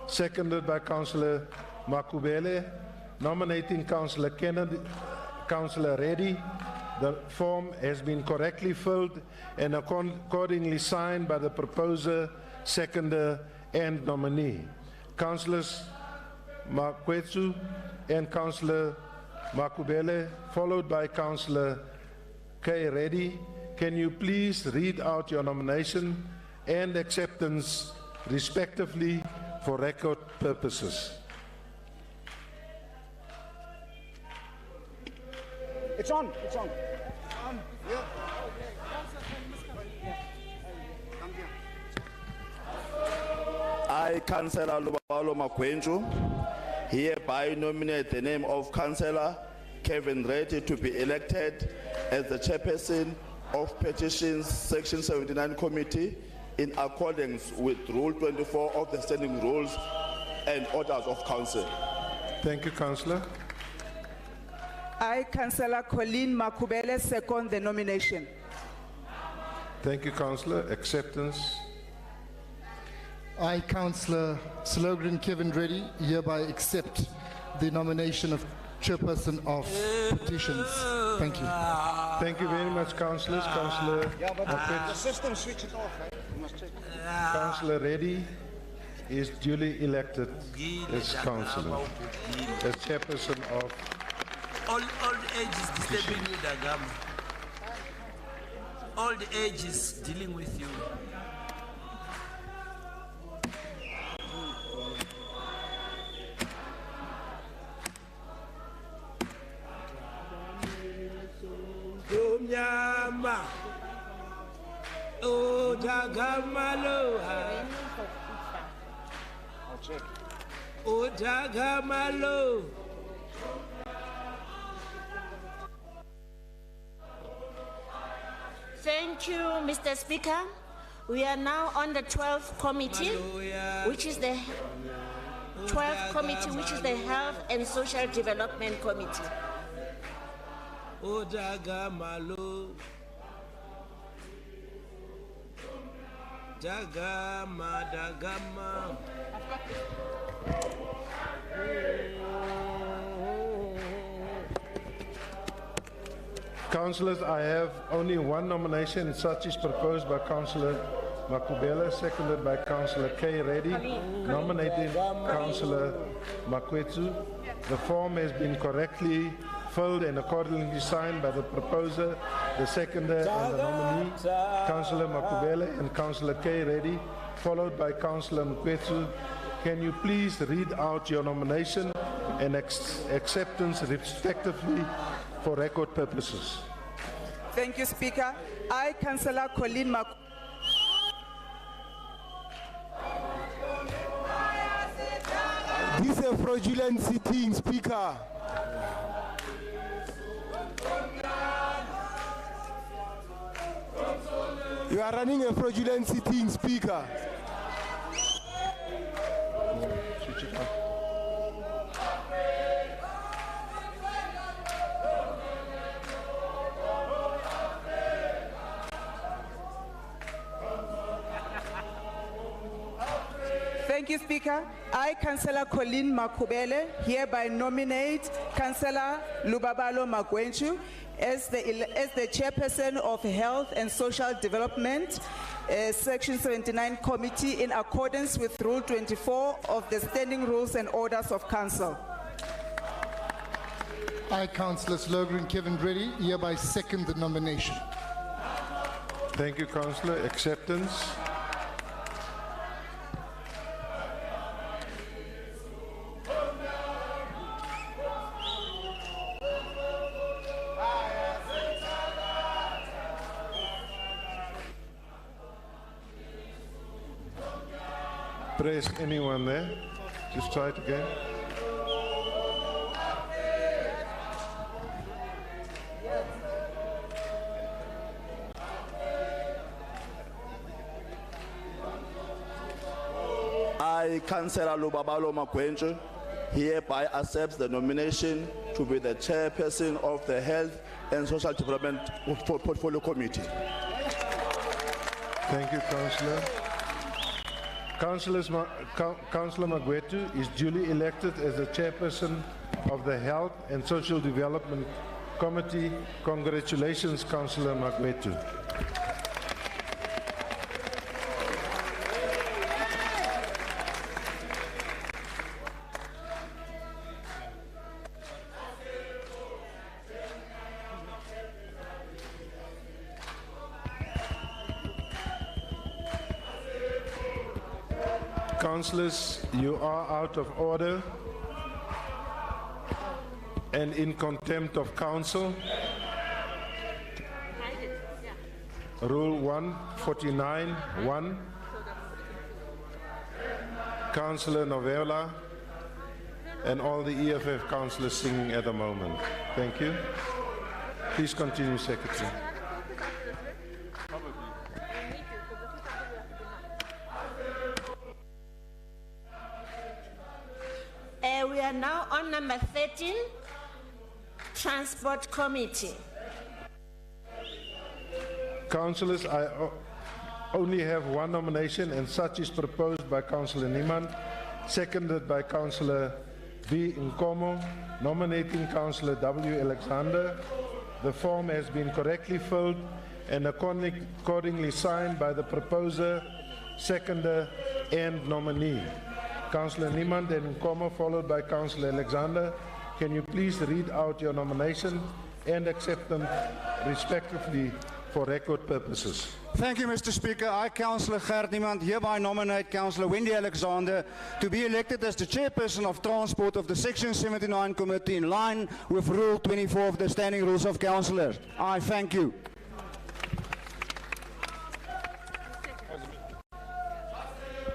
seconded by Councillor Makubele, nominating Councillor Kennedy, Councillor Reddy. The form has been correctly filled and accordingly signed by the proposer, seconder, and nominee. Councillors Makwetsu and Councillor Makubele, followed by Councillor K. Reddy. Can you please read out your nomination and acceptance respectively for record purposes? It's on, it's on. Yeah. I, Councillor Lubalo Makwenju, hereby nominate the name of Councillor Kevin Reddy to be elected as the chairperson of Petitions Section 79 Committee in accordance with Rule 24 of the Standing Rules and Orders of Council. Thank you, Councillor. I, Councillor Colleen Makubele, second the nomination. Thank you, Councillor. Acceptance. I, Councillor Slogren Kevin Reddy, hereby accept the nomination of chairperson of Petitions. Thank you. Thank you very much, councillors. Councillor The system switch it off, right? You must check. Councillor Reddy is duly elected as councillor, as chairperson of Old age is disturbing you, Dagam. Old age is dealing with you. Nyama, oh Dagamalo, oh Dagamalo. Thank you, Mr. Speaker. We are now on the 12th committee, which is the 12th committee, which is the Health and Social Development Committee. Oh, Dagamalo. Dagama, Dagama. Councillors, I have only one nomination, such is proposed by Councillor Makubele, seconded by Councillor K. Reddy, nominating Councillor Makwetsu. The form has been correctly filled and accordingly signed by the proposer, the seconder, and the nominee, Councillor Makubele and Councillor K. Reddy, followed by Councillor Makwetsu. Can you please read out your nomination and acceptance respectively for record purposes? Thank you, Speaker. I, Councillor Colleen Makwetsu. This is a fraudulent sitting, Speaker. You are running a fraudulent sitting, Speaker. Thank you, Speaker. I, Councillor Colleen Makubele, hereby nominate Councillor Lubabalo Magwenchu as the chairperson of Health and Social Development, Section 79 Committee in accordance with Rule 24 of the Standing Rules and Orders of Council. I, Councillor Slogren Kevin Reddy, hereby second the nomination. Thank you, Councillor. Acceptance. Press anyone there? Just try it again. I, Councillor Lubabalo Magwenchu, hereby accepts the nomination to be the chairperson of the Health and Social Development Portfolio Committee. Thank you, Councillor. Councillor Magwetu is duly elected as the chairperson of the Health and Social Development Committee. Congratulations, Councillor Magwetu. Councillors, you are out of order and in contempt of council. Rule 149(1). Councillor Novella and all the EFF councillors singing at the moment. Thank you. Please continue, Secretary. We are now on number 13, Transport Committee. Councillors, I only have one nomination, and such is proposed by Councillor Niemand, seconded by Councillor V. Nkomo, nominating Councillor W. Alexander. The form has been correctly filled and accordingly signed by the proposer, seconder, and nominee. Councillor Niemand and Nkomo, followed by Councillor Alexander. Can you please read out your nomination and accept them respectively for record purposes? Thank you, Mr. Speaker. I, Councillor Gert Niemand, hereby nominate Councillor Wendy Alexander to be elected as the chairperson of Transport of the Section 79 Committee in line with Rule 24 of the Standing Rules of Councillors. I thank you.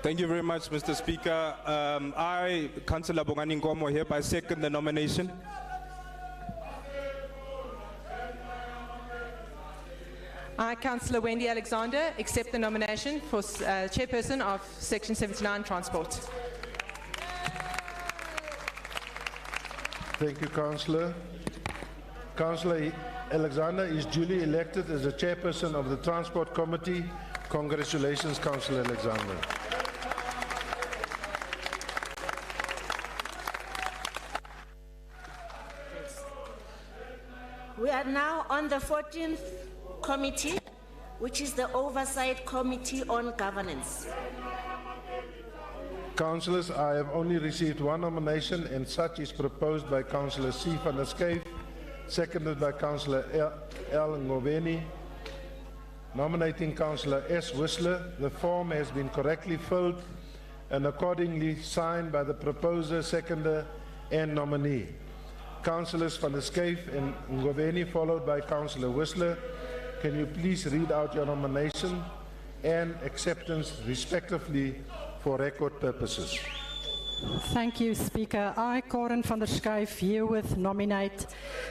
Thank you very much, Mr. Speaker. I, Councillor Bongani Nkomo, hereby second the nomination. I, Councillor Wendy Alexander, accept the nomination for chairperson of Section 79 Transport. Thank you, Councillor. Councillor Alexander is duly elected as the chairperson of the Transport Committee. Congratulations, Councillor Alexander. We are now on the 14th committee, which is the Oversight Committee on Governance. Councillors, I have only received one nomination, and such is proposed by Councillor C. van der Schijf, seconded by Councillor L. Ngobeni, nominating Councillor S. Whistler. The form has been correctly filled and accordingly signed by the proposer, seconder, and nominee. Councillors van der Schijf and Ngobeni, followed by Councillor Whistler. Can you please read out your nomination and acceptance respectively for record purposes? Thank you, Speaker. I, Karen van der Schijf, herewith nominate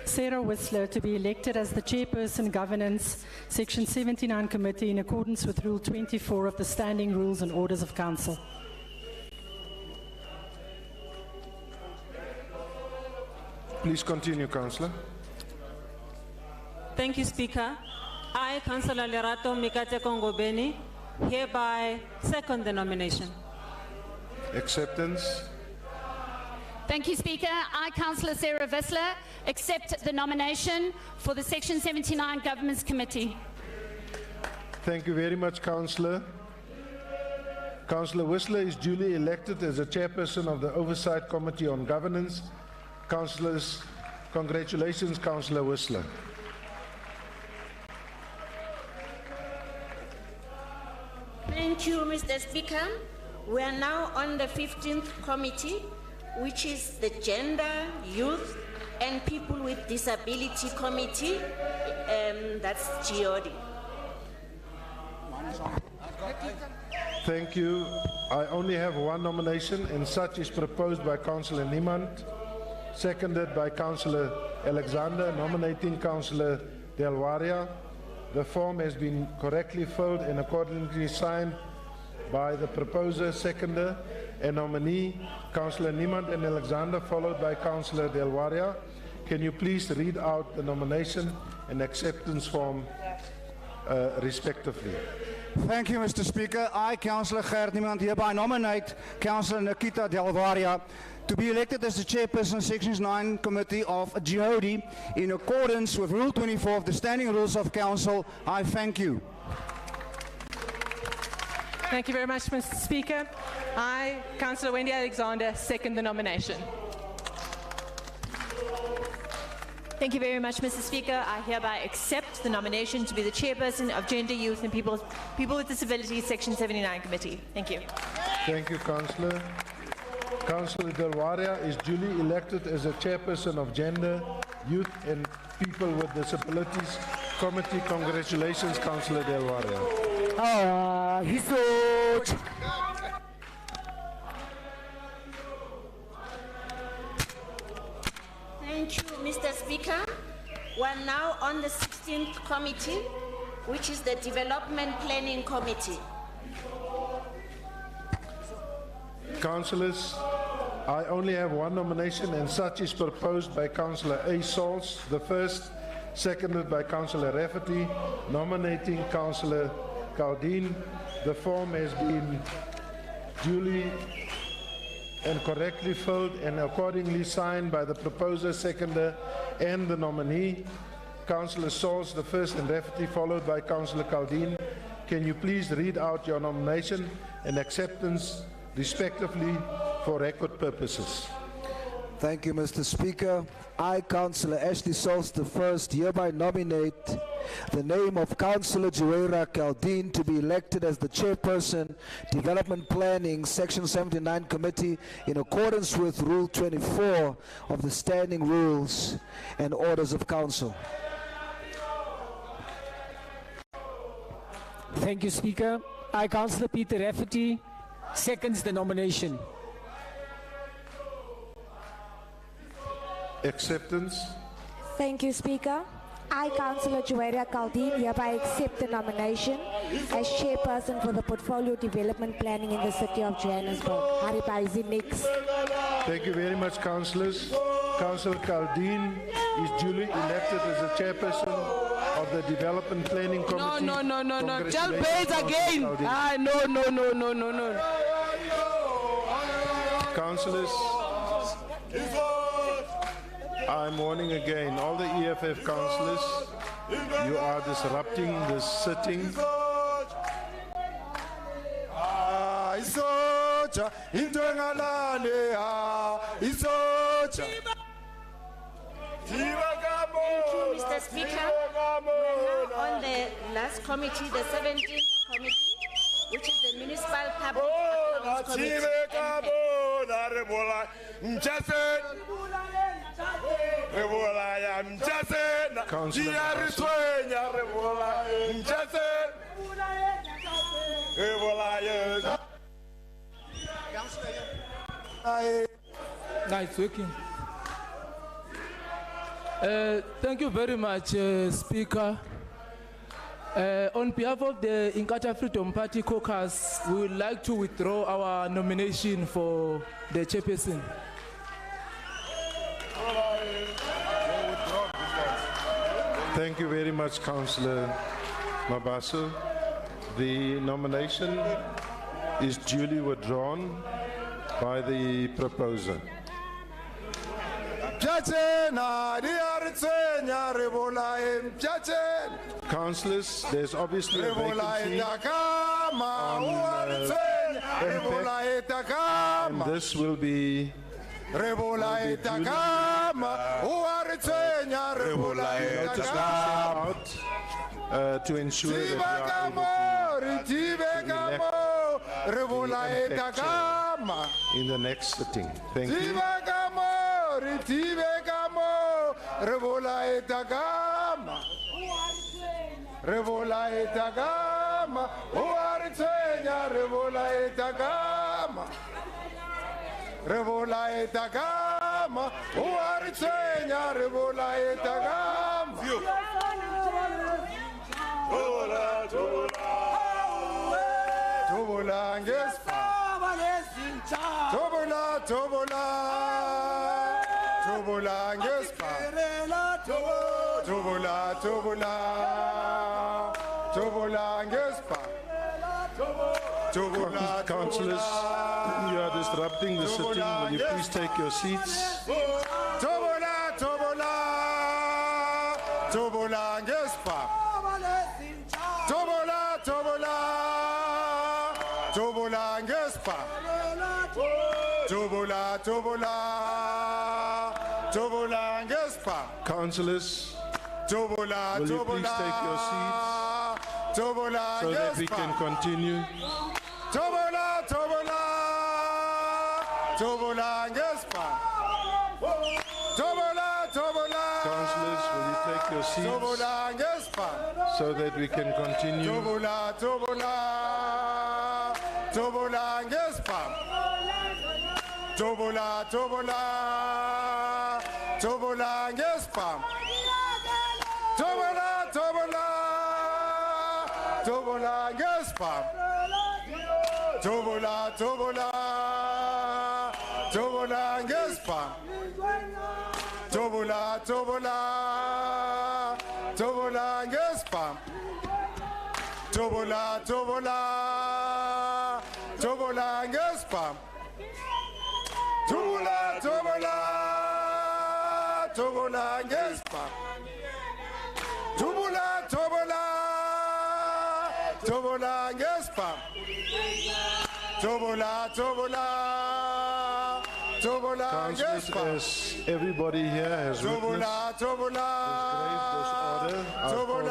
Sarah Whistler to be elected as the Chairperson Governance, Section 79 Committee in accordance with Rule 24 of the Standing Rules and Orders of Council. Please continue, Councillor. Thank you, Speaker. I, Councillor Lerato Mikate Kongobeni, hereby second the nomination. Acceptance. Thank you, Speaker. I, Councillor Sarah Whistler, accept the nomination for the Section 79 Governments Committee. Thank you very much, Councillor. Councillor Whistler is duly elected as a chairperson of the Oversight Committee on Governance. Councillors, congratulations, Councillor Whistler. Thank you, Mr. Speaker. We are now on the 15th committee, which is the Gender, Youth, and People with Disability Committee. That's GOD. Thank you. I only have one nomination, and such is proposed by Councillor Niemand, seconded by Councillor Alexander, nominating Councillor Del Waria. The form has been correctly filled and accordingly signed by the proposer, seconder, and nominee, Councillor Niemand and Alexander, followed by Councillor Del Waria. Can you please read out the nomination and acceptance form respectively? Thank you, Mr. Speaker. I, Councillor Gert Niemand, hereby nominate Councillor Nikita Del Varia to be elected as the Chairperson of Section 9 Committee of GOD in accordance with Rule 24 of the Standing Rules of Council. I thank you. Thank you very much, Mr. Speaker. I, Councillor Wendy Alexander, second the nomination. Thank you very much, Mr. Speaker. I hereby accept the nomination to be the Chairperson of Gender, Youth and People with Disabilities, Section 79 Committee. Thank you. Thank you, Councillor. Councillor Del Waria is duly elected as a Chairperson of Gender, Youth and People with Disabilities Committee. Congratulations, Councillor Del Waria. He's so... Thank you, Mr. Speaker. We're now on the 16th committee, which is the Development Planning Committee. Councillors, I only have one nomination, and such is proposed by Councillor A. Sauls, the first, seconded by Councillor Rafferty, nominating Councillor Caldine. The form has been duly and correctly filled and accordingly signed by the proposer, seconder, and the nominee, Councillor Sauls, the first, and Rafferty, followed by Councillor Caldine. Can you please read out your nomination and acceptance respectively for record purposes? Thank you, Mr. Speaker. I, Councillor Ashley Sauls I, hereby nominate the name of Councillor Joera Caldine to be elected as the Chairperson, Development Planning, Section 79 Committee in accordance with Rule 24 of the Standing Rules and Orders of Council. Thank you, Speaker. I, Councillor Peter Rafferty, seconds the nomination. Acceptance. Thank you, Speaker. I, Councillor Joera Caldine, hereby accept the nomination as Chairperson for the Portfolio Development Planning in the City of Johannesburg. Haribaizi next. Thank you very much, Councillors. Councillor Caldine is duly elected as the Chairperson of the Development Planning Committee. No. Tell Bates again. No. Councillors, I'm warning again, all the EFF councillors, you are disrupting the sitting. Isoja, into engalale, isoja. Mr. Speaker, we're now on the last committee, the 17th committee, which is the Municipal Public Accounts Committee. No, it's working. Thank you very much, Speaker. On behalf of the Inkatha Freedom Party caucus, we would like to withdraw our nomination for the chairperson. Thank you very much, Councillor Mabaso. The nomination is duly withdrawn by the proposer. Councillors, there's obviously a vacancy on and this will be noticed out to ensure that we are able to elect in the next sitting. Thank you. Councillors, you are disrupting the sitting. Will you please take your seats? Councillors, will you please take your seats so that we can continue? Councillors, will you take your seats so that we can continue? Councillors, as everybody here has witnessed, this grave disorder I've called several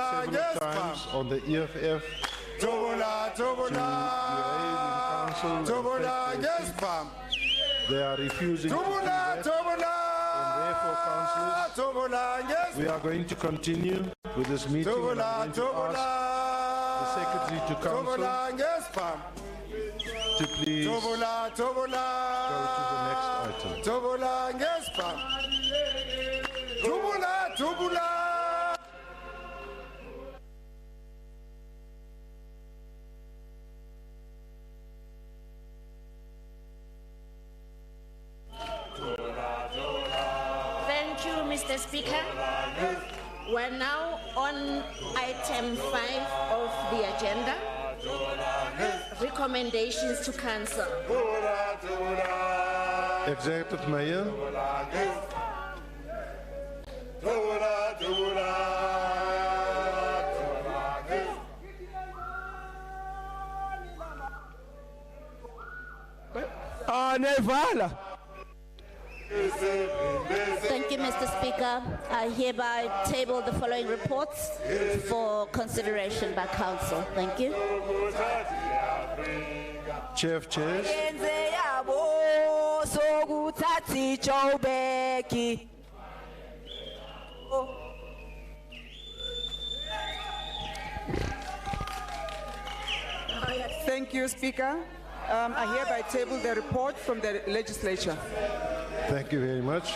times on the EFF to behave in council. They are refusing to do that. And therefore, councillors, we are going to continue with this meeting. And I'm going to ask the Secretary to Council to please go to the next item. Thank you, Mr. Speaker. We're now on item 5 of the agenda. Recommendations to Council. Executive Mayor. Nevala. Thank you, Mr. Speaker. I hereby table the following reports for consideration by Council. Thank you. Chair of Chairs. Thank you, Speaker. I hereby table the report from the legislature. Thank you very much.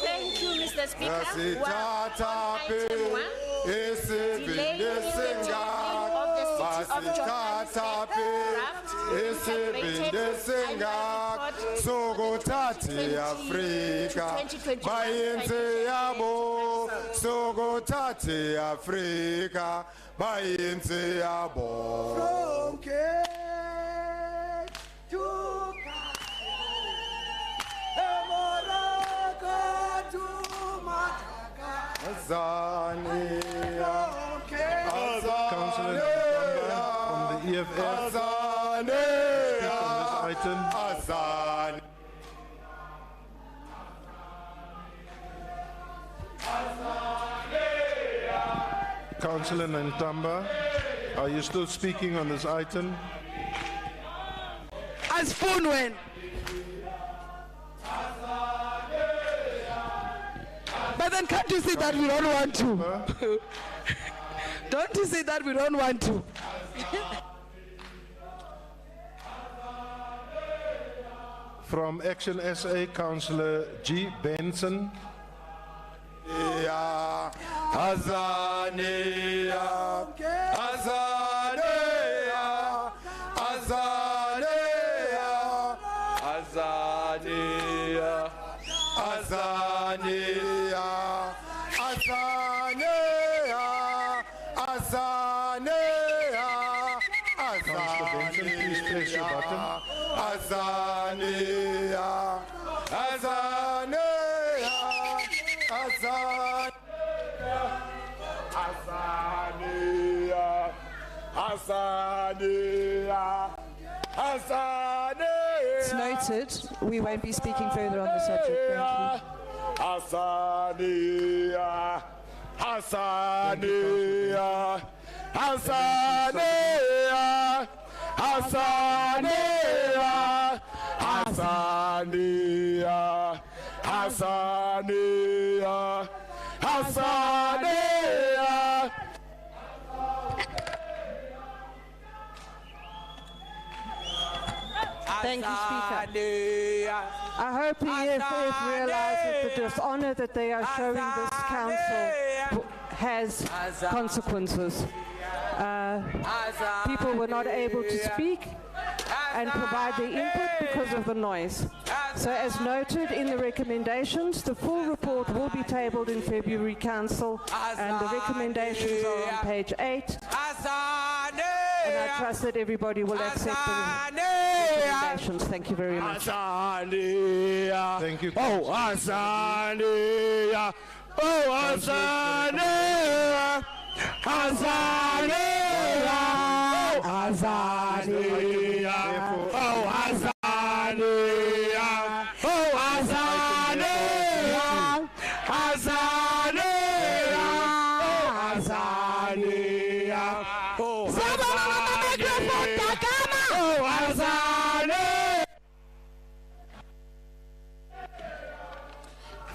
Thank you, Mr. Speaker. Item 1. Delay Sokotati Afrika, bayenze yabo. Sokotati Afrika, bayenze yabo. From Cape to Morocco to Azania. Councillor from the EFF. On this item. Councillor Ntamba, are you still speaking on this item? As Funwen. But then can't you see that we don't want to? Don't you see that we don't want to? From Action SA, Councillor G. Benson. Azania, Azania, Azania, Azania, Azania, Azania, Councillor Benson, please press your button. Azania, Azania, Azania, Azania, Azania, Azania. It's noted. We won't be speaking further on the subject. Thank you. Azania, Azania, Azania, Azania, Azania, Azania, Azania. Thank you, Speaker. I hope the EFF realizes the dishonor that they are showing this council has consequences. People were not able to speak and provide their input because of the noise. So as noted in the recommendations, the full report will be tabled in February Council, and the recommendations are on page 8. And I trust that everybody will accept the recommendations. Thank you very much. Thank you. Oh, Azania. Oh, Azania. Azania. Azania. Oh, Azania. Oh, Azania. Azania. Azania. Oh,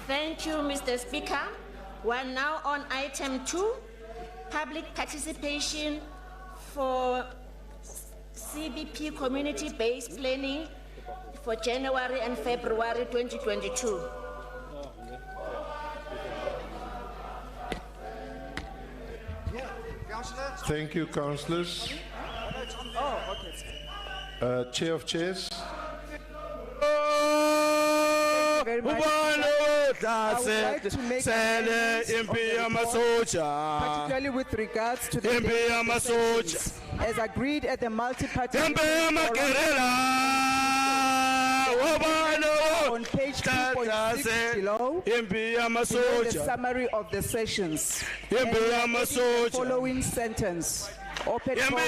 Thank you, Mr. Speaker. We're now on item 2, public participation for CBP community-based planning for January and February 2022. Thank you, councillors. Chair of Chairs. very much. I would like to make amendments on the report, particularly with regards to the sessions, as agreed at the multi-party meeting on page 2.6 below the summary of the sessions. And we are adding the following sentence. Open vote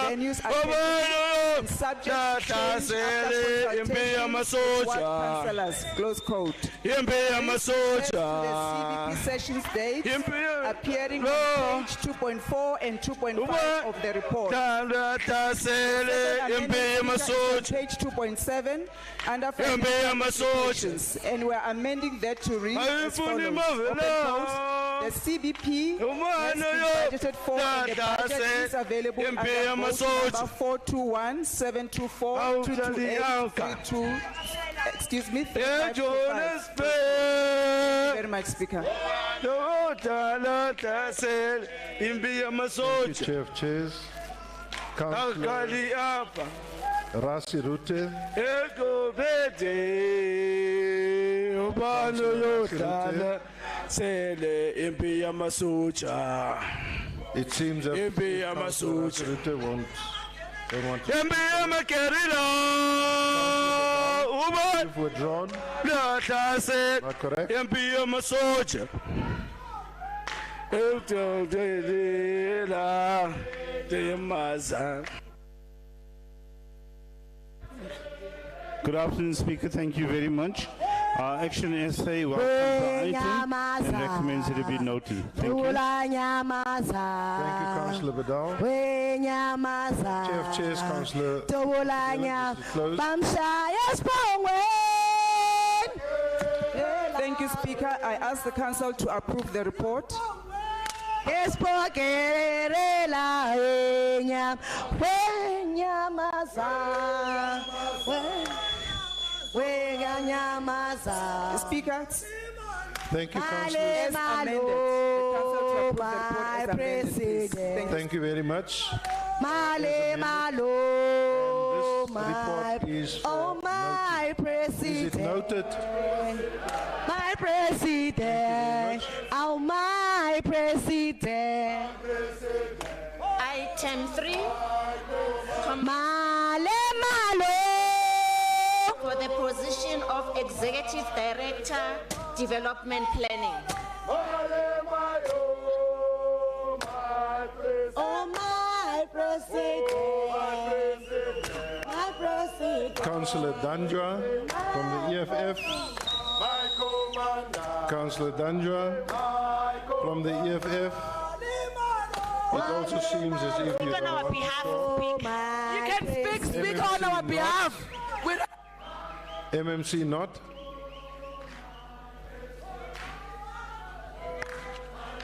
venues and subject to change after consultation with councillors. Close quote. Please refer to the CBP sessions date appearing on page 2.4 and 2.5 of the report. Page 2.7 under sessions, and we're amending that to read as follows. Open quote. The CBP has been budgeted for and the budget is available under vote number 421 724 228 32. Excuse me. 3545. Thank you very much, Speaker. Thank you, Chair of Chairs. Councillor Rasi Rute. It seems that Councillor Rasi Rute don't want to. You've withdrawn. Not correct. Good afternoon, Speaker. Thank you very much. Action SA welcomes the item and recommends that it be noted. Thank you. Thank you, Councillor Badal. Chair of Chairs, Councillor. Thank you, Speaker. I ask the Council to approve the report. Speaker. Thank you, Councillor. As amended. The Council to approve the report as amended, please. Thank you very much. Report is for my president. Is it noted? My president. Oh, my president. Item 3. For the position of Executive Director, Development Planning. Oh, my president. My president. Councillor Danjwa from the EFF. Councillor Danjwa from the EFF. It also seems as if you on our behalf. You can speak on our behalf. MMC not.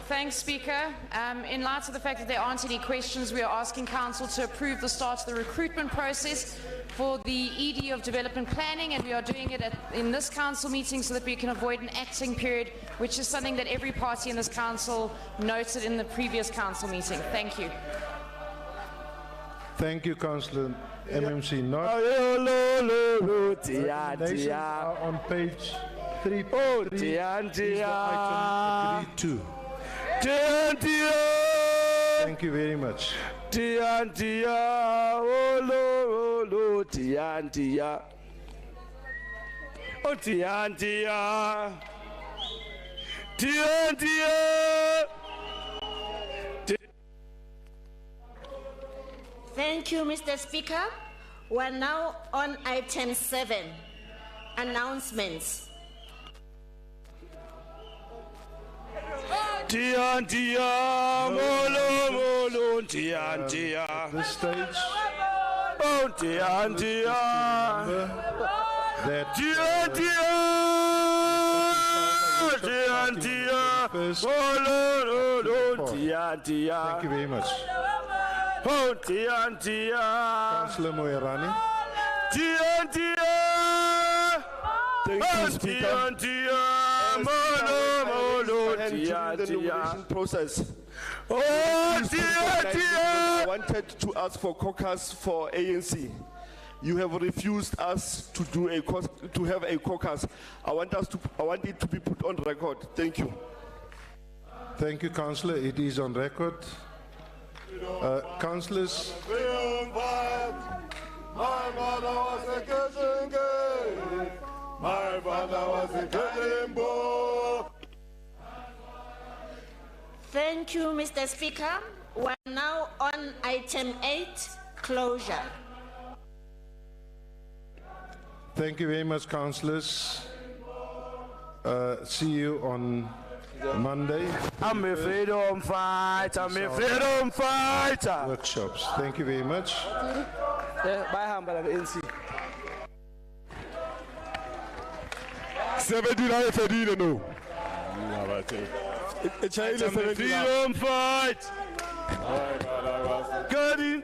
Thanks, Speaker. In light of the fact that there aren't any questions, we are asking Council to approve the start of the recruitment process for the ED of Development Planning, and we are doing it in this Council meeting so that we can avoid an acting period, which is something that every party in this Council noted in the previous Council meeting. Thank you. Thank you, Councillor MMC not. Recommendations are on page 3. Is the item agreed to? Thank you very much. Thank you, Mr. Speaker. We're now on item 7, announcements. At this stage, thank you very much. Councillor Moerani. Thank you, Speaker. During the nomination process, I wanted to ask for caucus for ANC. you have refused us to do to have a caucus. I want it to be put on record. Thank you. Thank you, Councillor. It is on record. Councillors. My mother was a kitchen girl. My father was a kitchen boy. Thank you, Mr. Speaker. We're now on item 8, closure. Thank you very much, councillors. See you on Monday. I'm a freedom fighter. I'm a freedom fighter. Workshops. Thank you very much. Bye, Hambala NC. 79 no. It's a freedom fight. Good in.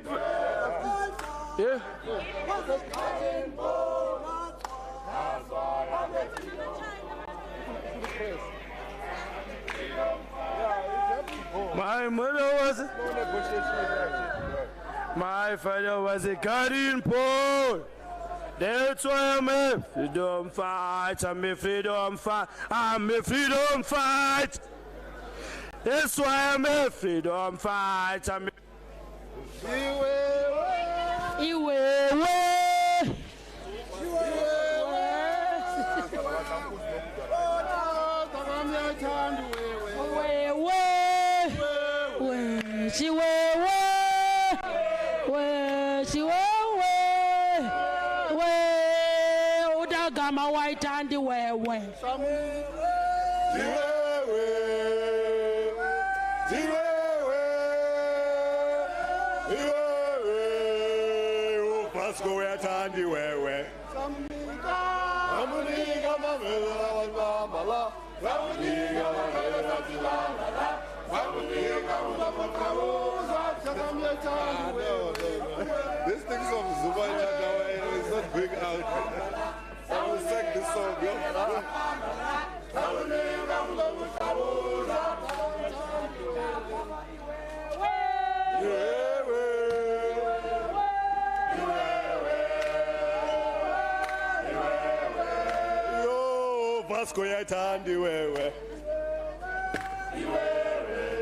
Yeah. My mother was. My father was a guardian pole. That's why I'm a freedom fight. I'm a freedom fight. I'm a freedom fight. That's why I'm a freedom fight. I'm a White and the way. This thing of Zuba is not big out. I will sing this song. Yo, Vasco Yatandi, where?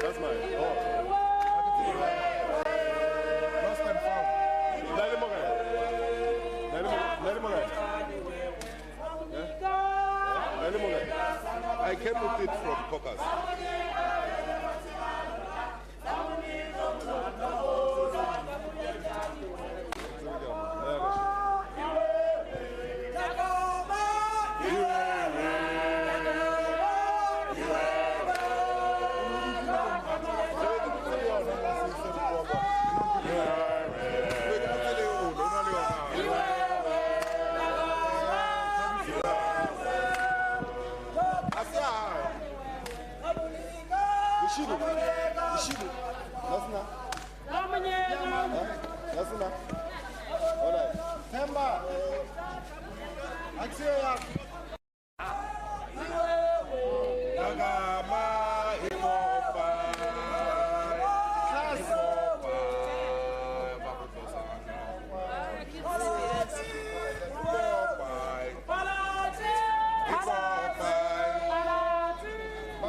That's mine. I came with it from Caucus. Temba.